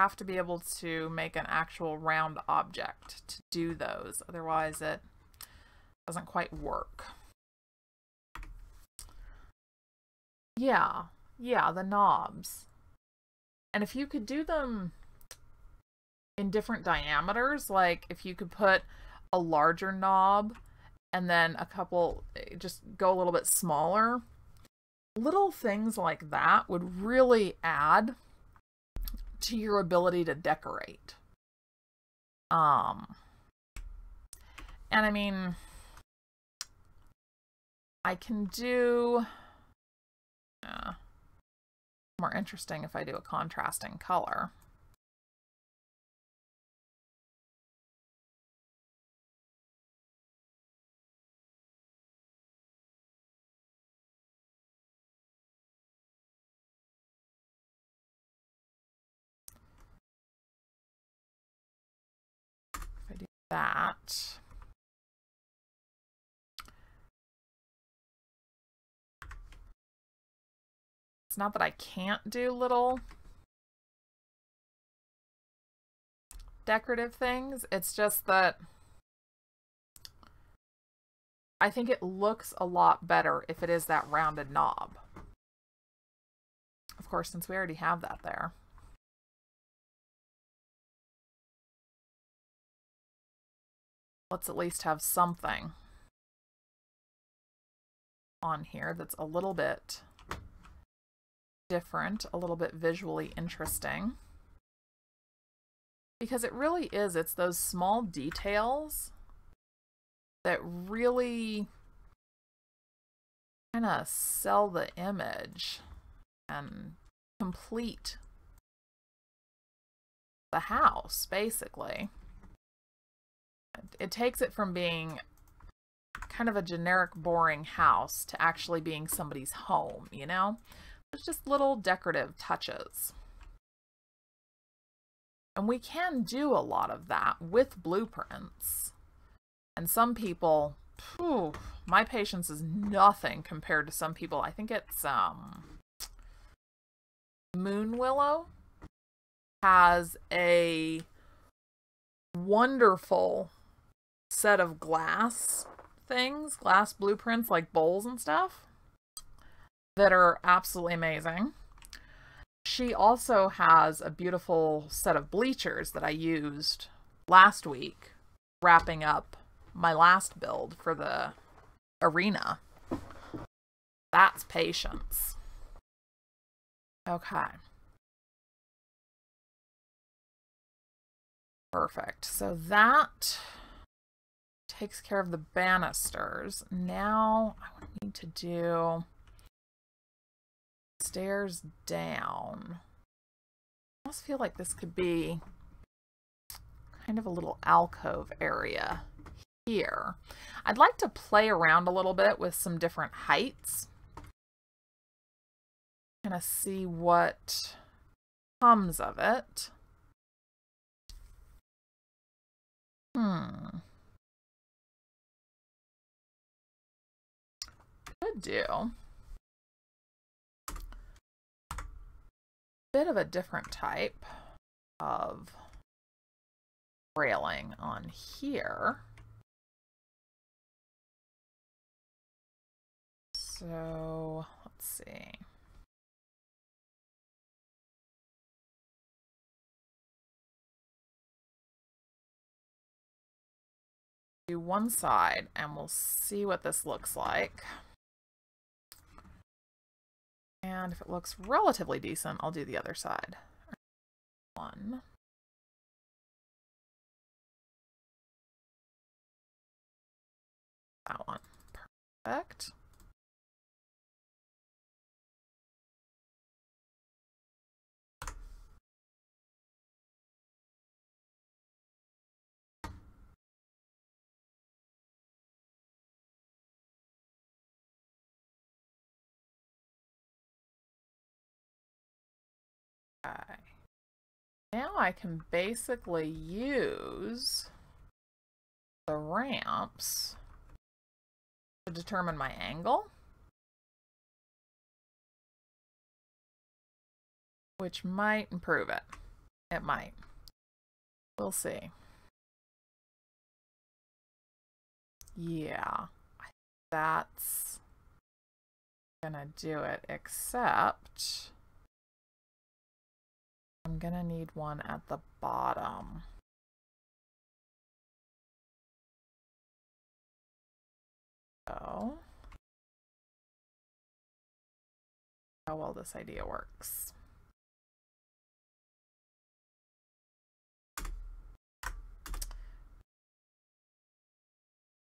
have to be able to make an actual round object to do those. Otherwise it doesn't quite work. Yeah, the knobs. And if you could do them in different diameters, like if you could put a larger knob and then a couple, just go a little bit smaller, little things like that would really add to your ability to decorate. And I mean, I can do more interesting if I do a contrasting color. If I do that, it's not that I can't do little decorative things, it's just that I think it looks a lot better if it is that rounded knob. Of course, since we already have that there. Let's at least have something on here that's a little bit different, a little bit visually interesting. Because it really is, it's those small details that really kind of sell the image and complete the house, basically. It takes it from being kind of a generic, boring house to actually being somebody's home, you know? There's just little decorative touches. And we can do a lot of that with blueprints. And some people, whew, my patience is nothing compared to some people. I think it's Moon Willow has a wonderful set of glass things, glass blueprints like bowls and stuff that are absolutely amazing. She also has a beautiful set of bleachers that I used last week wrapping up my last build for the arena. That's patience. Okay. Perfect. So that takes care of the banisters. Now I need to do stairs down. I almost feel like this could be kind of a little alcove area here. I'd like to play around a little bit with some different heights. Kind of see what comes of it. Could do a bit of a different type of railing on here. So let's see. Do one side and we'll see what this looks like. And if it looks relatively decent, I'll do the other side. One. That one. Perfect. Okay. Now I can basically use the ramps to determine my angle, which might improve it. It might. We'll see. Yeah, that's gonna do it, except I'm gonna need one at the bottom. So, how well this idea works.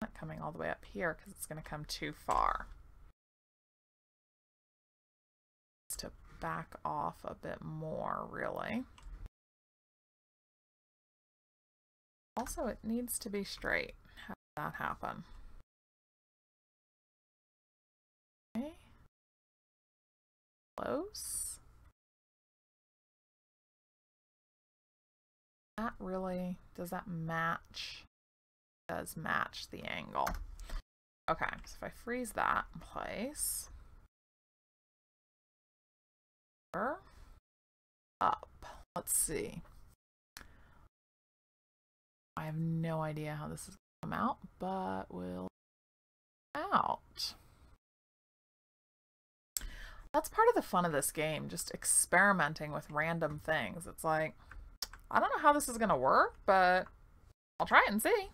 Not coming all the way up here because it's going to come too far. It's to back off a bit more, really. Also, it needs to be straight. How did that happen? Okay. Close. That really, does that match? It does match the angle. Okay, so if I freeze that in place, up, let's see. I have no idea how this is going to come out, but we'll out. That's part of the fun of this game, just experimenting with random things. It's like, I don't know how this is going to work, but I'll try it and see.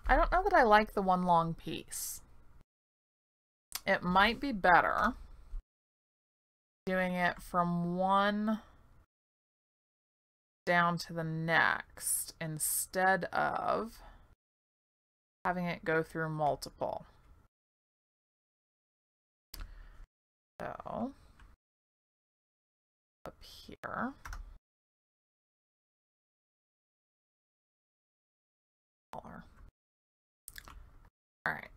I don't know that I like the one long piece. It might be better doing it from one down to the next instead of having it go through multiple. So up here. Smaller. All right.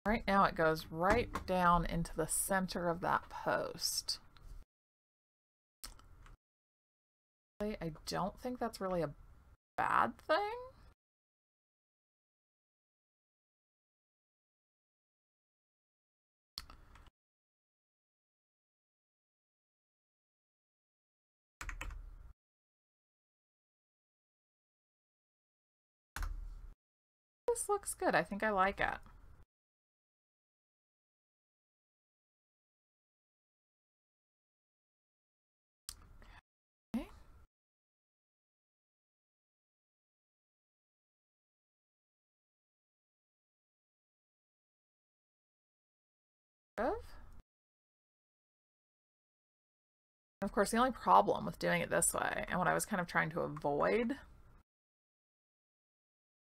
Right now it goes right down into the center of that post. I don't think that's really a bad thing. This looks good. I think I like it. Okay. Of course, the only problem with doing it this way, and what I was kind of trying to avoid,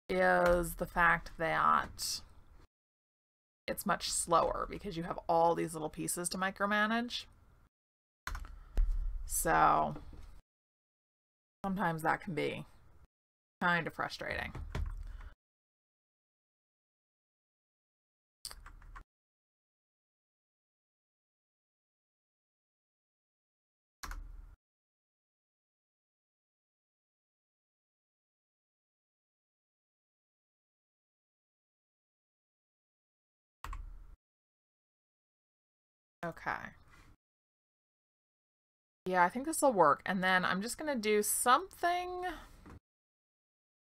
is the fact that it's much slower because you have all these little pieces to micromanage. So sometimes that can be kind of frustrating. Okay. Yeah, I think this will work. And then I'm just going to do something.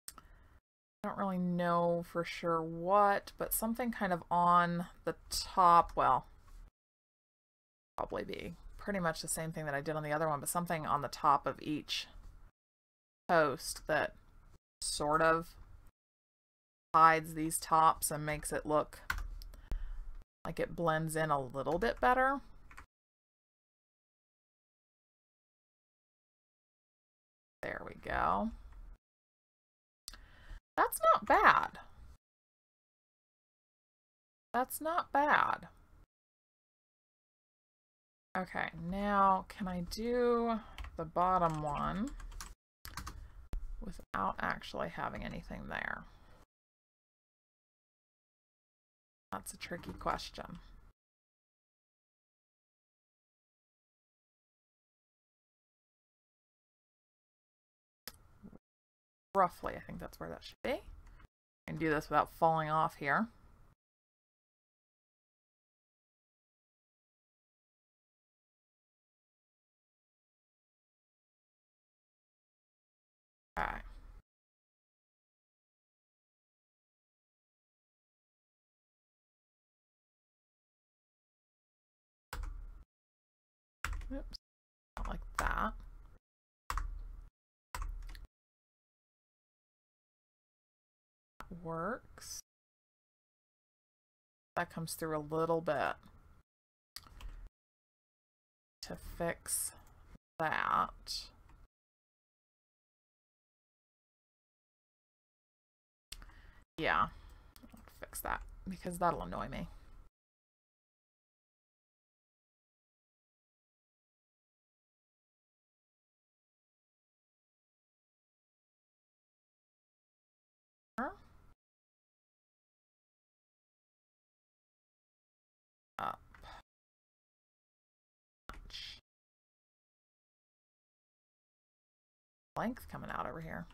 I don't really know for sure what, but something kind of on the top. Well, probably be pretty much the same thing that I did on the other one, but something on the top of each post that sort of hides these tops and makes it look like it blends in a little bit better. There we go. That's not bad. That's not bad. Okay, now can I do the bottom one without actually having anything there? That's a tricky question. Roughly, I think that's where that should be. I can do this without falling off here. Okay. Oops, not like that. That works. That comes through a little bit to fix that. Yeah, I'll fix that because that'll annoy me. Up. Length coming out over here.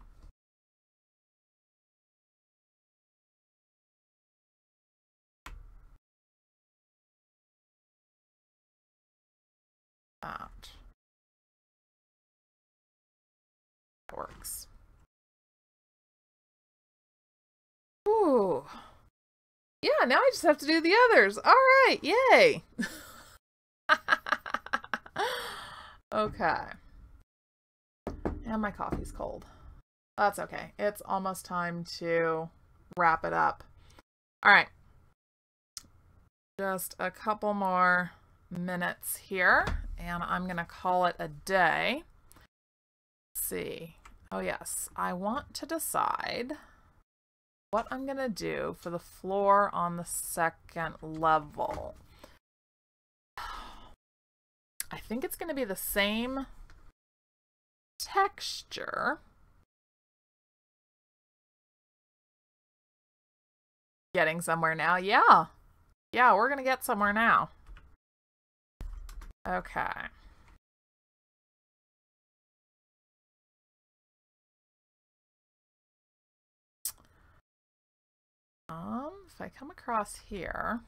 That works. Ooh. Yeah, now I just have to do the others. All right, yay. Okay. And my coffee's cold. That's okay. It's almost time to wrap it up. All right. Just a couple more minutes here, and I'm going to call it a day. Let's see. Oh yes, I want to decide what I'm going to do for the floor on the second level. I think it's going to be the same texture. Getting somewhere now. Yeah. Yeah, we're going to get somewhere now. Okay. If I come across here,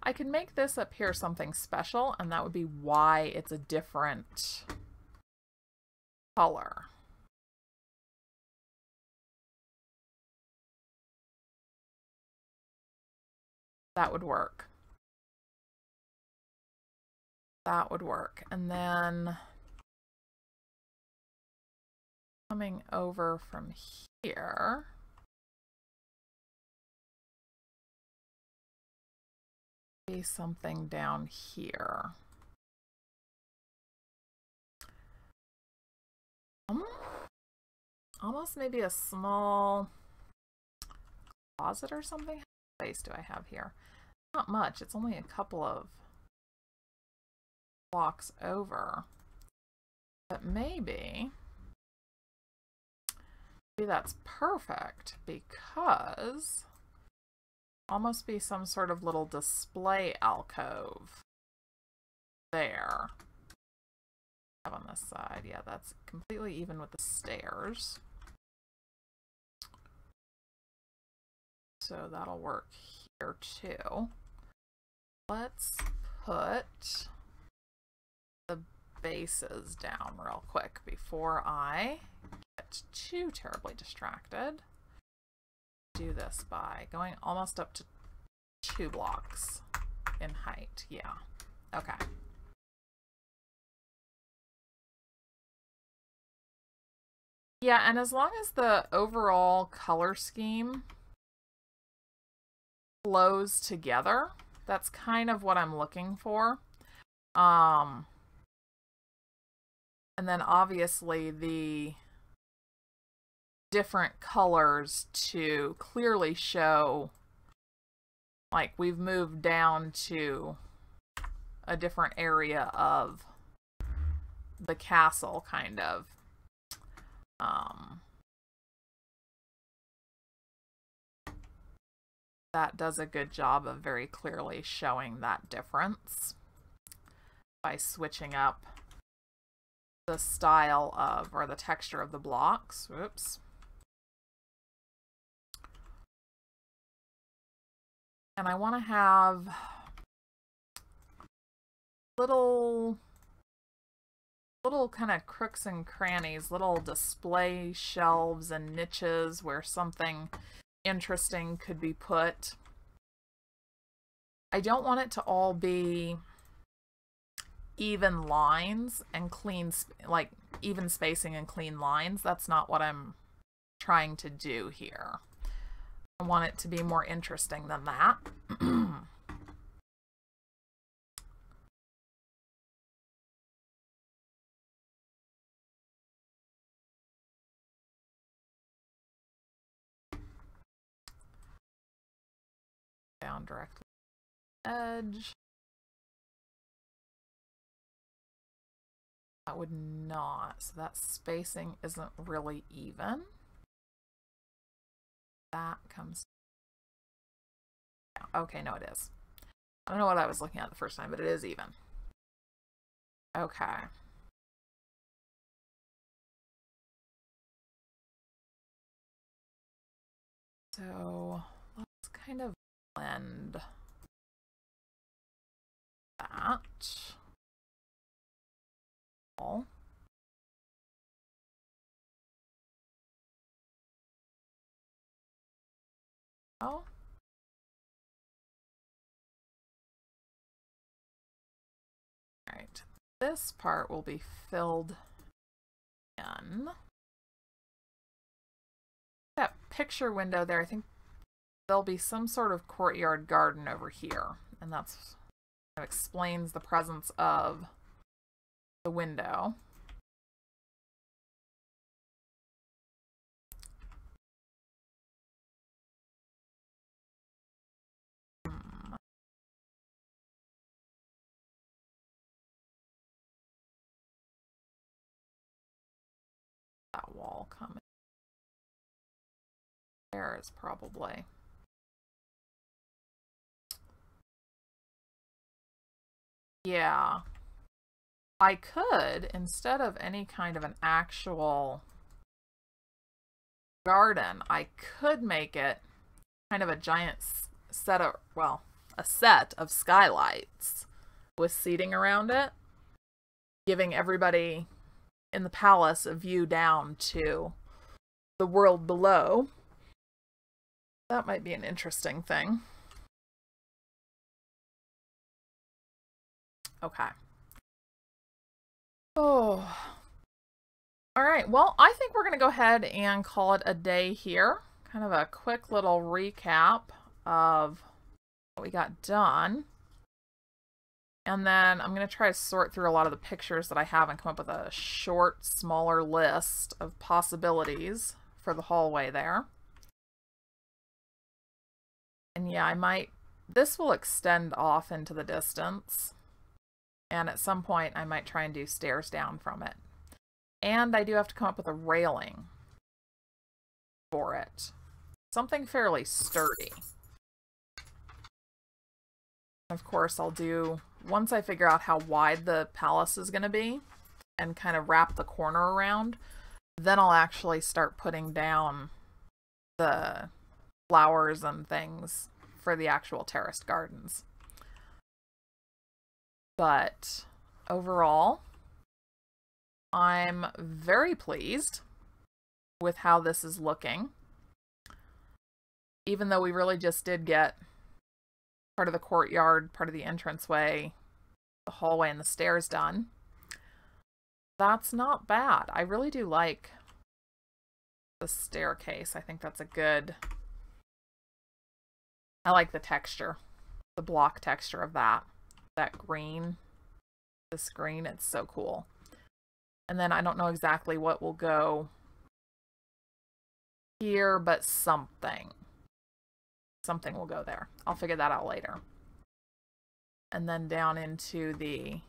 I can make this up here something special, and that would be why it's a different color. That would work. That would work. And then coming over from here, be something down here. Almost maybe a small closet or something. How much space do I have here? Not much. It's only a couple of blocks over. But maybe that's perfect, because almost be some sort of little display alcove there. On this side, yeah, that's completely even with the stairs. So that'll work here too. Let's put the bases down real quick before I get too terribly distracted. Do this by going almost up to 2 blocks in height. Yeah. Okay. Yeah, and as long as the overall color scheme flows together, that's kind of what I'm looking for. And then obviously the different colors to clearly show, like, we've moved down to a different area of the castle, kind of. That does a good job of very clearly showing that difference by switching up the style of, or the texture of the blocks. Whoops. And I want to have little kind of crooks and crannies, little display shelves and niches where something interesting could be put. I don't want it to all be even lines and clean, like even spacing and clean lines. That's not what I'm trying to do here. I want it to be more interesting than that. Down directly edge. That would not, so that spacing isn't really even. That comes down. Okay, no, it is. I don't know what I was looking at the first time, but it is even. Okay. So let's kind of blend that. All. Oh. Alright, this part will be filled in. That picture window there, I think there'll be some sort of courtyard garden over here, and that explains the presence of the window. That wall coming. There is probably. Yeah. I could, instead of any kind of an actual garden, I could make it kind of a giant set of, well, a set of skylights with seating around it, giving everybody in the palace a view down to the world below. That might be an interesting thing. Okay. Oh. All right. Well, I think we're going to go ahead and call it a day here. Kind of a quick little recap of what we got done. And then I'm going to try to sort through a lot of the pictures that I have and come up with a short, smaller list of possibilities for the hallway there. And yeah, this will extend off into the distance. And at some point, I might try and do stairs down from it. And I do have to come up with a railing for it. Something fairly sturdy. Of course, I'll do, once I figure out how wide the palace is going to be and kind of wrap the corner around, then I'll actually start putting down the flowers and things for the actual terraced gardens. But overall, I'm very pleased with how this is looking. Even though we really just did get part of the courtyard, part of the entranceway, the hallway, and the stairs done, that's not bad. I really do like the staircase. I think that's a good... I like the texture, the block texture of that. That green, this green, it's so cool. And then I don't know exactly what will go here, but something will go there. I'll figure that out later. And then down into the,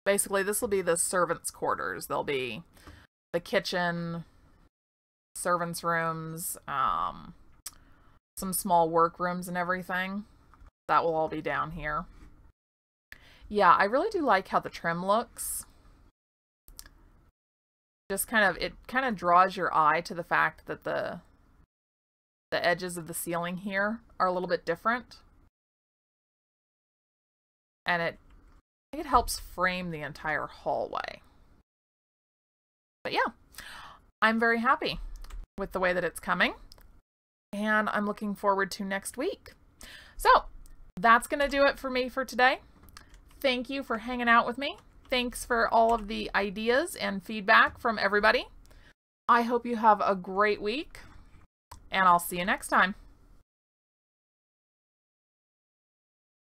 basically this will be the servants' quarters. There'll be the kitchen, servants' rooms, some small workrooms and everything. That will all be down here. Yeah, I really do like how the trim looks. Just it kind of draws your eye to the fact that the edges of the ceiling here are a little bit different. And I think it helps frame the entire hallway. But yeah, I'm very happy with the way that it's coming. And I'm looking forward to next week. So, that's going to do it for me for today. Thank you for hanging out with me. Thanks for all of the ideas and feedback from everybody. I hope you have a great week, and I'll see you next time.